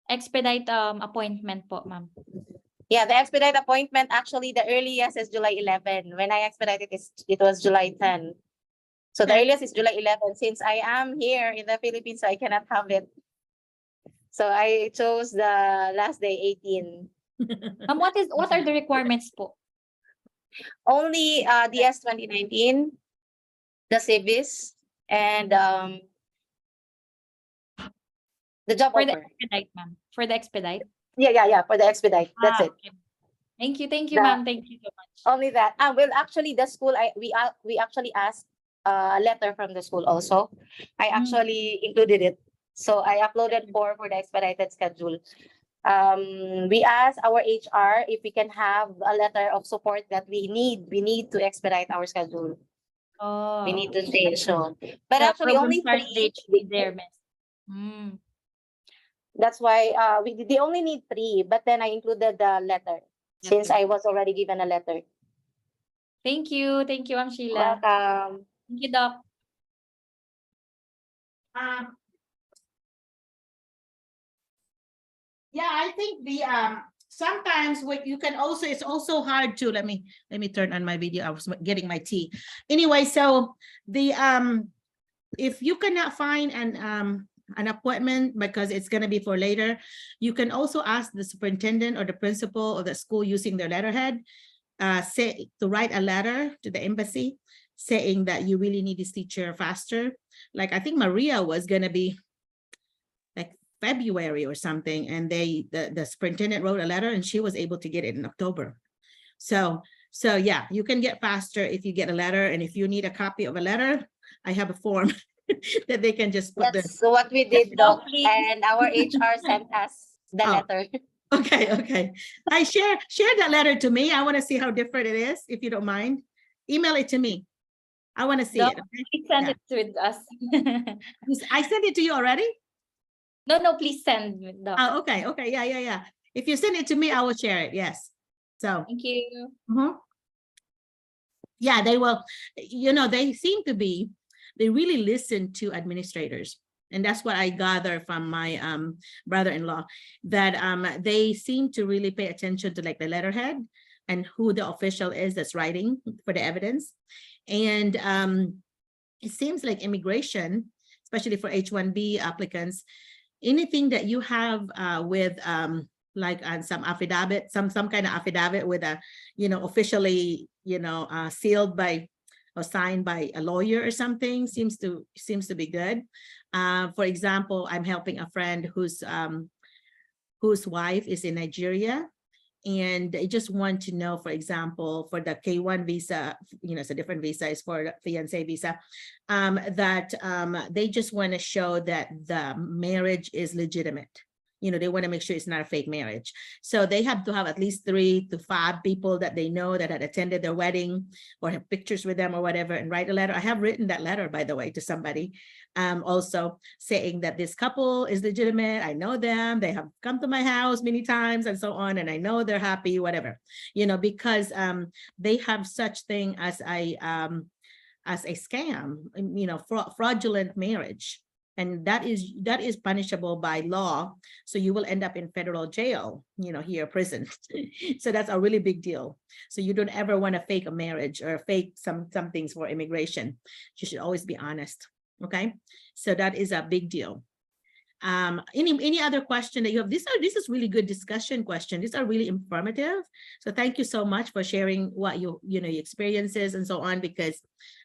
expedite appointment po, ma'am? Yeah, the expedite appointment, actually the earliest is July 11. When I expedited it was July 10. So the earliest is July 11. Since I am here in the Philippines, so I cannot have it. So I chose the last day, 18. What are the requirements po? Only DS 2019, the CIVIS, and the job For the offer. expedite, ma'am. For the expedite. Yeah, for the expedite. That's it. Okay. Thank you, ma'am. Thank you so much. Only that. Well, actually, the school, we actually asked a letter from the school also. I actually included it. So I uploaded for the expedited schedule. We asked our HR if we can have a letter of support that we need to expedite our schedule. Oh, We need to change. So, but the actually program only start 3. date should be there, miss. That's why they only need 3, but then I included the letter since I was already given a letter. Thank you, Ma'am Sheila. Welcome. Thank you, Doc. Yeah, I think the sometimes what you can also, it's also hard to, let me turn on my video. I was getting my tea. Anyway, so the if you cannot find an appointment because it's going to be for later, you can also ask the superintendent or the principal of the school using their letterhead say to write a letter to the embassy saying that you really need this teacher faster. Like I think Maria was going to be like February or something, and the superintendent wrote a letter and she was able to get it in October. So yeah, you can get faster if you get a letter, and if you need a copy of a letter, I have a form that they can just put. That's what we did, Doc, and our HR sent us the letter. Okay. I share that letter to me. I want to see how different it is. If you don't mind, email it to me. I want to see it. Okay? Please send it with us. I sent it to you already. No, please send. Doc. Oh, okay. Yeah. If you send it to me, I will share it. Yes. So. Thank you. Yeah, they will. You know, they seem to be. They really listen to administrators. And that's what I gather from my brother-in-law, that they seem to really pay attention to like the letterhead and who the official is that's writing for the evidence. And it seems like immigration, especially for H-1B applicants, anything that you have with like some affidavit, some kind of affidavit with a, officially, sealed by or signed by a lawyer or something seems to be good. For example, I'm helping a friend whose wife is in Nigeria, and they just want to know, for example, for the K1 visa, it's a different visa, it's for the fiancé visa, that they just want to show that the marriage is legitimate. They want to make sure it's not a fake marriage. So they have to have at least 3 to 5 people that they know that had attended their wedding or have pictures with them or whatever, and write a letter. I have written that letter, by the way, to somebody, also saying that this couple is legitimate. I know them. They have come to my house many times and so on. And I know they're happy, whatever, because they have such thing as a scam, fraudulent marriage. And that is punishable by law. So you will end up in federal jail, here, prison. So that's a really big deal. So you don't ever want to fake a marriage or fake some things for immigration. You should always be honest. Okay. So that is a big deal. Any other question that you have? This is really good discussion question. These are really informative. So thank you so much for sharing what your experiences and so on, because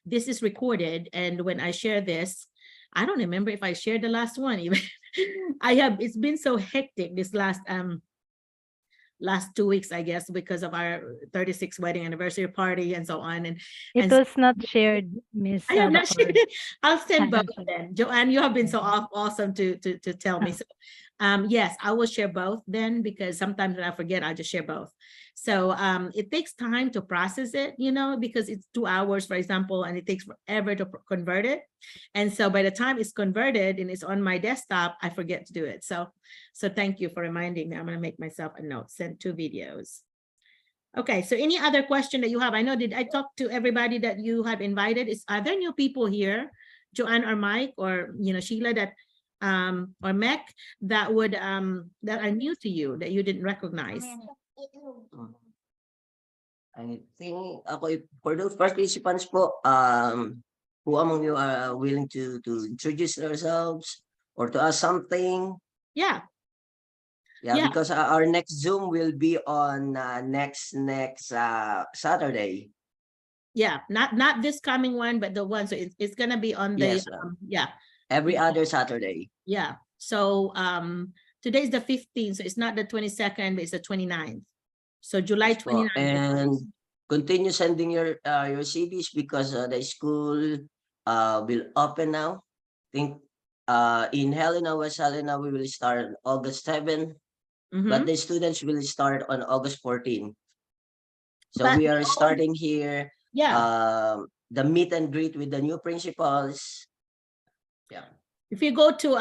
this is recorded. And when I share this, I don't remember if I shared the last one even. It's been so hectic this last 2 weeks, I guess, because of our 36th wedding anniversary party and so on. It was not shared, Miss. I have not shared it. I'll send both then. Joanne, you have been so awesome to tell me. So, yes, I will share both then, because sometimes when I forget, I'll just share both. So it takes time to process it, because it's 2 hours, for example, and it takes forever to convert it. And so by the time it's converted and it's on my desktop, I forget to do it. So thank you for reminding me. I'm going to make myself a note, send 2 videos. Okay, so any other question that you have? I know, did I talk to everybody that you have invited? Are there new people here, Joanne or Mike or Sheila, that or Mec, that are new to you, that you didn't recognize? I think for those participants po, who among you are willing to introduce themselves or to ask something? Yeah. Yeah, because our next Zoom will be on next Saturday. Yeah, not this coming one, but the one. So it's gonna be on the yes, every other Saturday. Yeah. So today's the 15th, so it's not the 22nd, but it's the 29th. So July 29th. And continue sending your CVs, because the school will open now. I think in Helena, West Helena, we will start on August 7. But the students will start on August 14. So we are starting here. The meet and greet with the new principals. Yeah. If you go to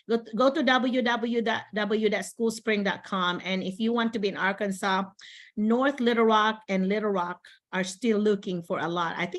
www.schoolspring.com, and if you want to be in Arkansas, North Little Rock and Little Rock are still looking for a lot. I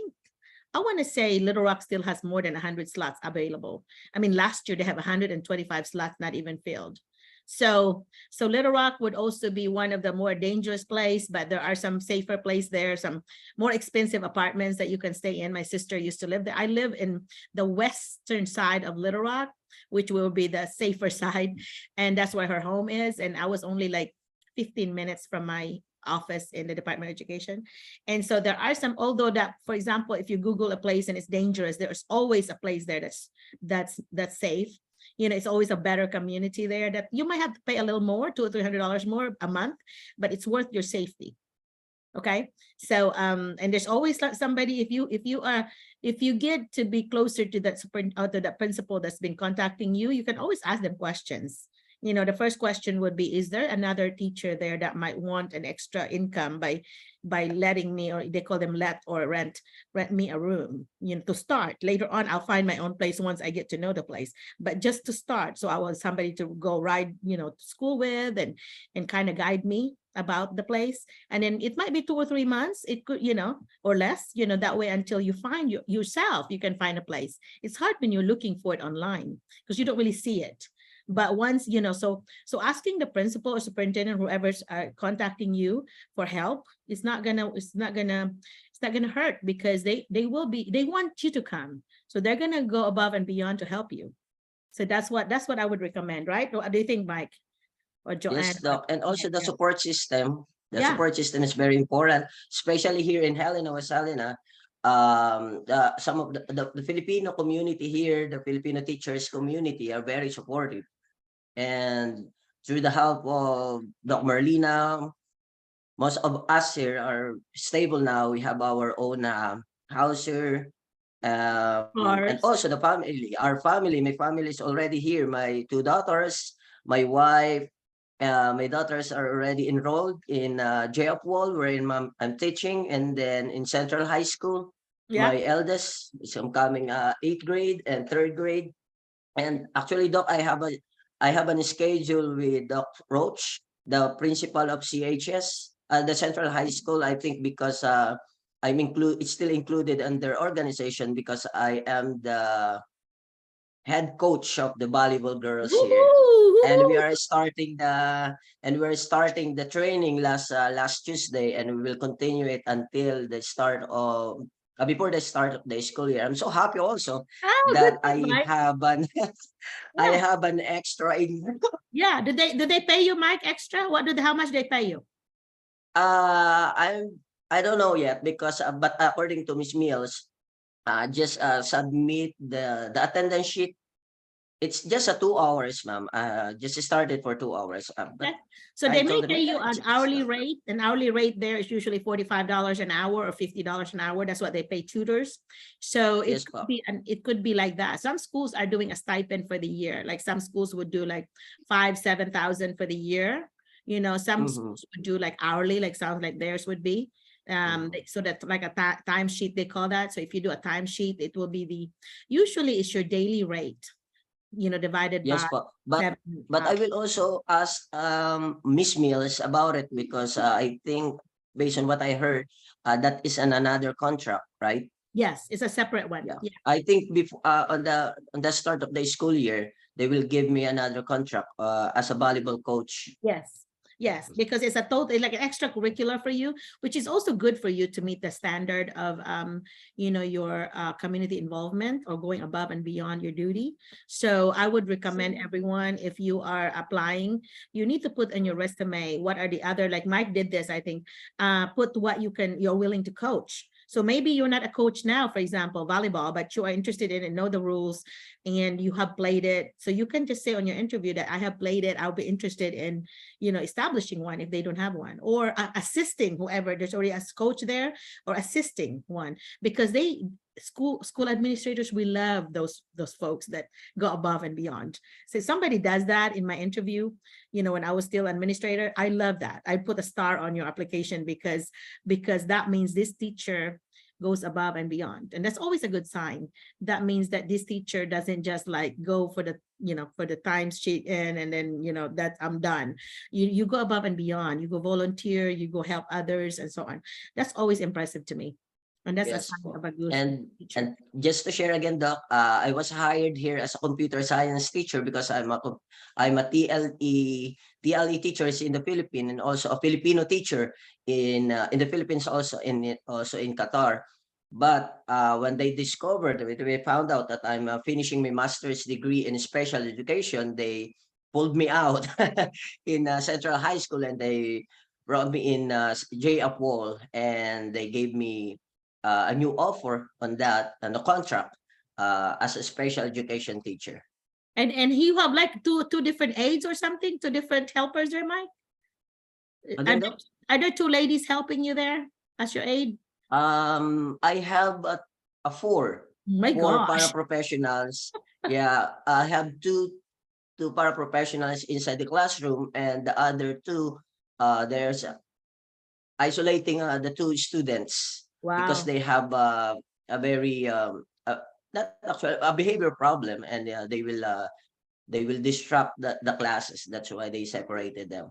want to say Little Rock still has more than 100 slots available. I mean, last year they have 125 slots not even filled. So Little Rock would also be one of the more dangerous place, but there are some safer place there, some more expensive apartments that you can stay in. My sister used to live there. I live in the western side of Little Rock, which will be the safer side. And that's where her home is. And I was only like 15 minutes from my office in the Department of Education. And so there are some, although that, for example, if you Google a place and it's dangerous, there's always a place there that's safe. It's always a better community there that you might have to pay a little more, $200 or $300 more a month, but it's worth your safety. Okay. So, and there's always somebody, if you get to be closer to that principal that's been contacting you, you can always ask them questions. The first question would be, is there another teacher there that might want an extra income by letting me, or they call them let or rent me a room, to start. Later on, I'll find my own place once I get to know the place, but just to start. So I want somebody to go ride, to school with and kind of guide me about the place. And then it might be 2 or 3 months, it could, or less, that way until you find yourself, you can find a place. It's hard when you're looking for it online because you don't really see it. But once, so asking the principal or superintendent, whoever's contacting you for help, it's not gonna hurt, because they want you to come. So they're gonna go above and beyond to help you. So that's what I would recommend, right? What do you think, Mike or Joanne? Yes, and also the support system. The support system is very important, especially here in Helena, West Helena. some of the Filipino community here, the Filipino teachers community are very supportive. And through the help of Dr. Merlina, most of us here are stable now. We have our own house here. And also the family, my family is already here. My two daughters, my wife, my daughters are already enrolled in JFWall, wherein I'm teaching, and then in Central High School. Yeah. My eldest is coming 8th grade and 3rd grade. And actually, Doc, I have a schedule with Doc Roach, the principal of CHS, the Central High School. I think because it's still included under organization because I am the head coach of the volleyball girls here. And we are starting the training last Tuesday, and we will continue it until the start of before the start of the school year. I'm so happy also that I have an I have an extra income. Yeah. Did they pay you, Mike, extra? How much they pay you? I don't know yet because but according to Miss Mills, just submit the attendance sheet. It's just 2 hours, ma'am. Just started for 2 hours. But so I they may told them, pay you "Yeah, an it's hourly not." rate. An hourly rate there is usually $45 an hour or $50 an hour. That's what they pay tutors. So it Yes, could ma'am. be, and it could be like that. Some schools are doing a stipend for the year. Like some schools would do like 7,000 for the year. You know, some schools would do like hourly, like sounds like theirs would be. So that's like a timesheet, they call that. So if you do a timesheet, it will be usually it's your daily rate, you know, divided Yes, by but 7 I hours. will also ask Miss Mills about it because I think based on what I heard, that is another contract, right? Yes, it's a separate one. Yeah. Yeah. I think before on the start of the school year, they will give me another contract as a volleyball coach. Yes. Yes, because it's a total like an extracurricular for you, which is also good for you to meet the standard of you know, your community involvement or going above and beyond your duty. So I would recommend everyone, if you are applying, you need to put in your resume what are the other, like Mike did this, I think, put what you're willing to coach. So maybe you're not a coach now, for example, volleyball, but you are interested in it, know the rules, and you have played it. So you can just say on your interview that I have played it. I'll be interested in, you know, establishing one if they don't have one, or assisting whoever, there's already a coach there, or assisting one, because school administrators, we love those folks that go above and beyond. So somebody does that in my interview, you know, when I was still administrator, I love that. I put a star on your application because that means this teacher goes above and beyond, and that's always a good sign. That means that this teacher doesn't just like go for the, you know, for the time sheet and then, you know, that I'm done. You go above and beyond, you go volunteer, you go help others, and so on. That's always impressive to me, and that's a Yes, sign of a good teacher. and just to share again, Doc, I was hired here as a computer science teacher because I'm a TLE teachers in the Philippines, and also a Filipino teacher in the Philippines, also in Qatar. But when they discovered, we found out that I'm finishing my master's degree in special education, they pulled me out in Central High School, and they brought me in JFWall, and they gave me a new offer on that, and a contract as a special education teacher. And you have like two different aides or something, two different helpers there, Mike? Again, Are there two ladies helping you there as your aide? I have a four My gosh. paraprofessionals. Yeah, I have two paraprofessionals inside the classroom, and the other two, there's isolating the two students because Wow. they have a very not actually a behavior problem, and they will disrupt the classes. That's why they separated them.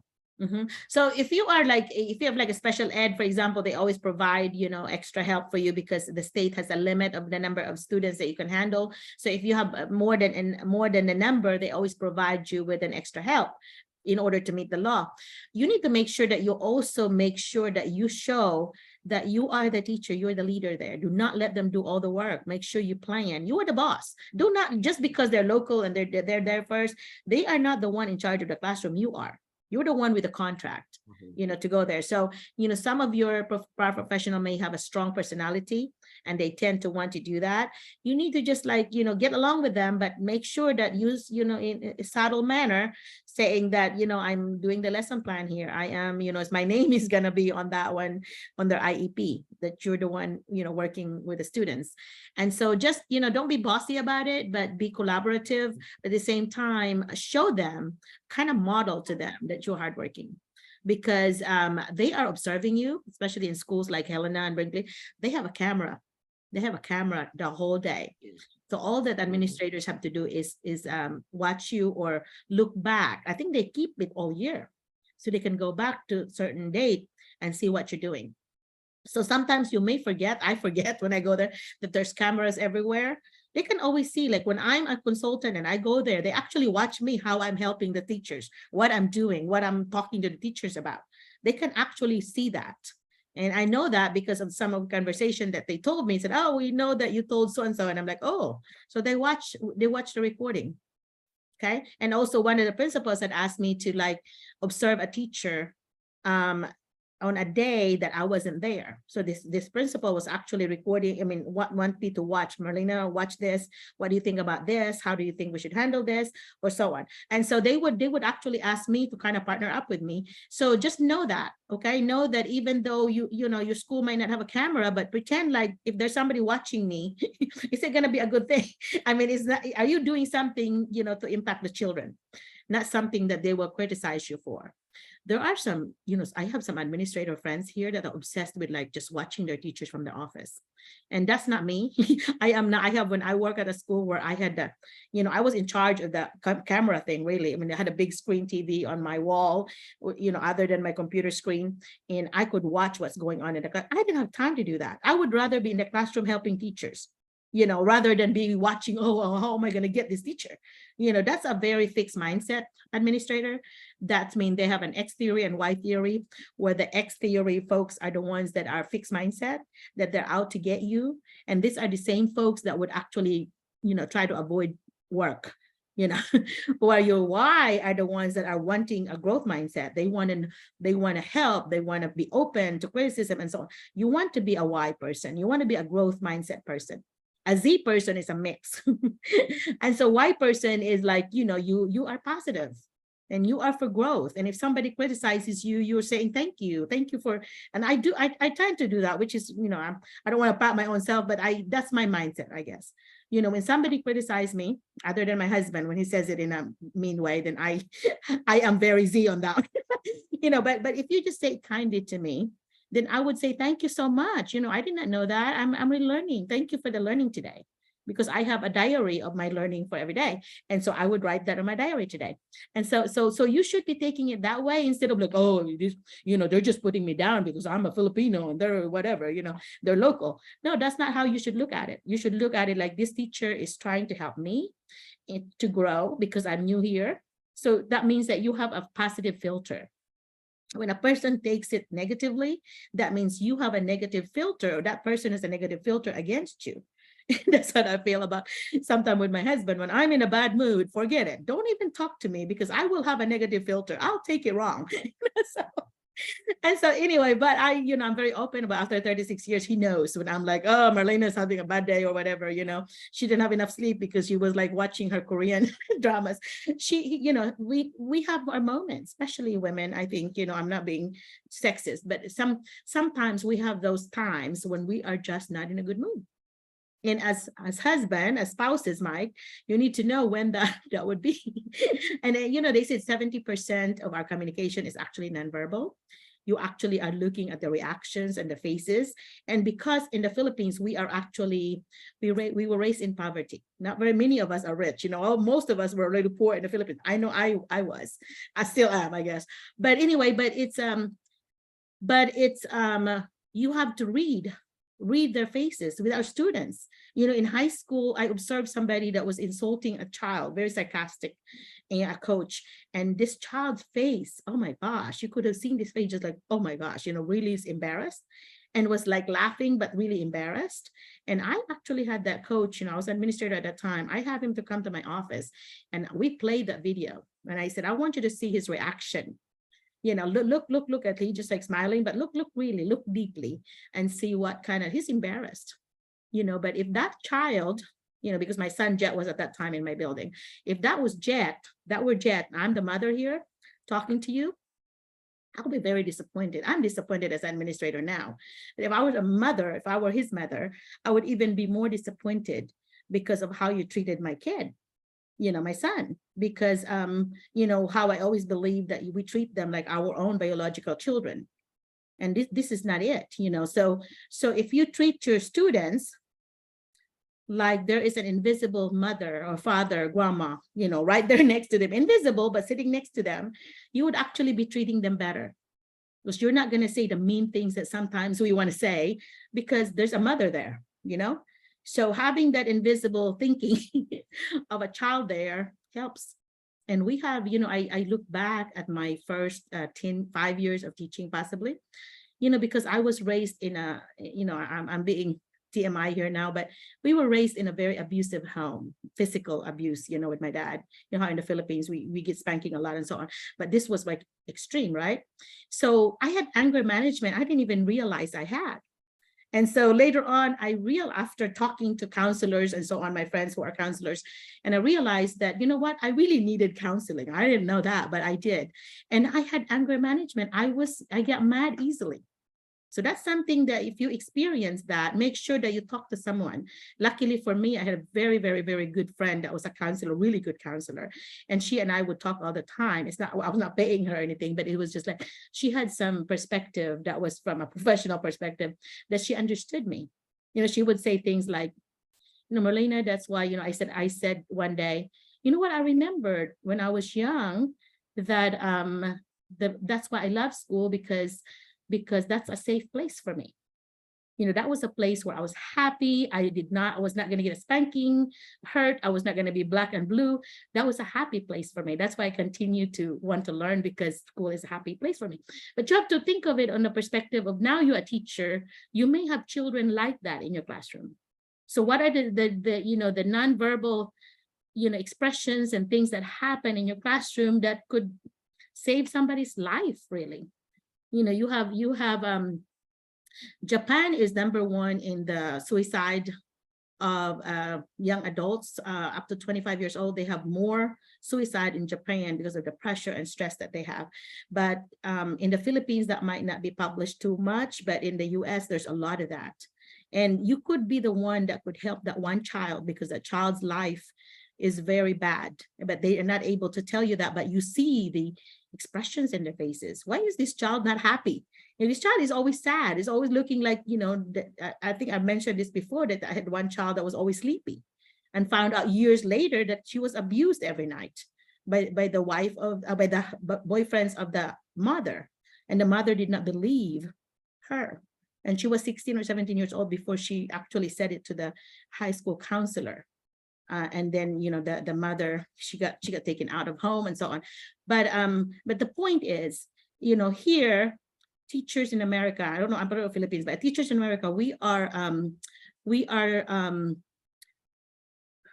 So if you have like a special ed, for example, they always provide, you know, extra help for you because the state has a limit of the number of students that you can handle. So if you have more than the number, they always provide you with an extra help in order to meet the law. You need to make sure that you also make sure that you show that you are the teacher, you're the leader there. Do not let them do all the work. Make sure you plan. You are the boss. Do not, just because they're local and they're there first, they are not the one in charge of the classroom. You are. You're the one with the contract, you know, to go there. So, you know, some of your professional may have a strong personality and they tend to want to do that. You need to just like, you know, get along with them, but make sure that use, you know, in a subtle manner, saying that, you know, I'm doing the lesson plan here. I am, you know, my name is going to be on that one, on their IEP, that you're the one, you know, working with the students. And so just, you know, don't be bossy about it, but be collaborative. At the same time, show them, kind of model to them that you're hardworking, because they are observing you, especially in schools like Helena and Brinkley. They have a camera. They have a camera the whole day. So all that administrators have to do is watch you or look back. I think they keep it all year, so they can go back to a certain date and see what you're doing. So sometimes you may forget, I forget when I go there, that there's cameras everywhere. They can always see, like when I'm a consultant and I go there, they actually watch me, how I'm helping the teachers, what I'm doing, what I'm talking to the teachers about. They can actually see that. And I know that because of some of the conversation that they told me, said, oh, we know that you told so-and-so. And I'm like, oh, so they watch the recording. Okay. And also one of the principals had asked me to like observe a teacher on a day that I wasn't there. So this principal was actually recording, I mean, want me to watch, Merlina, watch this. What do you think about this? How do you think we should handle this? Or so on. And so they would actually ask me to kind of partner up with me. So just know that, okay? Know that even though you know, your school might not have a camera, but pretend like if there's somebody watching me, is it gonna be a good thing? I mean, is that, are you doing something, you know, to impact the children? Not something that they will criticize you for. There are some, you know, I have some administrator friends here that are obsessed with like just watching their teachers from the office. And that's not me. I am not. I have, when I work at a school where I had the, you know, I was in charge of the camera thing, really. I mean, I had a big screen TV on my wall, you know, other than my computer screen, and I could watch what's going on in the class. I didn't have time to do that. I would rather be in the classroom helping teachers, you know, rather than be watching, oh, how am I going to get this teacher? You know, that's a very fixed mindset administrator. That means they have an X theory and Y theory, where the X theory folks are the ones that are fixed mindset, that they're out to get you. And these are the same folks that would actually, you know, try to avoid work, you know, while your Y are the ones that are wanting a growth mindset. They want to help, they want to be open to criticism and so on. You want to be a Y person, you want to be a growth mindset person. A Z person is a mix. And so Y person is like, you know, you are positive and you are for growth. And if somebody criticizes you, you're saying, thank you for, and I try to do that, which is, you know, I don't want to pat my own self, but that's my mindset, I guess. You know, when somebody criticizes me, other than my husband, when he says it in a mean way, then I am very Z on that. You know, but if you just say kindly to me, then I would say, thank you so much. You know, I did not know that. I'm really learning. Thank you for the learning today, because I have a diary of my learning for every day. And so I would write that in my diary today. And so you should be taking it that way, instead of like, oh, this, you know, they're just putting me down because I'm a Filipino and they're whatever, you know, they're local. No, that's not how you should look at it. You should look at it like, this teacher is trying to help me to grow because I'm new here. So that means that you have a positive filter. When a person takes it negatively, that means you have a negative filter, or that person is a negative filter against you. That's what I feel about sometimes with my husband. When I'm in a bad mood, forget it. Don't even talk to me, because I will have a negative filter. I'll take it wrong. So anyway, but you know, I'm very open about, after 36 years, he knows when I'm like, oh, Merlina is having a bad day or whatever, you know, she didn't have enough sleep because she was like watching her Korean dramas. You know, we have our moments, especially women. I think, you know, I'm not being sexist, but sometimes we have those times when we are just not in a good mood. And as husband, as spouses, Mike, you need to know when that would be. And you know, they said 70% of our communication is actually nonverbal. You actually are looking at the reactions and the faces. And because in the Philippines, we are actually, we were raised in poverty. Not very many of us are rich. You know, most of us were really poor in the Philippines. I know I was. I still am, I guess. But anyway, you have to read their faces with our students. You know, in high school, I observed somebody that was insulting a child, very sarcastic, and a coach. And this child's face, oh my gosh, you could have seen this face just like, oh my gosh, you know, really is embarrassed, and was like laughing, but really embarrassed. And I actually had that coach, you know, I was administrator at that time. I had him to come to my office and we played that video. And I said, I want you to see his reaction You know, look at he just like smiling, but look really, look deeply and see what kind of, he's embarrassed, you know. But if that child, you know, because my son Jet was at that time in my building, if that was Jet, I'm the mother here talking to you, I'll be very disappointed. I'm disappointed as administrator now. But if I was a mother, if I were his mother, I would even be more disappointed because of how you treated my kid, you know, my son, because, you know, how I always believe that we treat them like our own biological children. And this is not it, you know. So if you treat your students like there is an invisible mother or father, grandma, you know, right there next to them, invisible, but sitting next to them, you would actually be treating them better. Because you're not going to say the mean things that sometimes we want to say because there's a mother there, you know? So having that invisible thinking of a child there helps. And we have, you know, I look back at my first 5 years of teaching possibly, you know, because I was raised in a, you know, I'm being TMI here now, but we were raised in a very abusive home, physical abuse, you know, with my dad. You know how in the Philippines, we get spanking a lot and so on, but this was like extreme, right? So I had anger management. I didn't even realize I had. And so later on, after talking to counselors and so on, my friends who are counselors, and I realized that, you know what, I really needed counseling. I didn't know that, but I did. And I had anger management. I get mad easily. So that's something that if you experience that, make sure that you talk to someone. Luckily for me, I had a very, very, very good friend that was a counselor, really good counselor. And she and I would talk all the time. I was not paying her or anything, but it was just like, she had some perspective that was from a professional perspective that she understood me. You know, she would say things like, you know, Merlina, that's why, you know, I said one day, you know what, I remembered when I was young that that's why I love school, because that's a safe place for me. You know, that was a place where I was happy. I was not going to get a spanking, hurt. I was not going to be black and blue. That was a happy place for me. That's why I continue to want to learn, because school is a happy place for me. But you have to think of it on the perspective of now you're a teacher, you may have children like that in your classroom. So what are the you know, the nonverbal, you know, expressions and things that happen in your classroom that could save somebody's life, really? You know, you have Japan is #1 in the suicide of young adults up to 25 years old. They have more suicide in Japan because of the pressure and stress that they have. But in the Philippines, that might not be published too much, but in the US, there's a lot of that. And you could be the one that could help that one child, because that child's life is very bad, but they are not able to tell you that, but you see the expressions in their faces. Why is this child not happy? And this child is always sad. It's always looking like, you know, I think I mentioned this before, that I had one child that was always sleepy, and found out years later that she was abused every night by the wife of, by the boyfriends of the mother. And the mother did not believe her. And she was 16 or 17 years old before she actually said it to the high school counselor. And then, you know, the mother, she got taken out of home and so on. But the point is, you know, here, teachers in America, I don't know about Philippines, but teachers in America, we are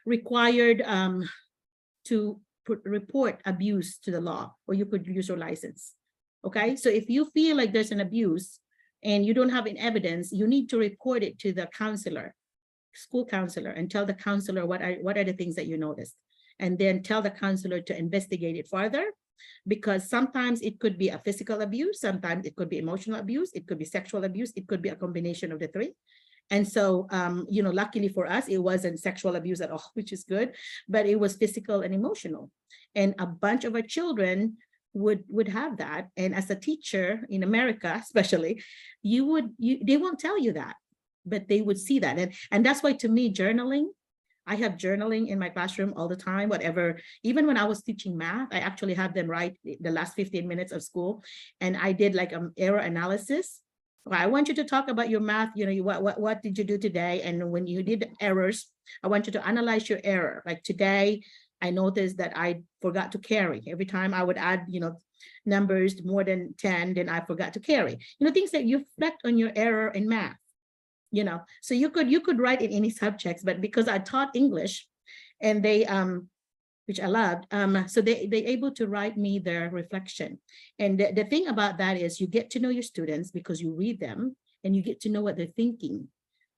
required to report abuse to the law, or you could use your license. Okay, so if you feel like there's an abuse and you don't have any evidence, you need to report it to the counselor, school counselor, and tell the counselor what are the things that you noticed, and then tell the counselor to investigate it further, because sometimes it could be a physical abuse, sometimes it could be emotional abuse, it could be sexual abuse, it could be a combination of the three. And so, you know, luckily for us, it wasn't sexual abuse at all, which is good, but it was physical and emotional. And a bunch of our children would have that. And as a teacher in America, especially, they won't tell you that, but they would see that. And that's why, to me, journaling, I have journaling in my classroom all the time, whatever. Even when I was teaching math, I actually had them write the last 15 minutes of school. And I did like error analysis. I want you to talk about your math, you know, what did you do today? And when you did errors, I want you to analyze your error. Like today, I noticed that I forgot to carry. Every time I would add, you know, numbers more than 10, then I forgot to carry. You know, things that you reflect on your error in math. You know, so you could write in any subjects, but because I taught English, and they which I loved. So they able to write me their reflection. And the thing about that is you get to know your students because you read them and you get to know what they're thinking.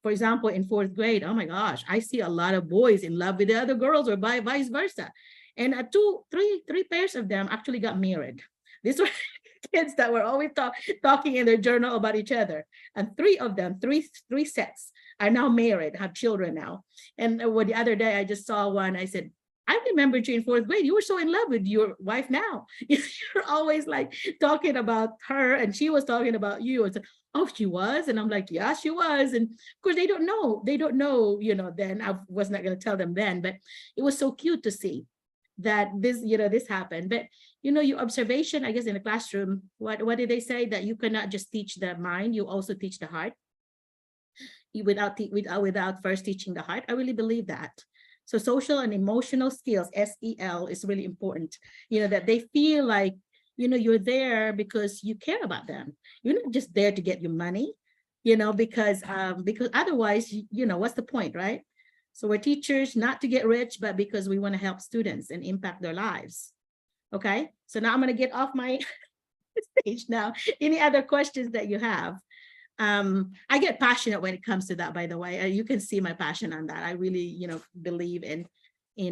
For example, in 4th grade, oh my gosh, I see a lot of boys in love with the other girls or vice versa. And three pairs of them actually got married. These were kids that were always talking in their journal about each other. And 3 of them, three sets are now married, have children now. And the other day I just saw one, I said, I remember you in 4th grade, you were so in love with your wife now. You're always like talking about her and she was talking about you. It's like, oh, she was? And I'm like, yeah, she was. And of course they don't know, then I was not going to tell them then, but it was so cute to see that this happened. But your observation, I guess, in the classroom, what did they say? That you cannot just teach the mind, you also teach the heart without first teaching the heart. I really believe that. So social and emotional skills, SEL, is really important, that they feel like, you're there because you care about them. You're not just there to get your money, because otherwise, what's the point, right? So we're teachers not to get rich, but because we want to help students and impact their lives. Okay, so now I'm going to get off my stage now. Any other questions that you have? I get passionate when it comes to that, by the way. You can see my passion on that. I really, believe in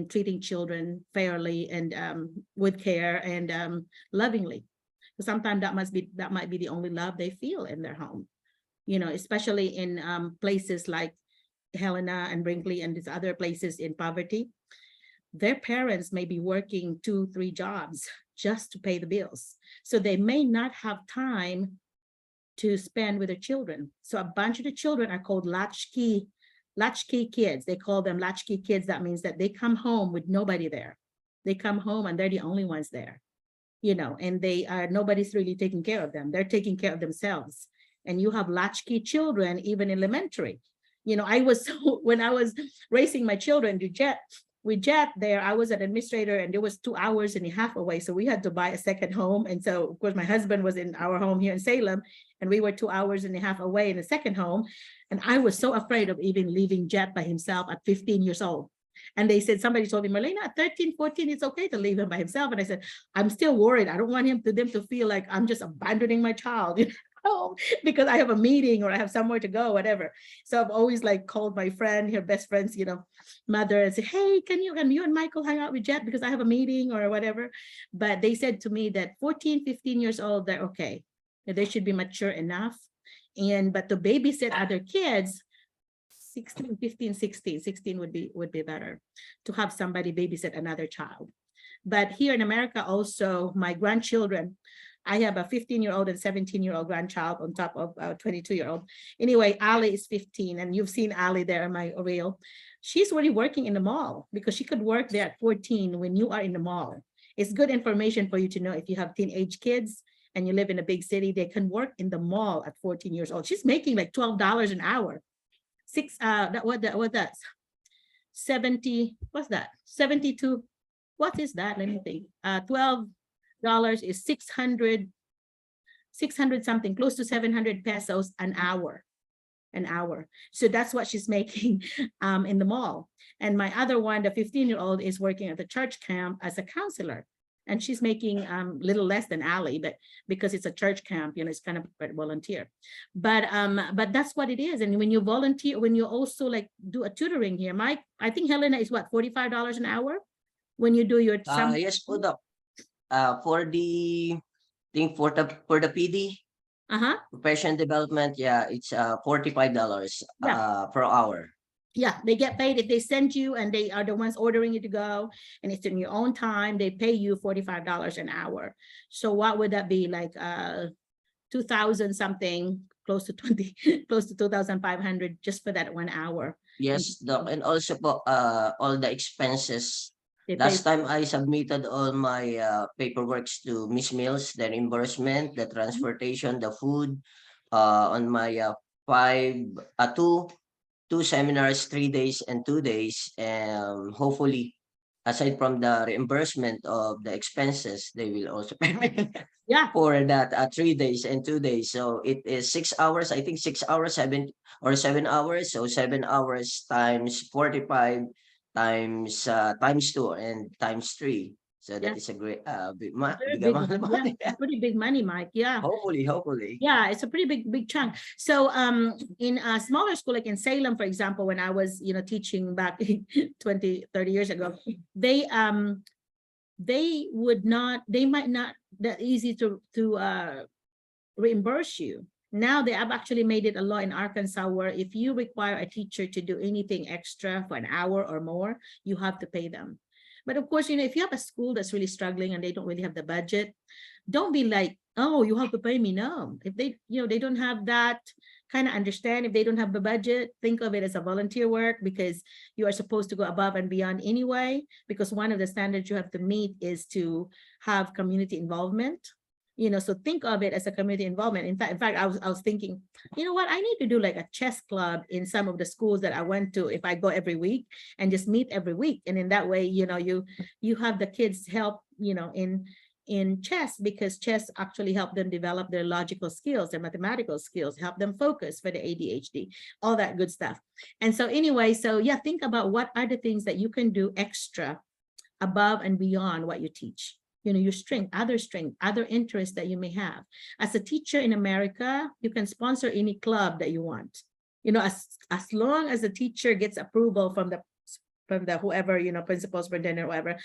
treating children fairly and with care and lovingly. Sometimes that might be the only love they feel in their home, especially in places like Helena and Brinkley and these other places in poverty. Their parents may be working 2-3 jobs just to pay the bills. So they may not have time to spend with their children. So a bunch of the children are called latchkey kids. They call them latchkey kids. That means that they come home with nobody there. They come home and they're the only ones there, and nobody's really taking care of them. They're taking care of themselves. And you have latchkey children, even elementary. When I was raising my children with Jet there, I was an administrator and it was 2.5 hours away. So we had to buy a second home. And so of course my husband was in our home here in Salem and we were 2.5 hours away in the second home. And I was so afraid of even leaving Jet by himself at 15 years old. And they said, somebody told me, Merlina, at 13, 14, it's okay to leave him by himself. And I said, I'm still worried. I don't want them to feel like I'm just abandoning my child, because I have a meeting or I have somewhere to go, whatever. So I've always called my friend, her best friend's, mother and said, hey, can you and Michael hang out with Jet because I have a meeting or whatever. But they said to me that 14, 15 years old, they're okay. They should be mature enough. But to babysit other kids, 16, 15, 16 would be better to have somebody babysit another child. But here in America, also my grandchildren, I have a 15-year-old and 17-year-old grandchild on top of a 22-year-old. Anyway, Ali is 15 and you've seen Ali there in my reel. She's already working in the mall because she could work there at 14 when you are in the mall. It's good information for you to know if you have teenage kids and you live in a big city, they can work in the mall at 14 years old. She's making like $12 an hour. 70, what's that? 72, what is that? Let me think. $12 is 600 something, close to 700 pesos an hour. So that's what she's making in the mall. And my other one, the 15-year-old, is working at the church camp as a counselor. And she's making little less than Ali, but because it's a church camp, it's kind of volunteer. But that's what it is. And when you volunteer, when you also do a tutoring here, I think Helena is what, $45 an hour when you do your yes, for the PD, professional development, it's $45 per hour. Yeah, they get paid if they send you and they are the ones ordering you to go and it's in your own time, they pay you $45 an hour. So what would that be, like 2,000 something, close to 2,500 just for that 1 hour. Yes, Doc, and also all the expenses. They Last pay- time I submitted all my paperworks to Miss Mills, the reimbursement, the transportation, the food, on my two seminars, 3 days and 2 days, and hopefully, aside from the reimbursement of the expenses, they will also pay me Yeah, for that 3 days and 2 days. So it is 6 hours, I think 6 hours, 7 hours. So 7 hours times 45 times 2 and times 3. So that is a great Very big big, amount of money. pretty big money, Mike. Yeah. Hopefully. Yeah, it's a pretty big chunk. So in a smaller school, like in Salem, for example, when I was, teaching back 20, 30 years ago, they might not that easy to reimburse you. Now they have actually made it a law in Arkansas where if you require a teacher to do anything extra for an hour or more, you have to pay them. But of course, if you have a school that's really struggling and they don't really have the budget, don't be like, oh, you have to pay me. No, if they, they don't have that kind of understand, if they don't have the budget, think of it as a volunteer work, because you are supposed to go above and beyond anyway, because one of the standards you have to meet is to have community involvement. So think of it as a community involvement. In fact, I was thinking, you know what, I need to do like a chess club in some of the schools that I went to if I go every week, and just meet every week. And in that way, you have the kids help, in chess, because chess actually help them develop their logical skills, their mathematical skills, help them focus for the ADHD, all that good stuff. And so anyway, yeah, think about what are the things that you can do extra above and beyond what you teach. Your strength, other interests that you may have. As a teacher in America, you can sponsor any club that you want. As long as the teacher gets approval from the whoever, principal, superintendent, whatever,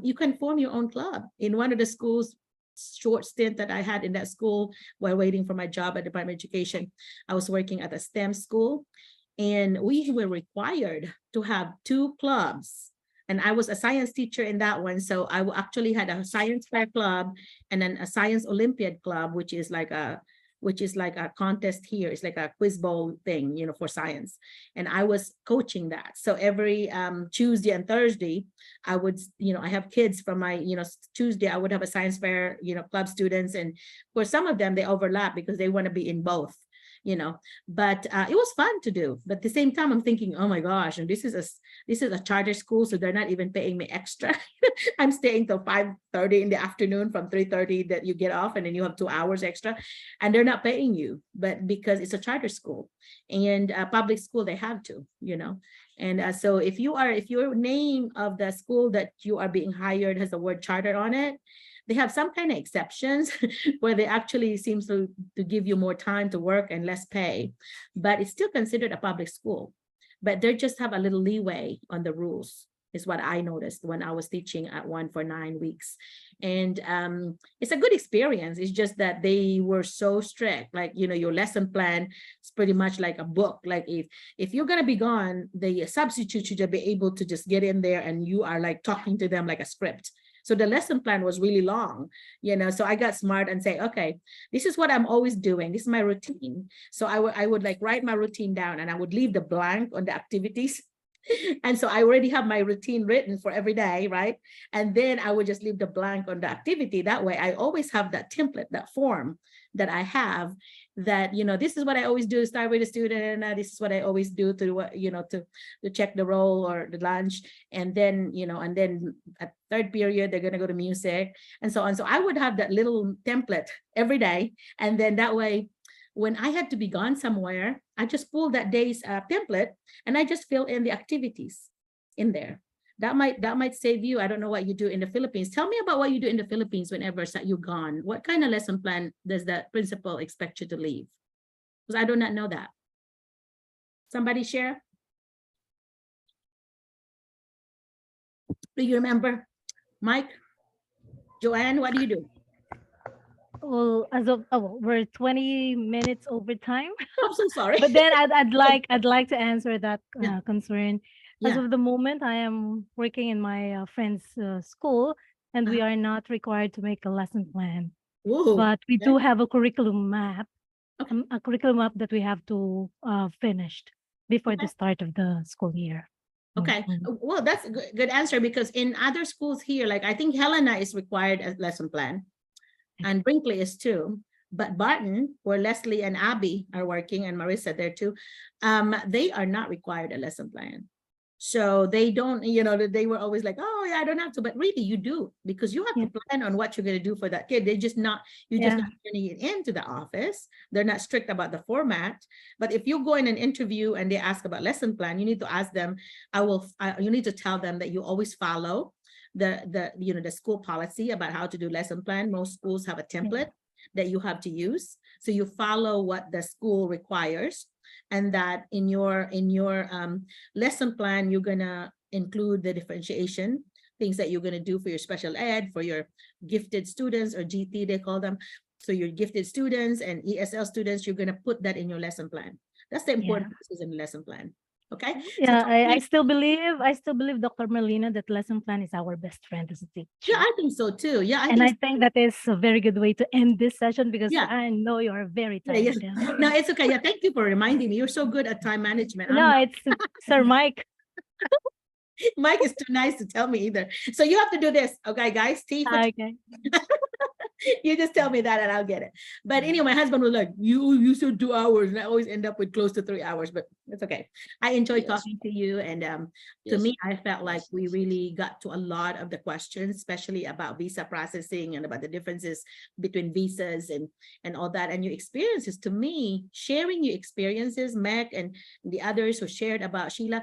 you can form your own club. In one of the schools, short stint that I had in that school while waiting for my job at Department of Education, I was working at a STEM school, and we were required to have 2 clubs. And I was a science teacher in that one. So I actually had a science fair club and then a science Olympiad club, which is like a contest here. It's like a quiz bowl thing, for science. And I was coaching that. So every Tuesday and Thursday, I would, I have kids from my, Tuesday, I would have a science fair, club students. And for some of them, they overlap because they want to be in both. But it was fun to do. But at the same time, I'm thinking, oh my gosh, and this is a charter school, so they're not even paying me extra. I'm staying till 5:30 in the afternoon from 3:30 that you get off, and then you have 2 hours extra, and they're not paying you. But because it's a charter school and public school, they have to, And so if your name of the school that you are being hired has the word charter on it, they have some kind of exceptions where they actually seems to give you more time to work and less pay, but it's still considered a public school. But they just have a little leeway on the rules, is what I noticed when I was teaching at one for 9 weeks. And it's a good experience. It's just that they were so strict, like, your lesson plan is pretty much like a book. Like if you're going to be gone, the substitute should be able to just get in there and you are like talking to them like a script. So the lesson plan was really long, so I got smart and say, okay, this is what I'm always doing. This is my routine. So I would like write my routine down, and I would leave the blank on the activities. And so I already have my routine written for every day, right? And then I would just leave the blank on the activity. That way I always have that template, that form that I have, that, this is what I always do, start with a student, and this is what I always do to check the roll or the lunch. And then, and then at third period, they're going to go to music and so on. So I would have that little template every day. And then that way, when I had to be gone somewhere, I just pull that day's template and I just fill in the activities in there. That might save you. I don't know what you do in the Philippines. Tell me about what you do in the Philippines whenever you're gone. What kind of lesson plan does the principal expect you to leave? Because I do not know that. Somebody share? Do you remember? Mike? Joanne, what do you do? Well, we're 20 minutes over time. I'm so sorry. But then I'd like to answer that concern. As Yeah. of the moment, I am working in my friend's school, and we are not required to make a lesson plan. Whoa. But we Okay. do have a curriculum map, Okay. a curriculum map that we have to finish before the Okay. start of the school year. Okay, well, that's a good answer, because in other schools here, like I think Helena is required a lesson plan, and Brinkley is too. But Barton, where Leslie and Abby are working, and Marissa there too, they are not required a lesson plan. So they don't, you know, they were always like, oh yeah, I don't have to, but really you do, because you have to plan on what you're going to do for that kid. They just not, you just not turning it into the office. They're not strict about the format. But if you go in an interview and they ask about lesson plan, you need to ask them, you need to tell them that you always follow the school policy about how to do lesson plan. Most schools have a template that you have to use. So you follow what the school requires, and that in your lesson plan, you're gonna include the differentiation, things that you're gonna do for your special ed, for your gifted students, or GT they call them. So your gifted students and ESL students, you're gonna put that in your lesson plan. That's the important pieces in the lesson plan. Okay. Yeah, I still believe Dr. Merlina that lesson plan is our best friend as a teacher. Yeah, I think so too. Yeah, I think that is a very good way to end this session, because I know you are very tired. No, it's okay. Yeah, thank you for reminding me. You're so good at time management. No, it's Sir Mike. Mike is too nice to tell me either. So you have to do this, okay, guys? Okay. You just tell me that and I'll get it. But anyway, my husband was like, you said 2 hours, and I always end up with close to 3 hours, but it's okay. I enjoyed talking to you, and to me, I felt like we really got to a lot of the questions, especially about visa processing and about the differences between visas and all that, and your experiences. To me, sharing your experiences, Meg and the others who shared about Sheila,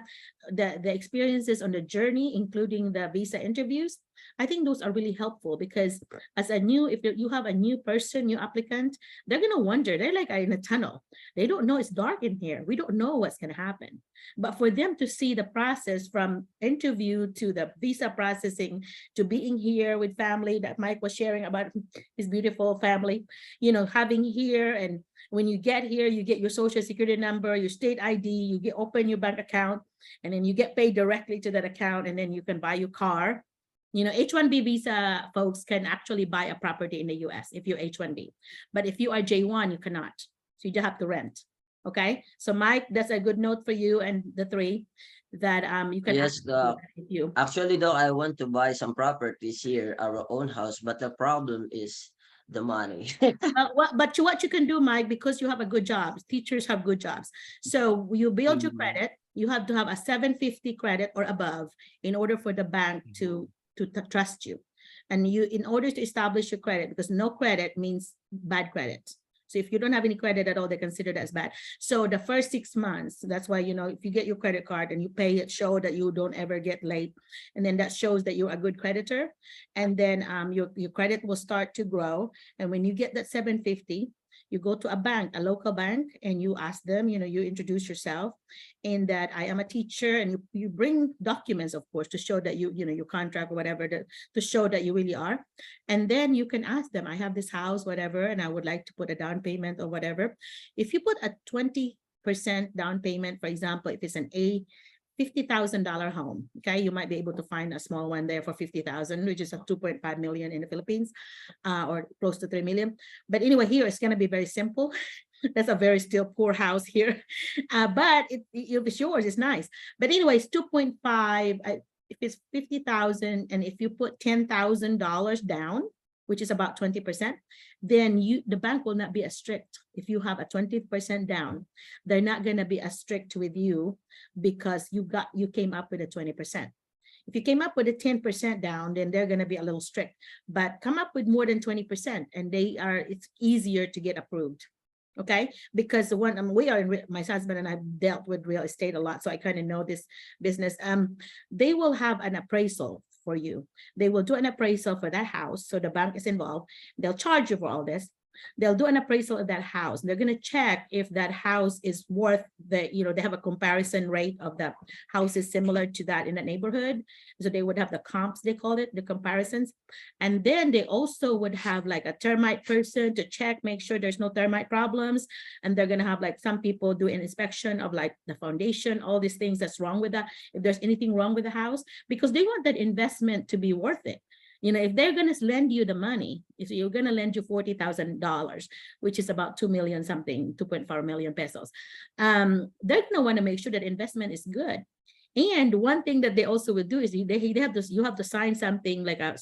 the experiences on the journey, including the visa interviews, I think those are really helpful, because as a new, if you have a new person, new applicant, they're going to wonder, they're like in a tunnel. They don't know, it's dark in here. We don't know what's going to happen. But for them to see the process from interview to the visa processing to being here with family that Mike was sharing about his beautiful family, you know, having here, and when you get here, you get your social security number, your state ID, you open your bank account, and then you get paid directly to that account, and then you can buy your car. You know, H-1B visa folks can actually buy a property in the US if you're H-1B. But if you are J-1, you cannot. So you just have to rent. Okay. So Mike, that's a good note for you and the three, that you can. Yes, actually though, I want to buy some properties here, our own house, but the problem is the money. But what you can do, Mike, because you have a good job, teachers have good jobs. So you build your credit, you have to have a 750 credit or above in order for the bank to trust you. And in order to establish your credit, because no credit means bad credit. So if you don't have any credit at all, they consider that as bad. So the first 6 months, that's why, you know, if you get your credit card and you pay it, show that you don't ever get late. And then that shows that you're a good creditor. And then your credit will start to grow. And when you get that 750, you go to a bank, a local bank, and you ask them, you know, you introduce yourself in that I am a teacher, and you bring documents, of course, to show that you know, your contract or whatever, to show that you really are. And then you can ask them, I have this house, whatever, and I would like to put a down payment or whatever. If you put a 20% down payment, for example, if it's an $50,000 home, okay, you might be able to find a small one there for 50,000, which is a 2.5 million in the Philippines, or close to 3 million. But anyway, here it's going to be very simple. That's a very still poor house here, but if it's yours, it's nice. But anyways, 2.5, if it's 50,000, and if you put $10,000 down, which is about 20%, then the bank will not be as strict. If you have a 20% down, they're not going to be as strict with you, because you came up with a 20%. If you came up with a 10% down, then they're going to be a little strict. But come up with more than 20%, and it's easier to get approved. Okay, because my husband and I dealt with real estate a lot, so I kind of know this business. They will have an appraisal for you. They will do an appraisal for that house. So the bank is involved. They'll charge you for all this. They'll do an appraisal of that house. They're going to check if that house is worth they have a comparison rate of the houses similar to that in the neighborhood. So they would have the comps, they call it, the comparisons. And then they also would have like a termite person to check, make sure there's no termite problems. And they're going to have like some people do an inspection of like the foundation, all these things that's wrong with that, if there's anything wrong with the house, because they want that investment to be worth it. You know, if they're going to lend you the money, if you're going to lend you $40,000, which is about 2 million something, 2.4 million pesos, they're going to want to make sure that investment is good. And one thing that they also will do is you have to sign something like a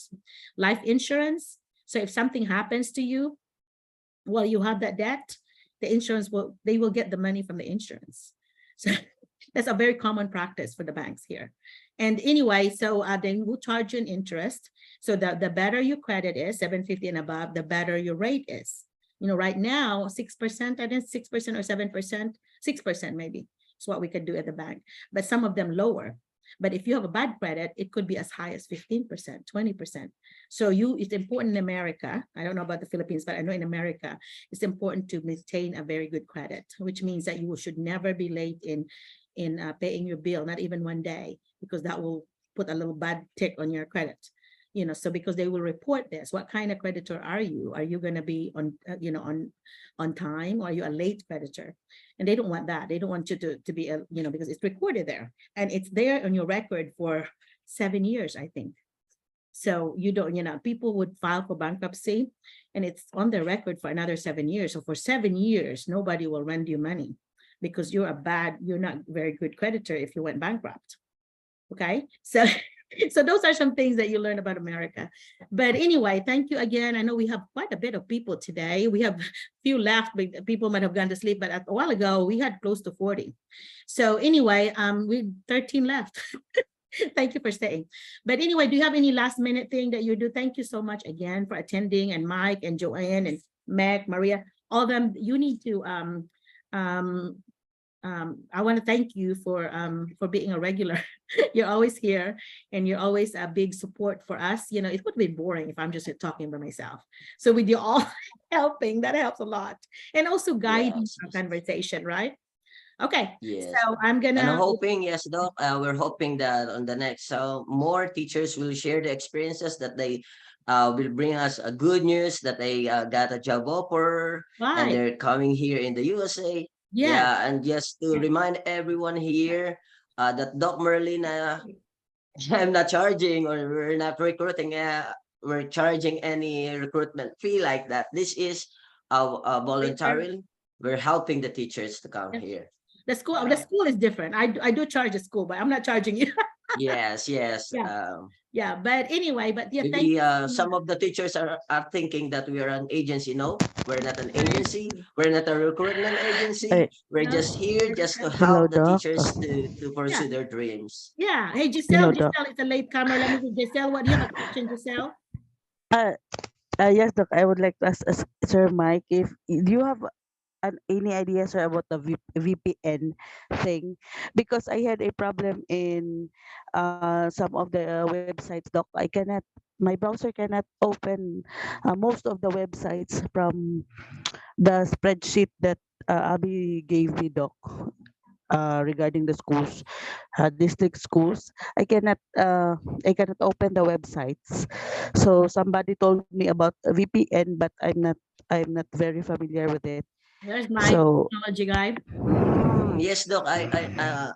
life insurance. So if something happens to you while you have that debt, the insurance they will get the money from the insurance. So That's a very common practice for the banks here. And anyway, so they will charge you an interest. So the better your credit is, 750 and above, the better your rate is. You know, right now, 6%, I think 6% or 7%, 6% maybe is what we could do at the bank, but some of them lower. But if you have a bad credit, it could be as high as 15%, 20%. So it's important in America. I don't know about the Philippines, but I know in America, it's important to maintain a very good credit, which means that you should never be late in paying your bill, not even one day, because that will put a little bad tick on your credit. You know, so because they will report this, what kind of creditor are you? Are you going to be on, you know, on time, or are you a late creditor? And they don't want that. They don't want you to be, you know, because it's recorded there and it's there on your record for 7 years, I think. So you don't, you know, people would file for bankruptcy and it's on their record for another 7 years. So for 7 years, nobody will lend you money because you're not very good creditor if you went bankrupt. Okay, so those are some things that you learn about America. But anyway, thank you again. I know we have quite a bit of people today. We have few left, but people might have gone to sleep. But a while ago, we had close to 40. So anyway, we 13 left. Thank you for staying. But anyway, do you have any last minute thing that you do? Thank you so much again for attending, and Mike and Joanne and Meg, Maria, all of them. You need to I want to thank you for being a regular. You're always here and you're always a big support for us. You know, it would be boring if I'm just talking by myself. So with you all helping, that helps a lot. And also guiding our conversation, right? Okay, Yes. so I'm gonna. And I'm hoping, yes, Doc, we're hoping that on the next, more teachers will share the experiences that they will bring us a good news that they got a job offer and they're coming here in the USA. Yeah, and just to remind everyone here that Doc Merlina, I'm not charging, or we're not recruiting, we're charging any recruitment fee like that. This is voluntarily. We're helping the teachers to come here. The school is different. I do charge the school, but I'm not charging you. Yes. Yeah, but anyway, but yeah, maybe some of the teachers are thinking that we are an agency. No, we're not an agency. We're not a recruitment agency. We're just here just to help the teachers to pursue their dreams. Yeah. Hey, Giselle, Giselle is a late comer. Let me see, Giselle, what do you have a question, Giselle? Yes, Doc, I would like to ask Sir Mike, if do you have any idea, sir, about the VPN thing? Because I had a problem in some of the websites, Doc. My browser cannot open most of the websites from the spreadsheet that Abby gave me, Doc, regarding the schools, district schools. I cannot open the websites. So somebody told me about VPN, but I'm not very familiar with it. There's my technology guy. Yes, Doc. I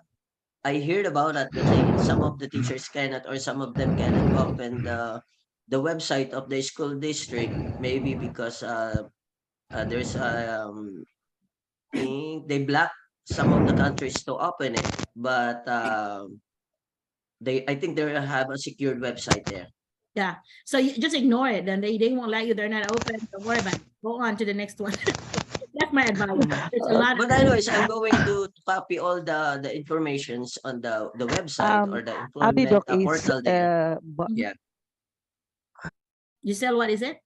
heard about that. Some of the teachers cannot, or some of them cannot open the website of the school district. Maybe because there's they block some of the countries to open it, but I think they have a secured website there. Yeah, so you just ignore it, and they won't let you. They're not open. Don't worry about it. Go on to the next one. That's my advice. There's a lot. But anyways, I'm going to copy all the informations on the website or the employment portal there. Yeah. Giselle, what is it?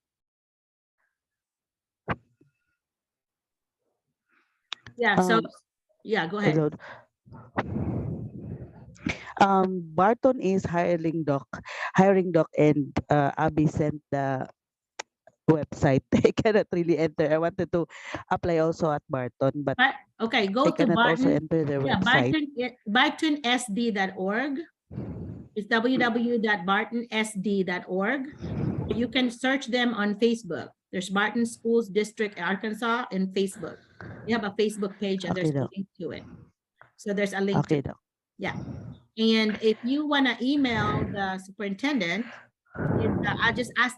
Yeah. So yeah, go ahead. Barton is hiring Doc, and Abby sent the website. I cannot really enter. I wanted to apply also at Barton, but okay, go to Barton. Also enter their website. BartonSD.org. It's www.bartonsd.org. You can search them on Facebook. There's Barton Schools District Arkansas in Facebook. You have a Facebook page, and there's a link to it. So there's a link to it. Yeah. And if you want to email the superintendent, I just ask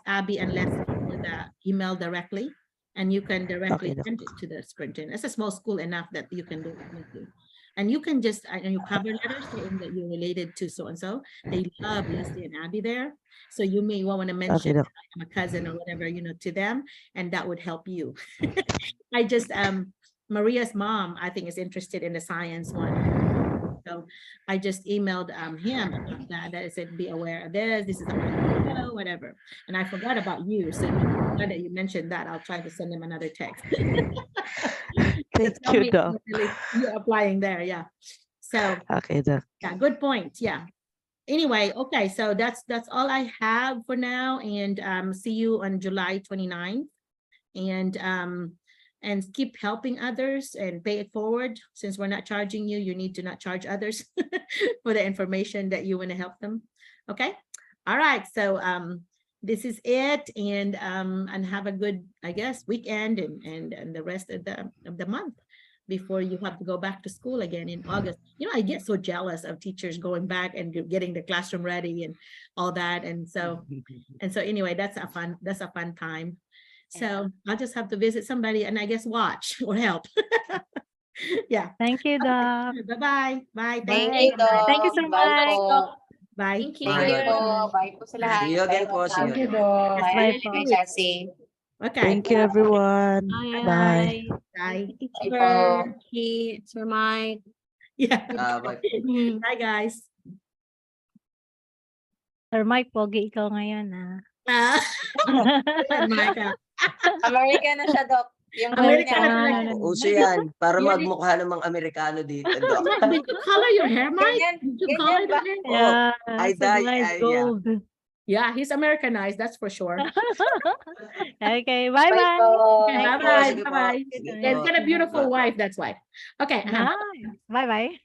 Abby and Leslie for the email directly, and you can directly send it to the superintendent. It's a small school enough that you can do it. And you can just, and you cover letters saying that you're related to so-and-so. They love Leslie and Abby there. So you may want to mention I'm a cousin or whatever, to them, and that would help you. I just, Maria's mom, I think, is interested in the science one. So I just emailed him about that. That I said, be aware of this. This is whatever. And I forgot about you. So glad that you mentioned that. I'll try to send him another text. Thank Tell you, me Doc. you're applying there. Yeah. So Okay, Doc. yeah, good point. Yeah. Anyway, okay, so that's all I have for now, and see you on July 29th. And keep helping others and pay it forward. Since we're not charging you, you need to not charge others for the information that you want to help them. Okay. All right. So this is it, and have a good, I guess, weekend and the rest of the month before you have to go back to school again in August. You know, I get so jealous of teachers going back and getting the classroom ready and all that. And so anyway, that's a fun time. So I'll just have to visit somebody and I guess watch or help. Yeah. Thank you, Doc. Bye-bye. Bye. Thank you. you, Doc. Thank you so Bye much. po. Bye. Thank you. Thank you po. Bye po sa lahat. See you again Bye, po. See you Thank you, again. Doc. Bye, Bye Bye, po. Chelsea. Okay. Thank you, everyone. Bye. Bye. Bye po. Sir Mike. Yeah. Bye. Bye, guys. Sir Mike, pogi ikaw ngayon, ah. Yan, Micah. American na siya, Doc. Yung American na kanya. talaga. Uso yan. Para Yan. magmukha namang Amerikano dito. Doc. Did you color your hair, Mike? Ganyan, Did you ganyan color ba? the hair? Yeah, I so die, nice yeah. gold. Yeah, he's Americanized, that's for sure. Okay, Bye bye-bye. po. Okay, Thank you po. bye-bye. Sige po. Bye-bye. Sige He's po. got a beautiful Bye. wife, that's why. Okay. Nice. Bye-bye.